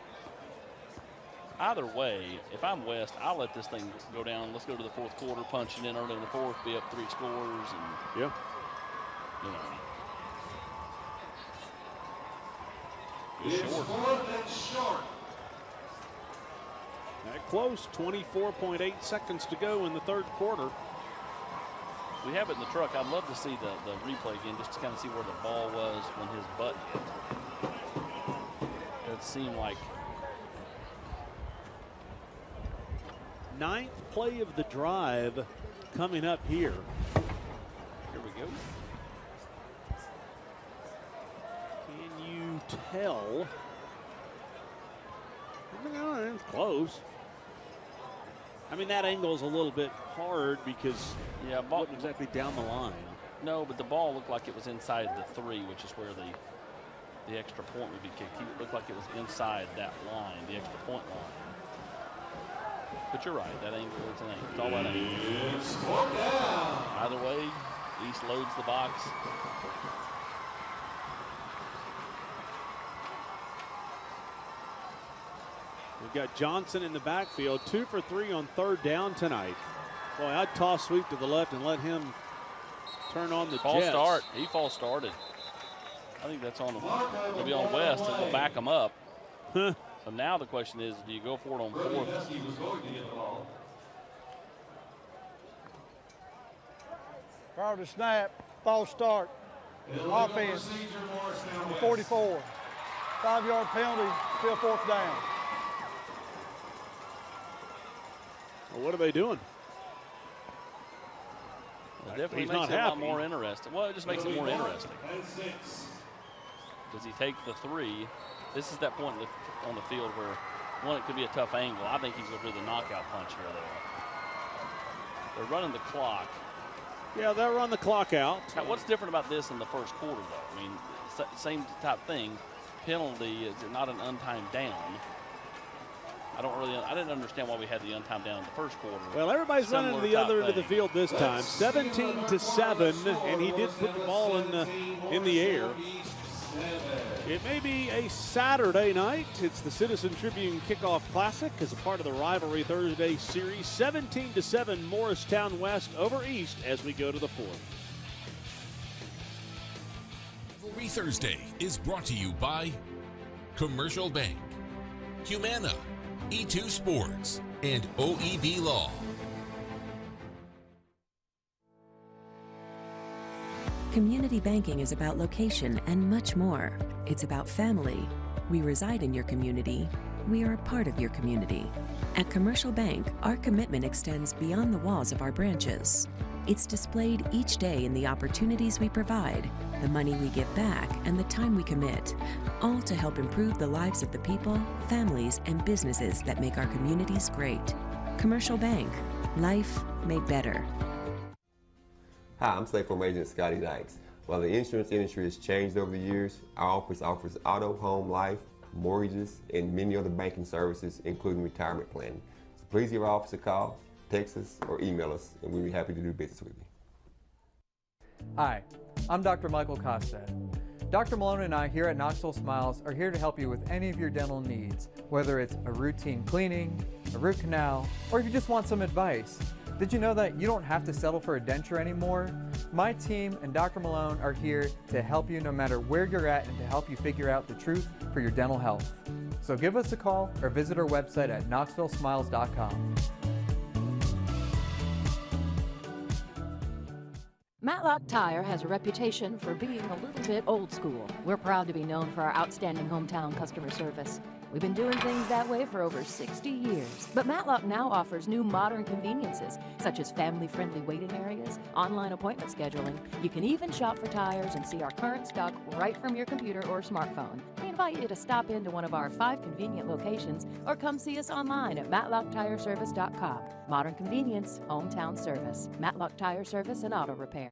either way, if I'm West, I'll let this thing go down. Let's go to the 4th quarter, punching in early in the 4th, be up 3 scores, and you know. Short. That close, 24.8 seconds to go in the 3rd quarter. We have it in the truck. I'd love to see the replay again, just to kind of see where the ball was when his butt hit. It seemed like 9th play of the drive coming up here. Here we go. Can you tell? It's close. I mean, that angle is a little bit hard because it wasn't exactly down the line. No, but the ball looked like it was inside the 3, which is where the extra point would be kicked. It looked like it was inside that line, the extra point line. But you're right, that angle, it's an angle. It's all about angles. Either way, East loads the box. We've got Johnson in the backfield, 2 for 3 on 3rd down tonight. Boy, I'd toss sweep to the left and let him turn on the false jets. Start. He false started. I think that's on him. It'll be on West. It will back him up. So now the question is, do you go for it on 4th? Prior to snap, false start. Offense, 44. 5-yard penalty, still 4th down. Well, what are they doing? It definitely He's makes not it a lot happy. more interesting. Well, it just makes it more interesting. Does he take the 3? This is that point on the field where, one, it could be a tough angle. I think he's going to do the knockout punch here. They're running the clock. Yeah, they'll run the clock out. Now, what's different about this in the 1st quarter, though? I mean, same type thing. Penalty is not an untimed down. I didn't understand why we had the untimed down in the 1st quarter. Well, everybody's running to the other end of the field this time. 17-7, and he did put the ball in the air. It may be a Saturday night. It's the Citizen Tribune Kickoff Classic as a part of the Rivalry Thursday series. 17-7, Morristown West over East as we go to the 4th. Rivalry Thursday is brought to you by Commercial Bank, Humana, E2 Sports, and OEB Law. Community banking is about location and much more. It's about family. We reside in your community. We are a part of your community. At Commercial Bank, our commitment extends beyond the walls of our branches. It's displayed each day in the opportunities we provide, the money we give back, and the time we commit, all to help improve the lives of the people, families, and businesses that make our communities great. Commercial Bank, life made better. Hi, I'm State Farm Agent Scotty Dykes. While the insurance industry has changed over the years, our office offers auto, home, life, mortgages, and many other banking services, including retirement planning. So please give our office a call, text us, or email us, and we'll be happy to do business with you. Hi, I'm Dr. Michael Costad. Dr. Malone and I here at Knoxville Smiles are here to help you with any of your dental needs, whether it's a routine cleaning, a root canal, or if you just want some advice. Did you know that you don't have to settle for a denture anymore? My team and Dr. Malone are here to help you no matter where you're at and to help you figure out the truth for your dental health. So give us a call or visit our website at knoxvillesmiles.com. Matlock Tire has a reputation for being a little bit old school. We're proud to be known for our outstanding hometown customer service. We've been doing things that way for over 60 years. But Matlock now offers new modern conveniences, such as family-friendly waiting areas, online appointment scheduling. You can even shop for tires and see our current stock right from your computer or smartphone. We invite you to stop into one of our 5 convenient locations or come see us online at matlocktireservice.com. Modern convenience, hometown service. Matlock Tire Service and Auto Repair.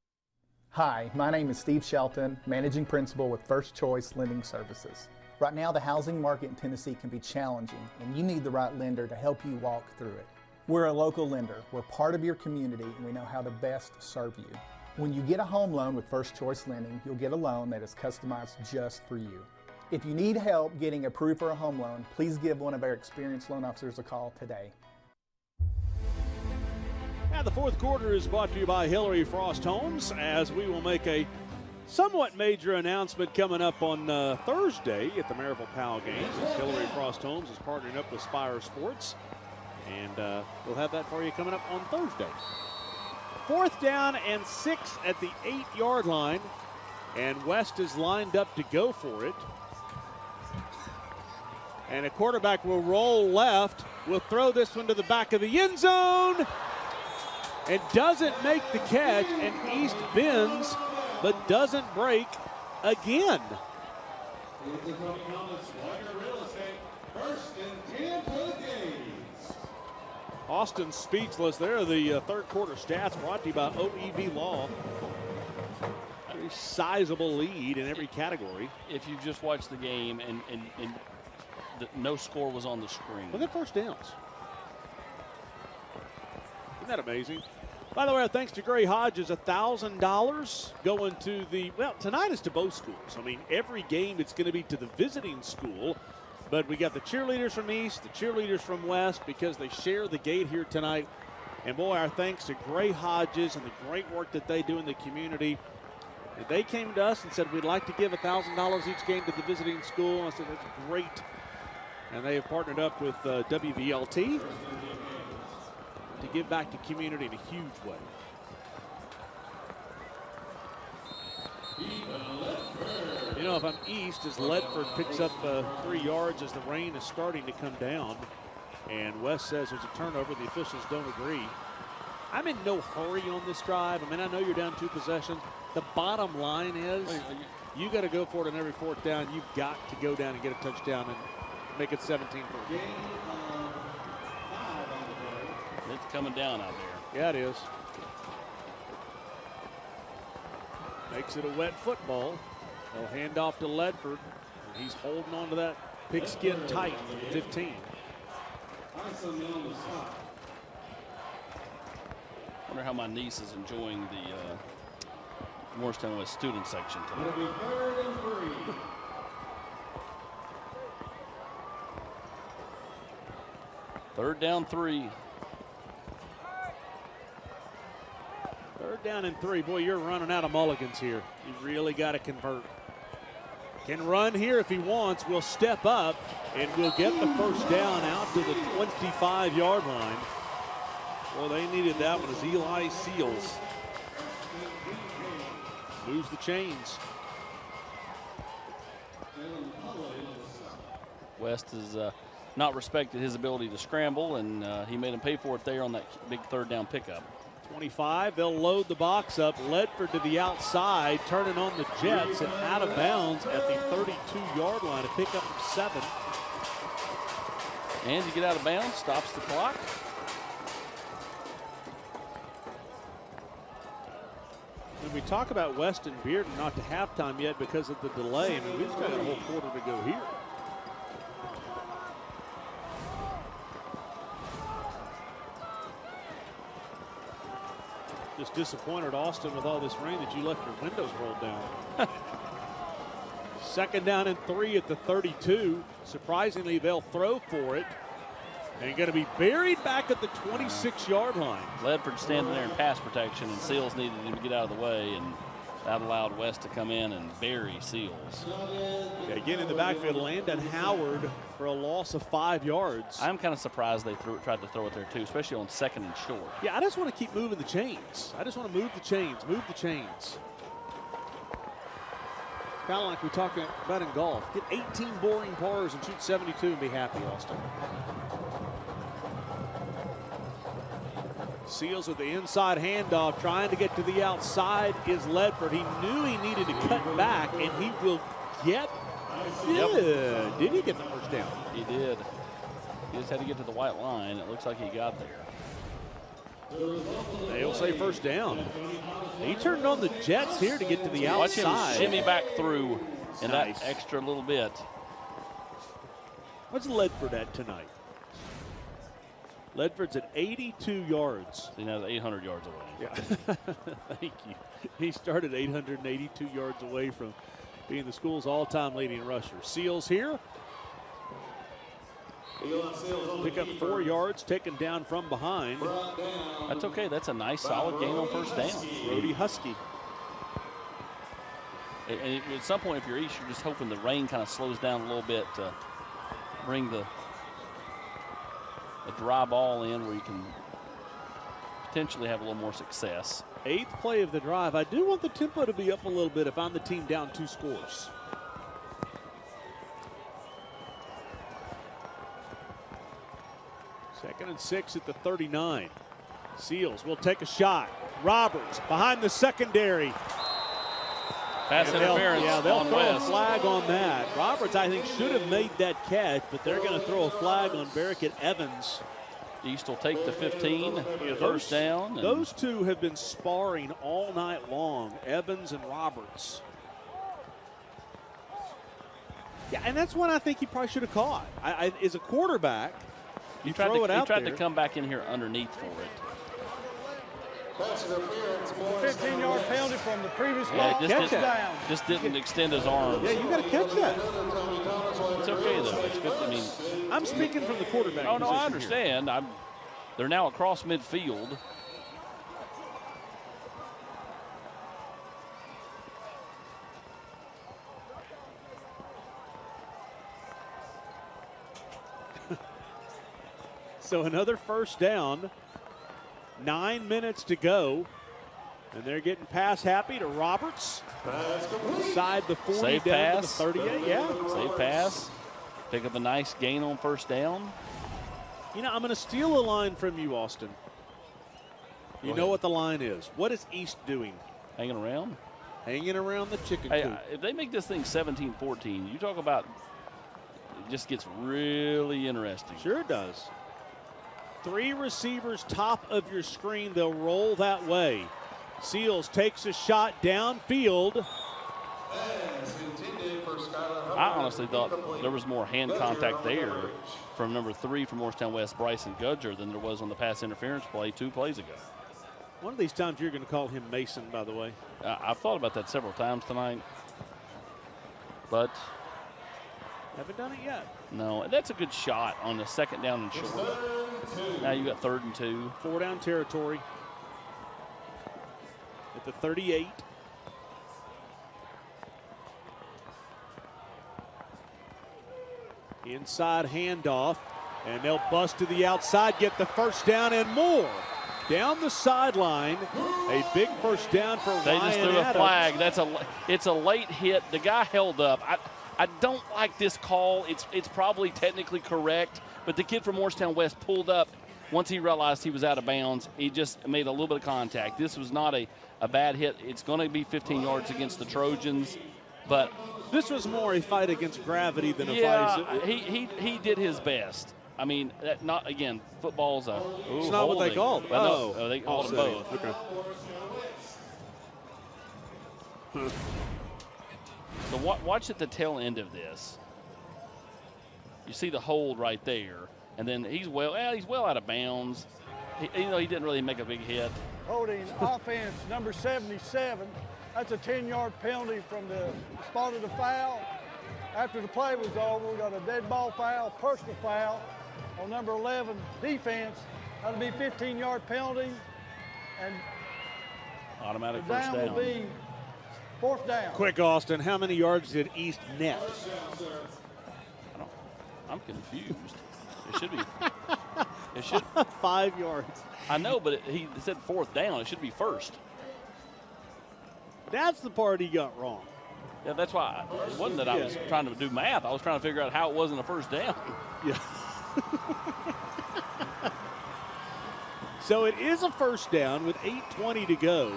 Hi, my name is Steve Shelton, Managing Principal with First Choice Lending Services. Right now, the housing market in Tennessee can be challenging, and you need the right lender to help you walk through it. We're a local lender. We're part of your community, and we know how to best serve you. When you get a home loan with First Choice Lending, you'll get a loan that is customized just for you. If you need help getting approved for a home loan, please give one of our experienced loan officers a call today. And the fourth quarter is brought to you by Hillary Frost Homes, as we will make a somewhat major announcement coming up on Thursday at the Maryville Powell game. Hillary Frost Homes is partnering up with Spire Sports, and we'll have that for you coming up on Thursday. 4th down and 6 at the 8-yard line, and West is lined up to go for it. And a quarterback will roll left, will throw this one to the back of the end zone, and doesn't make the catch, and East bends, but doesn't break again. Austin speechless there. The third quarter stats brought to you by OEB Law. Very sizable lead in every category. If you just watched the game and no score was on the screen. Look at first downs. Isn't that amazing? By the way, thanks to Gray Hodges, $1,000 going to the, well, tonight is to both schools. I mean, every game it's going to be to the visiting school, but we got the cheerleaders from East, the cheerleaders from West, because they share the gate here tonight. And boy, our thanks to Gray Hodges and the great work that they do in the community. And they came to us and said, we'd like to give $1,000 each game to the visiting school. I said, that's great. And they have partnered up with WVLT to give back to community in a huge way. You know, if I'm East, as Ledford picks up 3 yards as the rain is starting to come down, and West says there's a turnover, the officials don't agree. I'm in no hurry on this drive. I mean, I know you're down 2 possessions. The bottom line is you got to go for it on every 4th down. You've got to go down and get a touchdown and make it 17-14. It's coming down out there. Yeah, it is. Makes it a wet football. They'll hand off to Ledford. He's holding on to that pigskin tight at 15. Wonder how my niece is enjoying the Morristown West student section tonight. It'll be 3rd and 3. Third down 3. 3rd down and 3. Boy, you're running out of mulligans here. You really got to convert. Can run here if he wants. Will step up and will get the first down out to the 25-yard line. Well, they needed that one as Eli Seals moves the chains. West has not respected his ability to scramble, and he made him pay for it there on that big 3rd down pickup. 25, they'll load the box up. Ledford to the outside, turning on the Jets and out of bounds at the 32-yard line. A pickup of 7. And to get out of bounds, stops the clock. When we talk about West and Bearden not to halftime yet because of the delay, I mean, we've still got a whole quarter to go here. Just disappointed, Austin, with all this rain that you left your windows rolled down. 2nd down and 3 at the 32. Surprisingly, they'll throw for it. And going to be buried back at the 26-yard line. Ledford standing there in pass protection, and Seals needed him to get out of the way, and that allowed West to come in and bury Seals. Yeah, again in the backfield, Landon Howard for a loss of 5 yards. I'm kind of surprised they tried to throw it there too, especially on 2nd and short. Yeah, I just want to keep moving the chains. I just want to move the chains, move the chains. Kind of like we're talking about in golf. Get 18 boring pars and shoot 72 and be happy, Austin. Seals with the inside handoff, trying to get to the outside is Ledford. He knew he needed to cut back, and he will get it. Did he get the first down? He did. He just had to get to the white line. It looks like he got there. They'll say first down. He turned on the jets here to get to the outside. Watch him shimmy back through in that extra little bit. What's Ledford at tonight? Ledford's at 82 yards. He now 800 yards away. Yeah. Thank you. He started 882 yards away from being the school's all-time leading rusher. Seals here. Pick up 4 yards, taken down from behind. That's okay. That's a nice, solid gain on first down. Brody Husky. And at some point, if you're East, you're just hoping the rain kind of slows down a little bit to bring the dry ball in where you can potentially have a little more success. 8th play of the drive. I do want the tempo to be up a little bit if I'm the team down 2 scores. Second and 6 at the 39. Seals will take a shot. Roberts behind the secondary. Pass interference. Yeah, they'll on throw West. a flag on that. Roberts, I think, should have made that catch, but they're going to throw a flag on Barrickett Evans. East will take the 15, first down. Those two have been sparring all night long, Evans and Roberts. Yeah, and that's one I think he probably should have caught. As a quarterback, you throw it out there. He tried to come back in here underneath for it. 15-yard penalty from the previous ball. Just didn't extend his arms. Yeah, you got to catch that. It's okay though. It's 50. I mean, I'm speaking from the quarterback. Oh no, I understand. They're now across midfield. So another first down. 9 minutes to go. And they're getting pass happy to Roberts. Inside the 40, Safe down pass. to the 38. Yeah. Safe pass. Pick up a nice gain on first down. You know, I'm going to steal a line from you, Austin. You know what the line is. What is East doing? Hanging around? Hanging around the chicken Hey, coop. if they make this thing 17-14, you talk about it just gets really interesting. Sure it does. 3 receivers top of your screen. They'll roll that way. Seals takes a shot downfield. I honestly thought there was more hand contact there from number 3 from Morristown West, Bryson Gudger, than there was on the pass interference play 2 plays ago. One of these times you're going to call him Mason, by the way. I've thought about that several times tonight, but haven't done it yet. No, that's a good shot on the second down and short. Now you got 3rd and 2. 4 down territory at the 38. Inside handoff, and they'll bust to the outside, get the first down and more. Down the sideline, a big first down for Ryan They just threw a Adams. flag. It's a late hit. The guy held up. I don't like this call. It's probably technically correct, but the kid from Morristown West pulled up once he realized he was out of bounds. He just made a little bit of contact. This was not a bad hit. It's going to be 15 yards against the Trojans, but this was more a fight against gravity than a fight. He did his best. I mean, not again. Football's a. It's not what they called. Well, no, they called them both. Okay. So watch at the tail end of this. You see the hold right there, and then he's well out of bounds. He didn't really make a big hit. Holding offense number 77. That's a 10-yard penalty from the spot of the foul. After the play was over, we got a dead ball foul, personal foul, on number 11 defense. That'll be 15-yard penalty, and Automatic the first down down. will be 4th down. Quick, Austin, how many yards did East net? I'm confused. It should be. It should 5 yards. I know, but he said 4th down. It should be first. That's the part he got wrong. Yeah, that's why it wasn't that I was trying to do math. I was trying to figure out how it wasn't a first down. Yeah. So it is a first down with 8:20 to go.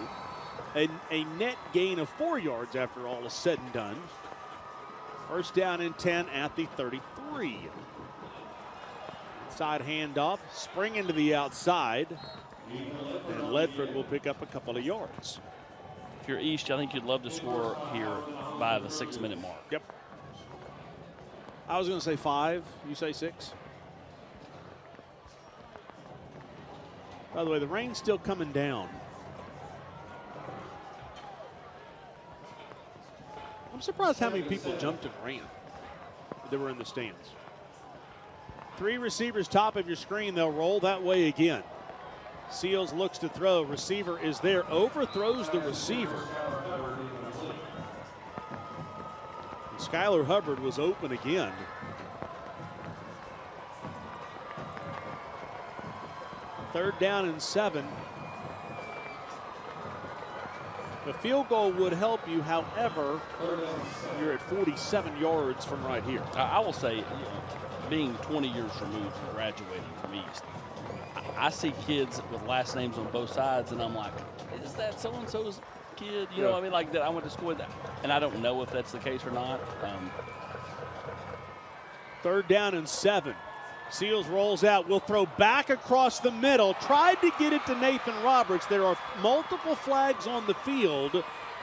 A net gain of 4 yards after all is said and done. First down and 10 at the 33. Inside handoff, spring into the outside, and Ledford will pick up a couple of yards. If you're East, I think you'd love to score here by the 6-minute mark. Yep. I was going to say 5. You say 6? By the way, the rain's still coming down. I'm surprised how many people jumped and ran that were in the stands. 3 receivers top of your screen. They'll roll that way again. Seals looks to throw. Receiver is there. Overthrows the receiver. And Skylar Hubbard was open again. Third down and 7. The field goal would help you. However, you're at 47 yards from right here. I will say, being 20 years removed from graduating from East, I see kids with last names on both sides, and I'm like, is that so-and-so's kid? You know what I mean? Like that I went to school with that. And I don't know if that's the case or not. Third down and 7. Seals rolls out, will throw back across the middle, tried to get it to Nathan Roberts. There are multiple flags on the field,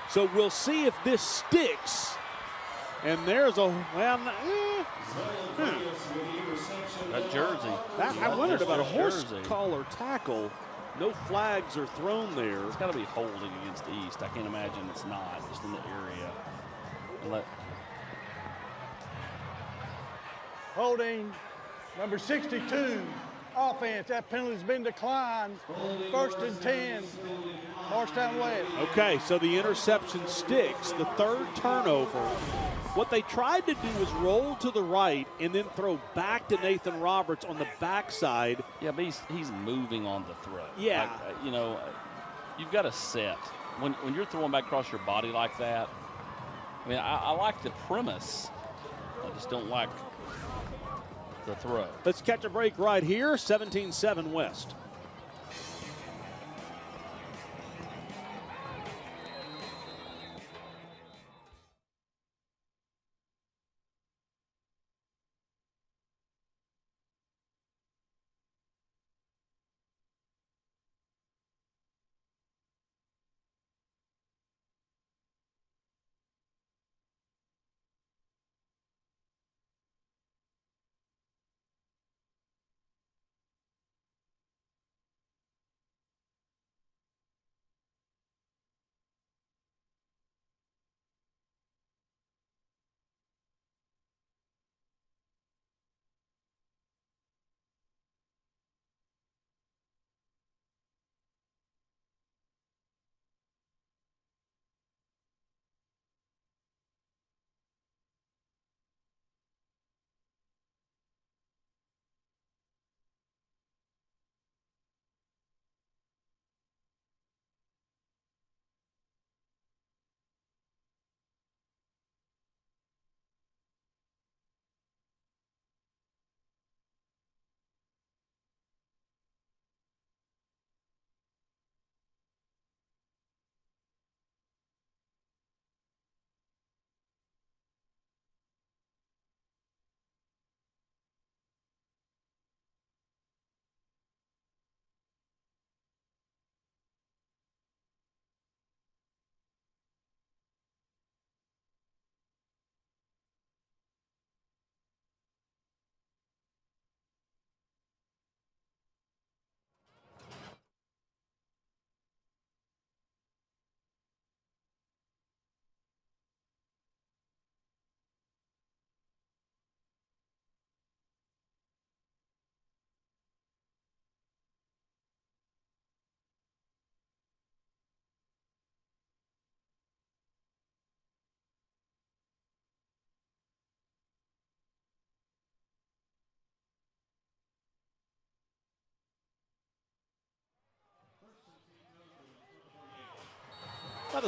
so we'll see if this sticks. And there's a, well, that jersey. I wondered about a horse collar tackle. No flags are thrown there. It's got to be holding against the East. I can't imagine it's not, just in the area. Holding number 62, offense. That penalty's been declined. 1st and 10, Morristown West. Okay, so the interception sticks. The 3rd turnover. What they tried to do was roll to the right and then throw back to Nathan Roberts on the backside. Yeah, but he's moving on the throw. Yeah. Like, you know, you've got to set. When you're throwing back across your body like that, I mean, I like the premise. I just don't like the throw. Let's catch a break right here. 17-7 West.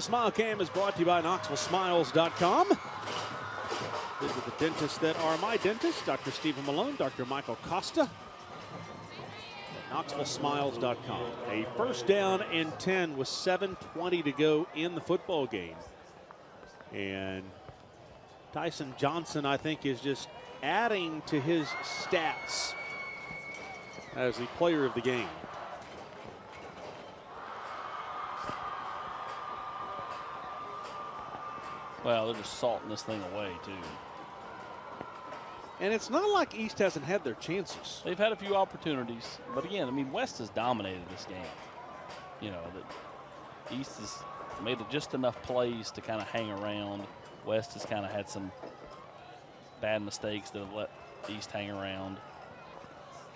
the Smile Cam is brought to you by KnoxvilleSmiles.com. Visit the dentists that are my dentists, Dr. Stephen Malone, Dr. Michael Costa. KnoxvilleSmiles.com. A first down and 10 with 7:20 to go in the football game. And Tyson Johnson, I think, is just adding to his stats as the player of the game. Well, they're just salting this thing away, too. And it's not like East hasn't had their chances. They've had a few opportunities. But again, I mean, West has dominated this game. You know, the East has made just enough plays to kind of hang around. West has kind of had some bad mistakes that have let East hang around.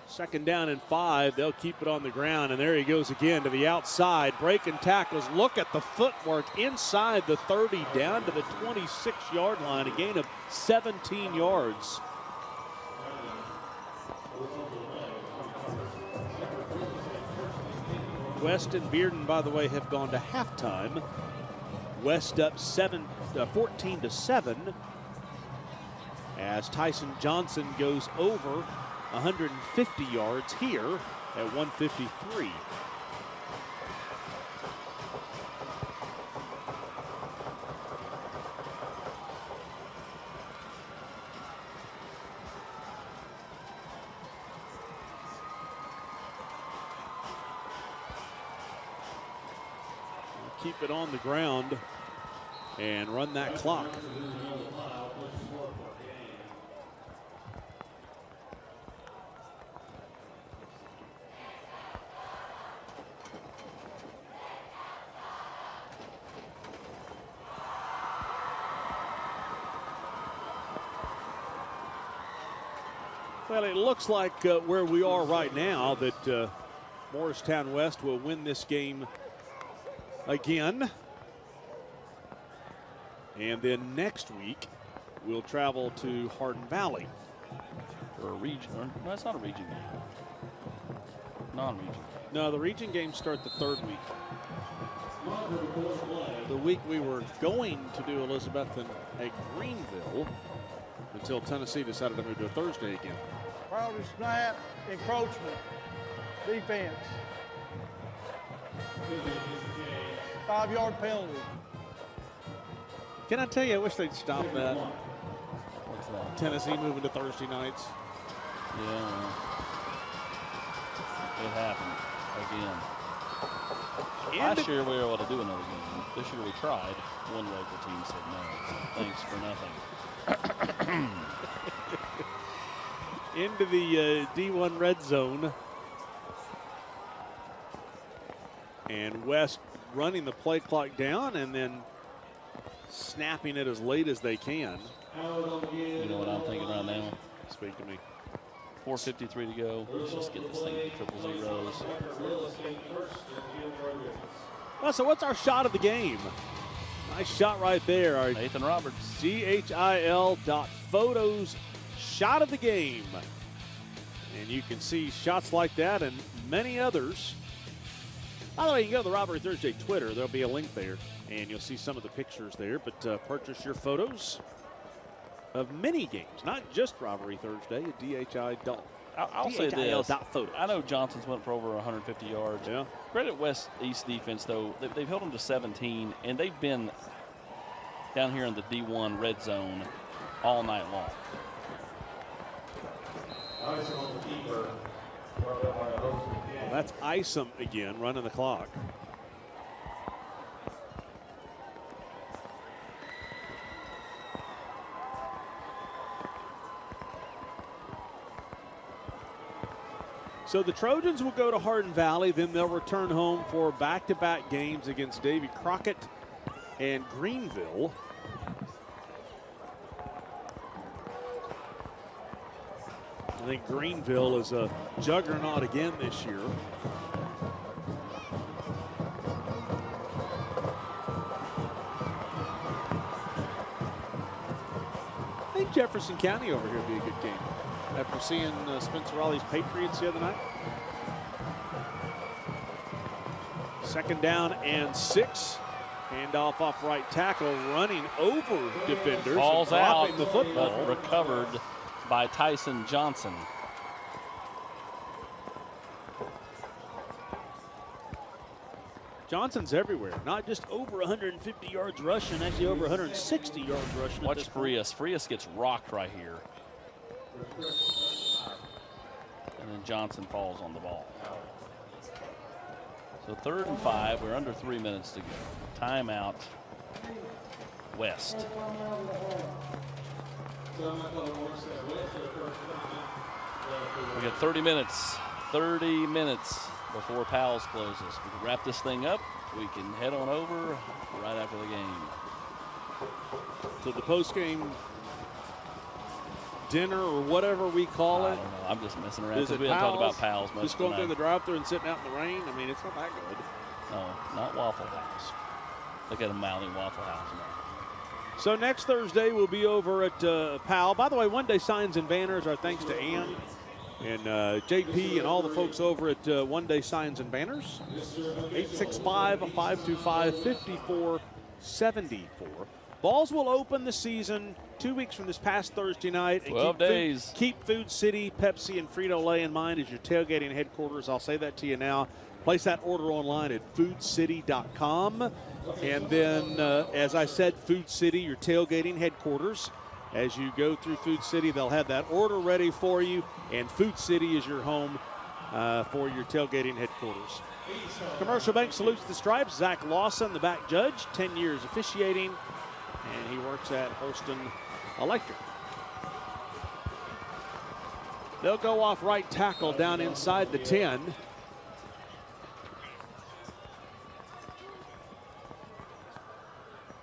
Second down and 5. They'll keep it on the ground. And there he goes again to the outside. Breaking tackles. Look at the footwork inside the 30 down to the 26-yard line. A gain of 17 yards. West and Bearden, by the way, have gone to halftime. West up 14-7 as Tyson Johnson goes over 150 yards here at 153. Keep it on the ground and run that clock. Well, it looks like where we are right now that Morristown West will win this game again. And then next week, we'll travel to Hardin Valley. For a region. No, it's not a region game. Non-region. No, the region games start the third week. The week we were going to do Elizabethton at Greenville until Tennessee decided to move to a Thursday again. Priority snap, encroachment, defense. 5-yard penalty. Can I tell you, I wish they'd stop that. What's that? Tennessee moving to Thursday nights. Yeah. It happened again. Last year we were able to do another game. This year we tried. One local team said no. Thanks for nothing. Into the D1 red zone. And West running the play clock down and then snapping it as late as they can. You know what I'm thinking right now? Speak to me. 4:53 to go. Let's just get this thing to triple zeros. Well, so what's our shot of the game? Nice shot right there. Our Nathan Roberts. CHIL.photos shot of the game. And you can see shots like that and many others. By the way, you can go to the Rivalry Thursday Twitter. There'll be a link there, and you'll see some of the pictures there. But purchase your photos of many games, not just Rivalry Thursday at DHI. I'll say this. Photos. I know Johnson's went for over 150 yards. Yeah. Credit West East defense, though. They've held them to 17, and they've been down here in the D1 red zone all night long. Well, that's Isom again running the clock. So the Trojans will go to Hardin Valley, then they'll return home for back-to-back games against Davy Crockett and Greenville. I think Greenville is a juggernaut again this year. I think Jefferson County over here would be a good game. After seeing Spencer Raleigh's Patriots the other night. Second down and 6. Handoff off right tackle, running over defenders. Ball's and out, dropping the football. but recovered by Tyson Johnson. Johnson's everywhere, not just over 150 yards rushing, actually over 160 yards rushing. Watch Frias. Frias gets rocked right here. And then Johnson falls on the ball. So 3rd and 5. We're under 3 minutes to go. Timeout, West. We got 30 minutes. 30 minutes before Powell's closes. We can wrap this thing up. We can head on over right after the game. So the post-game dinner or whatever we call it. I don't know. I'm just messing around Is because it we haven't talked Powell's? about Powell's much Just going tonight. through the drive-thru and sitting out in the rain? I mean, it's not that good. No, not Waffle House. Look at him mouthing Waffle House now. So next Thursday we'll be over at Powell. By the way, One Day Signs and Banners, our thanks to Ann and JP and all the folks over at One Day Signs and Banners. 865-525-5474. Balls will open the season 2 weeks from this past Thursday night. And 12 days. Keep Food City, Pepsi, and Frito-Lay in mind as your tailgating headquarters. I'll say that to you now. Place that order online at foodcity.com. And then, as I said, Food City, your tailgating headquarters. As you go through Food City, they'll have that order ready for you. And Food City is your home for your tailgating headquarters. Commercial Bank salutes the stripes. Zach Lawson, the back judge, 10 years officiating. And he works at Holston Electric. They'll go off right tackle down inside the 10.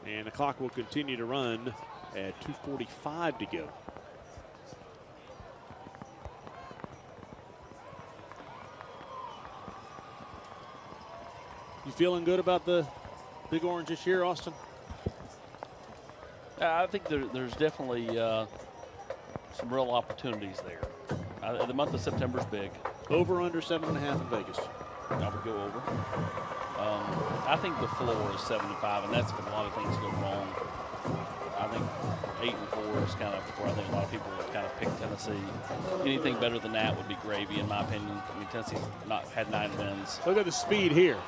And the clock will continue to run at 2:45 to go. You feeling good about the Big Orange this year, Austin? I think there's definitely some real opportunities there. The month of September is big. Over under 7.5 in Vegas. I would go over. I think the floor is 7-5, and that's if a lot of things go wrong. I think 8-4 is kind of where I think a lot of people would kind of pick Tennessee. Anything better than that would be gravy, in my opinion. I mean, Tennessee's not had 9 wins. Look at the speed here.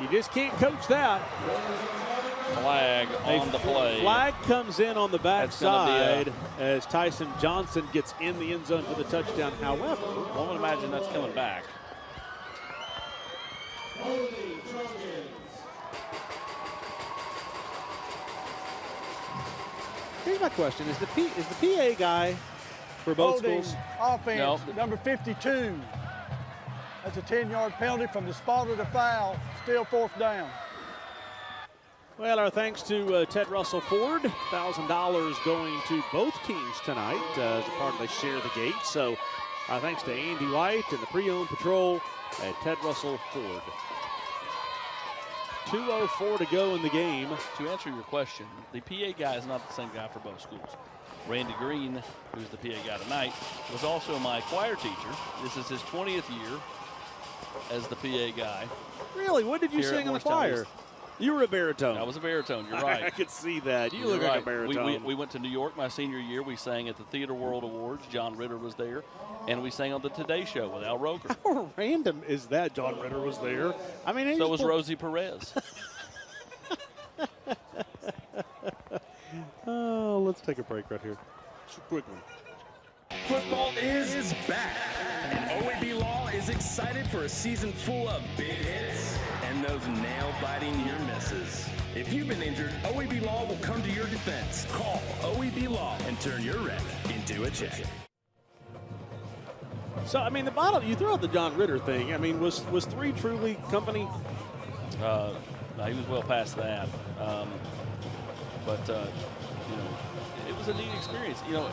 You just can't coach that. Flag on the play. Flag comes in on the backside be as Tyson Johnson gets in the end zone for the touchdown. However, I would imagine that's coming back. Here's my question: Is the PA guy for both Holding schools? Offense, number 52. That's a 10-yard penalty from the spot of the foul. Still 4th down. Well, our thanks to Ted Russell Ford. $1,000 going to both teams tonight as a part of They Share the Gate. So our thanks to Andy White and the pre-owned patrol at Ted Russell Ford. 2:04 to go in the game. To answer your question, the PA guy is not the same guy for both schools. Randy Green, who's the PA guy tonight, was also my choir teacher. This is his 20th year as the PA guy. Really? What did you sing in the choir? You were a baritone. I was a baritone. You're right. I could see that. You look like a baritone. We went to New York my senior year. We sang at the Theater World Awards. John Ritter was there. And we sang on the Today Show with Al Roker. How random is that? John Ritter was there. I mean, so was Rosie Perez. Oh, let's take a break right here. Just a quick one. Football is back, and OAB Law is excited for a season full of big hits and those nail-biting near misses. If you've been injured, OAB Law will come to your defense. Call OAB Law and turn your wreck into a check. So, I mean, the bottom, you throw out the John Ritter thing. I mean, was 3 truly company? No, he was well past that. But you know, it was a neat experience. You know,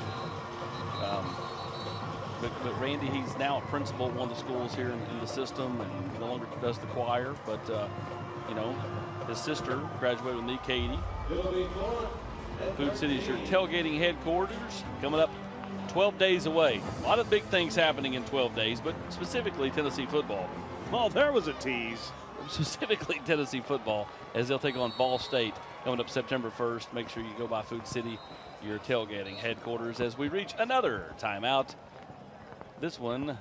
but Randy, he's now a principal at one of the schools here in the system, and he no longer does the choir. But you know, his sister graduated with me, Katie. Food City is your tailgating headquarters. Coming up 12 days away. A lot of big things happening in 12 days, but specifically Tennessee football. Oh, there was a tease. specifically Tennessee football, as they'll take on Ball State coming up September 1st. Make sure you go by Food City, your tailgating headquarters, as we reach another timeout. This one.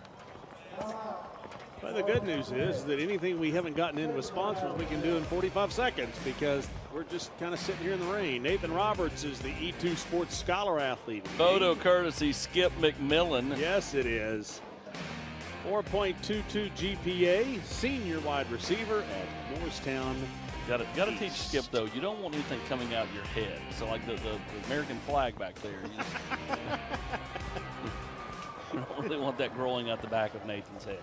Well, the good news is that anything we haven't gotten in with sponsors, we can do in 45 seconds because we're just kind of sitting here in the rain. Nathan Roberts is the E2 Sports Scholar Athlete. Photo courtesy Skip McMillan. Yes, it is. 4.22 GPA, senior wide receiver at Morristown. Got to teach Skip, though, you don't want anything coming out of your head. So like the American flag back there. You don't really want that growing out the back of Nathan's head.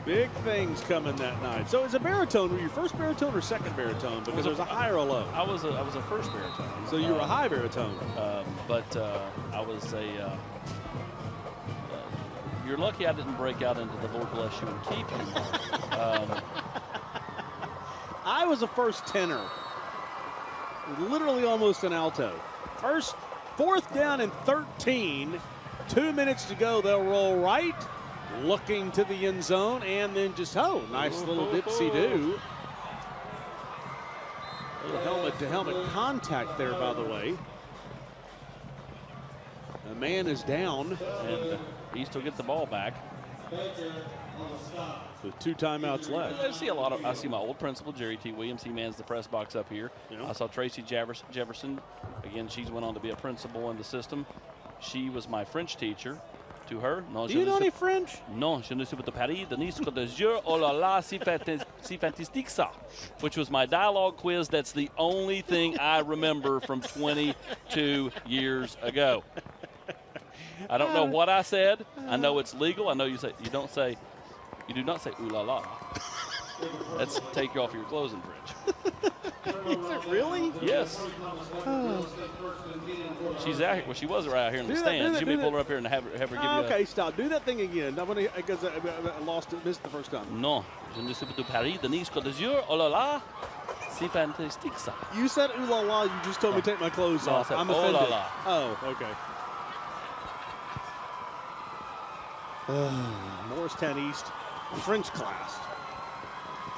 Big things coming that night. So it's a baritone. Were you first baritone or second baritone? Because there's a high or a low. I was a first baritone. So you were a high baritone. But I was a. You're lucky I didn't break out into the Lord bless you and keep you. I was a first tenor. Literally almost an alto. Fourth down and 13. 2 minutes to go. They'll roll right. Looking to the end zone, and then just, nice little dipsy-do. Little helmet-to-helmet contact there, by the way. A man is down. And East will get the ball back. With 2 timeouts left. I see my old principal, Jerry T. Williams. He mans the press box up here. Yeah. I saw Tracy Jefferson. Again, she's went on to be a principal in the system. She was my French teacher. To her, non, do you know any French? Non, je ne suis pas de Paris. Denise de Dieu, oh là là, si fantastique ça. Which was my dialogue quiz. That's the only thing I remember from 22 years ago. I don't know what I said. I know it's legal. I know you do not say ooh la la. That's take you off your clothes in French. Is it really? Yes. She's out here. Well, she was right here in the stands. You may pull her up here and have her give you okay, stop. Do that thing again. Because I missed the first time. Non. Je ne suis pas de Paris. Denise Côte d'Azur. Oh là là. C'est fantastique ça. You said ooh la la. You just told me to take my clothes off. I'm offended. Oh la la. Oh, okay. Morristown East French class.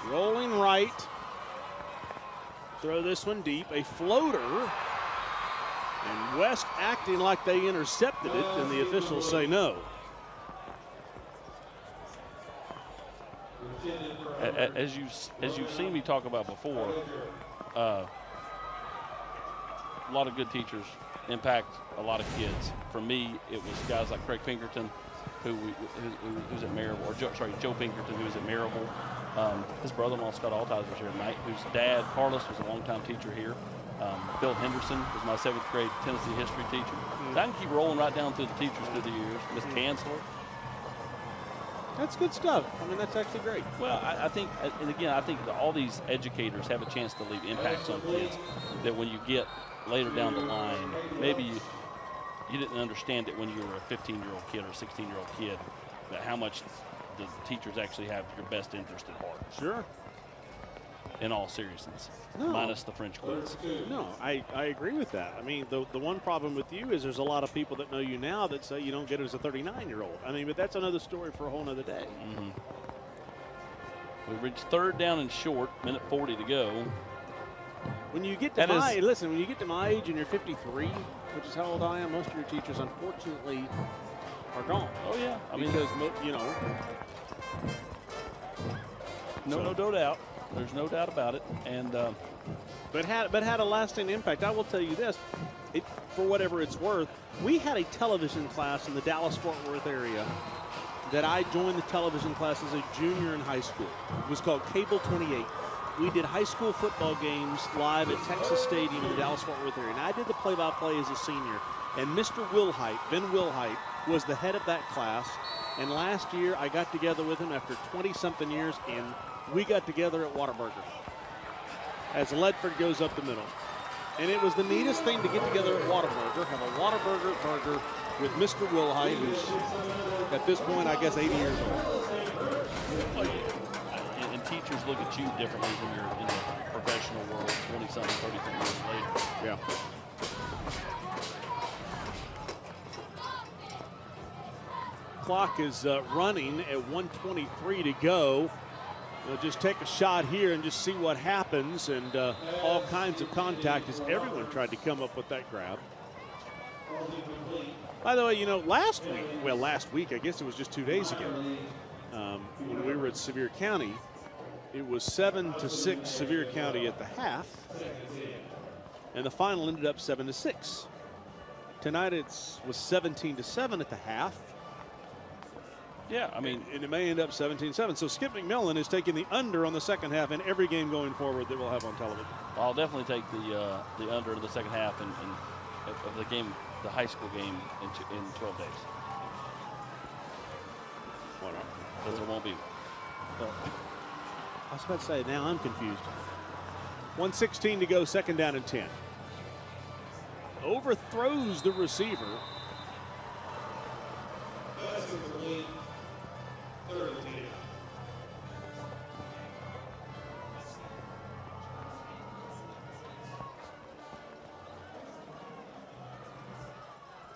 Rolling right. Throw this one deep. A floater. And West acting like they intercepted it, and the officials say no. As you've seen me talk about before, a lot of good teachers impact a lot of kids. For me, it was guys like Craig Pinkerton, who's at Maryville, Joe Pinkerton, who's at Maryville. His brother-in-law, Scott Altizer, was here tonight, whose dad, Carlos, was a longtime teacher here. Bill Henderson was my 7th grade Tennessee history teacher. So I can keep rolling right down through the teachers through the years. Miss Chancellor. That's good stuff. I mean, that's actually great. Well, I think, and again, I think that all these educators have a chance to leave impacts on kids that when you get later down the line, maybe you didn't understand it when you were a 15-year-old kid or a 16-year-old kid, that how much the teachers actually have your best interest at heart. Sure. In all seriousness, no. Minus the French quiz. No, I agree with that. I mean, the one problem with you is there's a lot of people that know you now that say you don't get it as a 39-year-old. I mean, but that's another story for a whole nother day. Mm-hmm. We reached 3rd down and short, minute 40 to go. When you get to when you get to my age and you're 53, which is how old I am, most of your teachers, unfortunately, are gone. Oh yeah, because you know. No doubt. There's no doubt about it, and but had a lasting impact. I will tell you this, for whatever it's worth, we had a television class in the Dallas-Fort Worth area that I joined the television class as a junior in high school. It was called Cable 28. We did high school football games live at Texas Stadium in the Dallas-Fort Worth area, and I did the play-by-play as a senior. And Mr. Wilhite, Ben Wilhite, was the head of that class. And last year, I got together with him after 20-something years, and we got together at Whataburger as Ledford goes up the middle. And it was the neatest thing to get together at Whataburger, have a Whataburger burger with Mr. Wilhite, who's at this point, I guess, 80 years old. And teachers look at you differently when you're in the professional world 20-something, 33 years later. Yeah. Clock is running at 1:23 to go. We'll just take a shot here and just see what happens, and all kinds of contact as everyone tried to come up with that grab. By the way, last week, I guess it was just 2 days ago, when we were at Sevier County, it was 7-6 Sevier County at the half, and the final ended up 7-6. Tonight was 17-7 at the half. Yeah, I mean, and it may end up 17-7. So Skip McMillan is taking the under on the second half in every game going forward that we'll have on television. I'll definitely take the under in the second half of the game, the high school game in 12 days. Why not? Because there won't be. I was about to say, now I'm confused. 1:16 to go, second down and 10. Overthrows the receiver.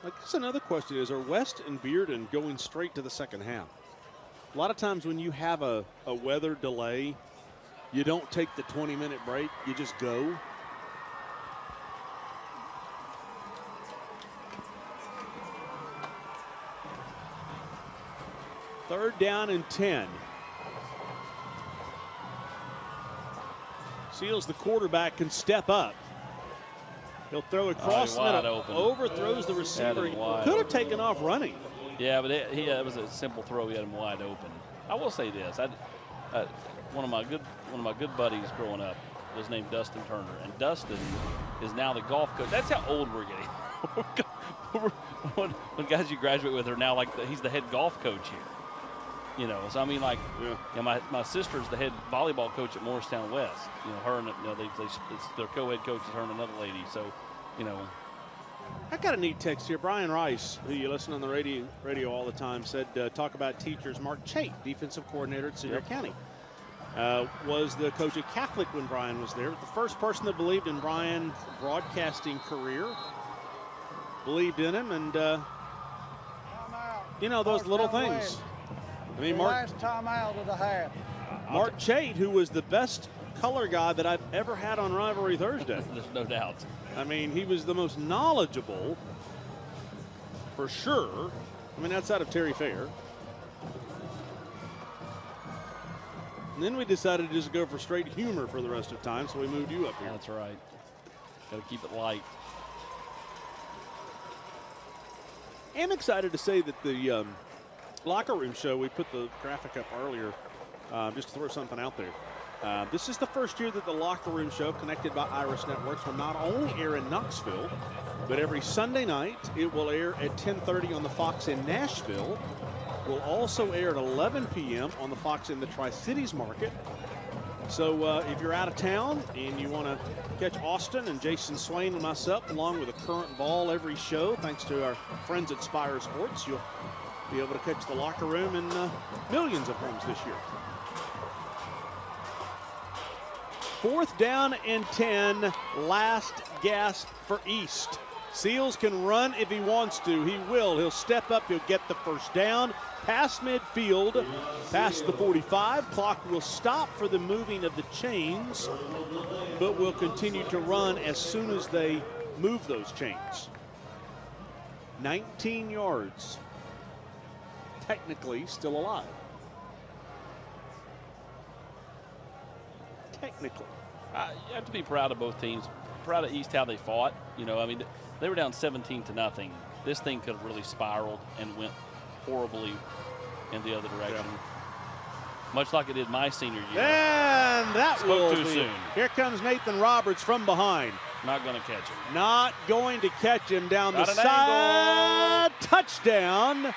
I guess another question is, are West and Bearden going straight to the second half? A lot of times when you have a weather delay, you don't take the 20-minute break, you just go. Third down and 10. Seals, the quarterback, can step up. He'll throw across the middle, overthrows the receiver. Could have taken off running. Yeah, but it was a simple throw. He had him wide open. I will say this: one of my good buddies growing up was named Dustin Turner, and Dustin is now the golf coach. That's how old we're getting. when guys you graduate with are now he's the head golf coach here. So I mean, my sister's the head volleyball coach at Morristown West. Her and it's their co-head coach is her and another lady. So, I got a neat text here. Brian Rice, who you listen on the radio all the time, said, talk about teachers. Mark Chait, defensive coordinator at Sevier County, was the coach at Catholic when Brian was there. The first person that believed in Brian's broadcasting career, believed in him, and, those little things. I mean, last time out of the half. Mark Chait, who was the best color guy that I've ever had on Rivalry Thursday. There's no doubt. I mean, he was the most knowledgeable, for sure. I mean, outside of Terry Fair. And then we decided to just go for straight humor for the rest of the time, so we moved you up here. That's right. Got to keep it light. I'm excited to say that the locker room show, we put the graphic up earlier just to throw something out there. This is the first year that the locker room show, connected by Iris Networks, will not only air in Knoxville, but every Sunday night it will air at 10:30 on the Fox in Nashville. Will also air at 11 p.m. on the Fox in the Tri-Cities market. So if you're out of town and you want to catch Austin and Jason Swain and myself along with a current ball every show, thanks to our friends at Spire Sports, you'll be able to catch the locker room in millions of homes this year. 4th down and 10, last gasp for East. Seals can run if he wants to. He will. He'll step up. He'll get the first down. Past midfield, past the 45. Clock will stop for the moving of the chains, but will continue to run as soon as they move those chains. 19 yards. Technically still alive. Technically. You have to be proud of both teams. Proud of East how they fought. I mean, they were down 17-0. This thing could have really spiraled and went horribly in the other direction. Yeah. Much like it did my senior year. And that Spoke will too be. soon. Here comes Nathan Roberts from behind. Not going to catch him. Not going to catch him down Got the an side. angle. Touchdown.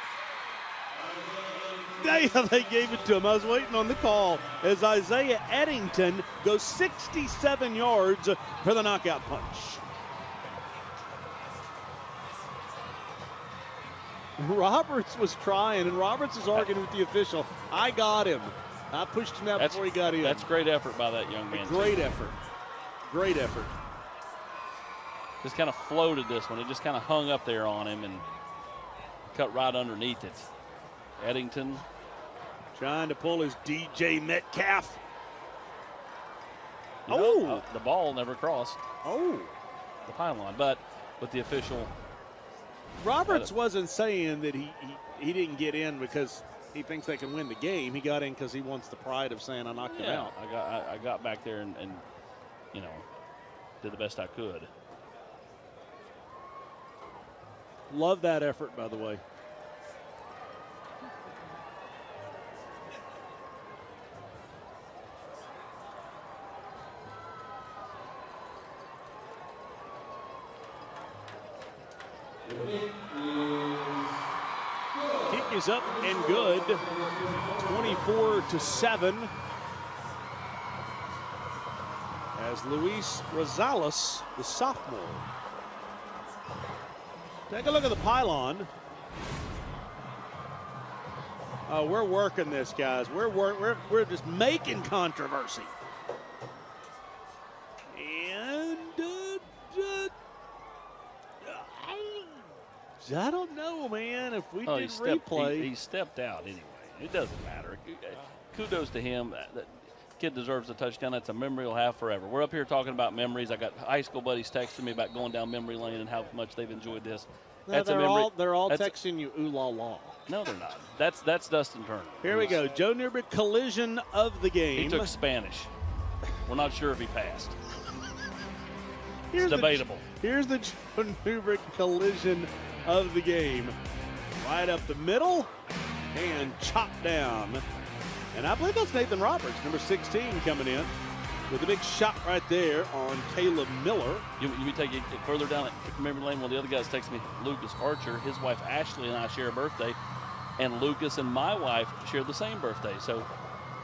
They gave it to him. I was waiting on the call as Isaiah Eddington goes 67 yards for the knockout punch. Roberts was trying, and Roberts is arguing with the official. I got him. I pushed him out before he got in. That's great effort by that young man. Great effort. Great effort. Just kind of floated this one. It just kind of hung up there on him and cut right underneath it. Eddington trying to pull his DJ Metcalf. The ball never crossed. The pylon, but with the official. Roberts wasn't saying that he didn't get in because he thinks they can win the game. He got in because he wants the pride of saying I knocked him out. I got back there and did the best I could. Love that effort, by the way. Kick is up and good. 24-7. As Luis Rosales, the sophomore. Take a look at the pylon. Oh, we're working this, guys. We're just making controversy. And I don't know, man. If we did replay, he stepped out anyway. It doesn't matter. Kudos to him. That kid deserves a touchdown. That's a memory he'll have forever. We're up here talking about memories. I got high school buddies texting me about going down memory lane and how much they've enjoyed this. No, they're all texting you, ooh la la. No, they're not. That's Dustin Turner. Here we go. Joe Newberg collision of the game. He took Spanish. We're not sure if he passed. It's debatable. Here's the Joe Newberg collision of the game. Right up the middle and chopped down. And I believe that's Nathan Roberts, number 16, coming in with a big shot right there on Caleb Miller. You take it further down at memory lane. One of the other guys texted me, Lucas Archer. His wife Ashley and I share a birthday, and Lucas and my wife share the same birthday. So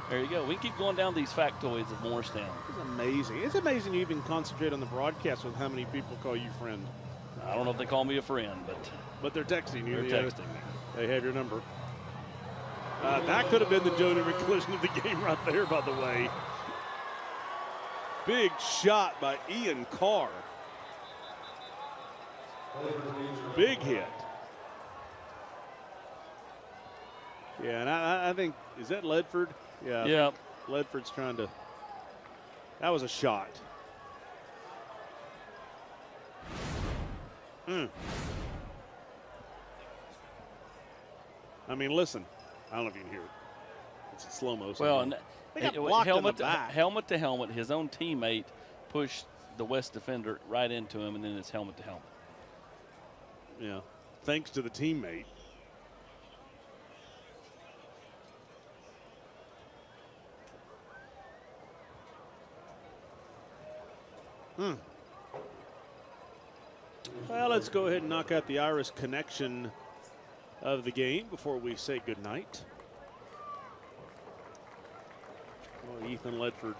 there you go. We keep going down these factoids of Morristown. It's amazing. It's amazing you even concentrate on the broadcast with how many people call you friend. I don't know if they call me a friend, but they're texting you. They're texting me. They have your number. That could have been the Joe Newberg collision of the game right there, by the way. Big shot by Ian Carr. Big hit. Yeah, and I think, is that Ledford? Yeah. Yeah. Ledford's trying to. That was a shot. I mean, listen. I don't know if you can hear it. It's a slow-mo. Well, helmet to helmet, his own teammate pushed the West defender right into him, and then it's helmet to helmet. Yeah, thanks to the teammate. Well, let's go ahead and knock out the Irish connection of the game before we say goodnight. Oh, Ethan Ledford,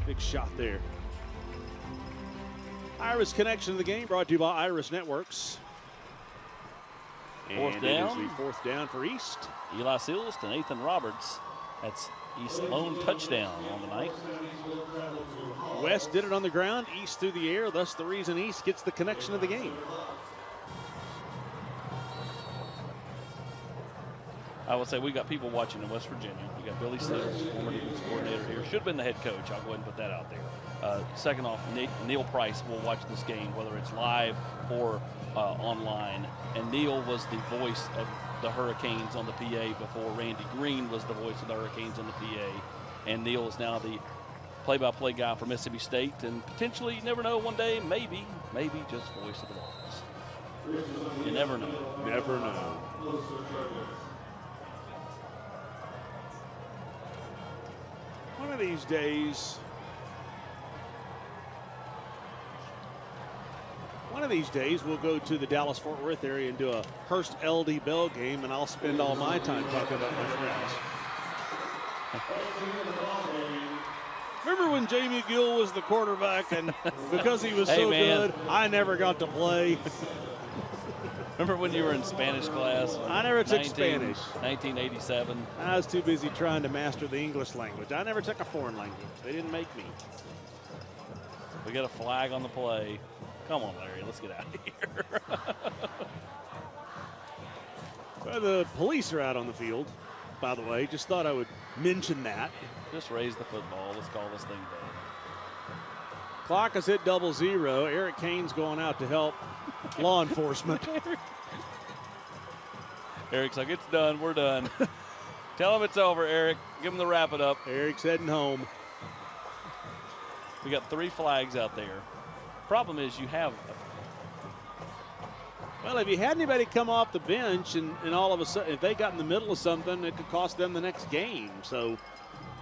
big shot there. Irish connection of the game brought to you by Irish Networks. Fourth and down. It is the fourth down for East. Eli Seals to Nathan Roberts. That's East's lone touchdown on the night. West did it on the ground, East through the air. Thus the reason East gets the connection of the game. I would say we got people watching in West Virginia. We got Billy Seals, former defensive coordinator here. Should have been the head coach. I'll go ahead and put that out there. Second off, Neil Price will watch this game, whether it's live or online. And Neil was the voice of the Hurricanes on the PA before Randy Green was the voice of the Hurricanes on the PA. And Neil is now the play-by-play guy for Mississippi State. And potentially, you never know, one day, maybe just voice of the Vols. You never know. Never know. One of these days, we'll go to the Dallas-Fort Worth area and do a Hearst LD Bell game, and I'll spend all my time talking about my friends. Remember when Jamie Gill was the quarterback, and because he was so good, I never got to play. Remember when you were in Spanish class? I never took Spanish. 1987. I was too busy trying to master the English language. I never took a foreign language. They didn't make me. We got a flag on the play. Come on, Larry, let's get out of here. The police are out on the field, by the way. Just thought I would mention that. Just raise the football. Let's call this thing done. Clock has hit 00. Eric Kane's going out to help law enforcement. Eric's like, it's done. We're done. Tell him it's over, Eric. Give him the wrap it up. Eric's heading home. We got 3 flags out there. Problem is you have. Well, if you had anybody come off the bench and all of a sudden, if they got in the middle of something, it could cost them the next game. So,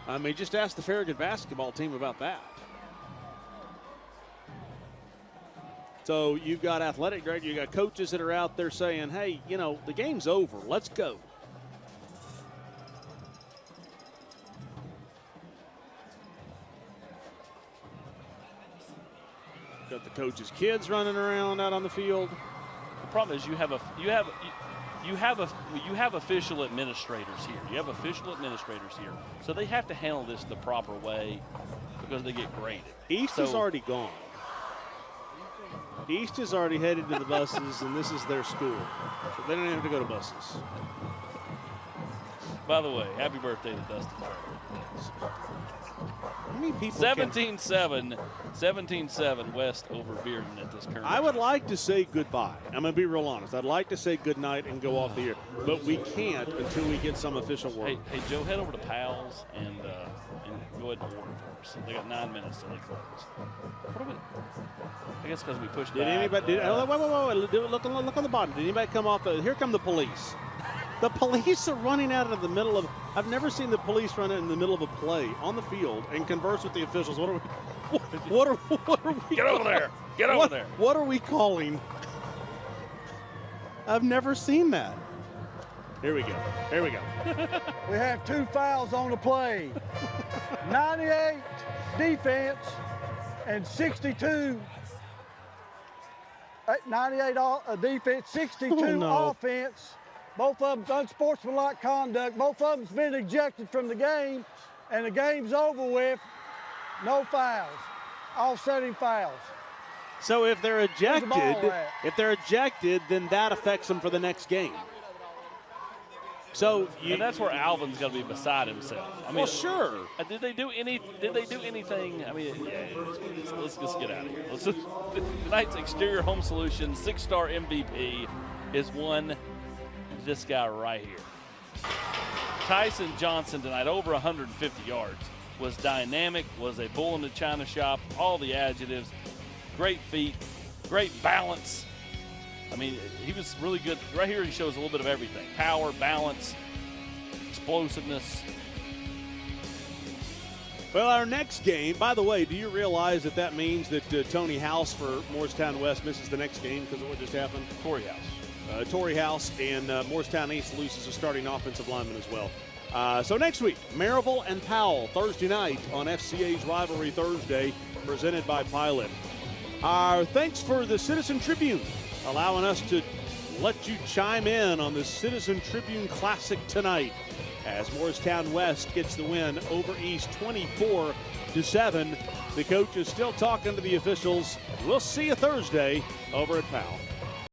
I mean, just ask the Farragut basketball team about that. So you've got athletic director, you got coaches that are out there saying, hey, you know, the game's over. Let's go. Got the coaches' kids running around out on the field. The problem is you have official administrators here. You have official administrators here, so they have to handle this the proper way because they get graded. East is already gone. East is already headed to the buses, and this is their school, so they don't have to go to buses. By the way, happy birthday to Dustin. How many people 17-7 West over Bearden at this current. I would like to say goodbye. I'm going to be real honest. I'd like to say goodnight and go off the air, but we can't until we get some official word. Hey, Joe, head over to Pals and go ahead and order for us. They got 9 minutes till they close. What are we? I guess because we pushed back. Did anybody? Wait. Look on the bottom. Did anybody come off the? Here come the police. The police are running out of the middle of. I've never seen the police run in the middle of a play on the field and converse with the officials. What are we? What are we? Get over there! Get over there! What are we calling? I've never seen that. Here we go. Here we go. We have 2 fouls on the play. 98 defense and 62. 98 defense, 62 offense. Both of them unsportsmanlike conduct. Both of them's been ejected from the game, and the game's over with. No fouls. Offsetting fouls. So if they're ejected, then that affects them for the next game. So and that's where Alvin's got to be beside himself. I mean, well, sure. Did they do anything? I mean, let's get out of here. Tonight's Exterior Home Solutions 6-star MVP is this guy right here. Tyson Johnson tonight, over 150 yards. Was dynamic, was a bull in the china shop, all the adjectives. Great feet, great balance. I mean, he was really good. Right here he shows a little bit of everything. Power, balance, explosiveness. Well, our next game, by the way, do you realize that means that Tony House for Morristown West misses the next game because of what just happened? Torrey House. Torrey House and Morristown East loses a starting offensive lineman as well. So next week, Maryville and Powell, Thursday night on FCA's Rivalry Thursday, presented by Pilot. Our thanks for the Citizen Tribune, allowing us to let you chime in on the Citizen Tribune Classic tonight as Morristown West gets the win over East 24-7. The coach is still talking to the officials. We'll see you Thursday over at Powell.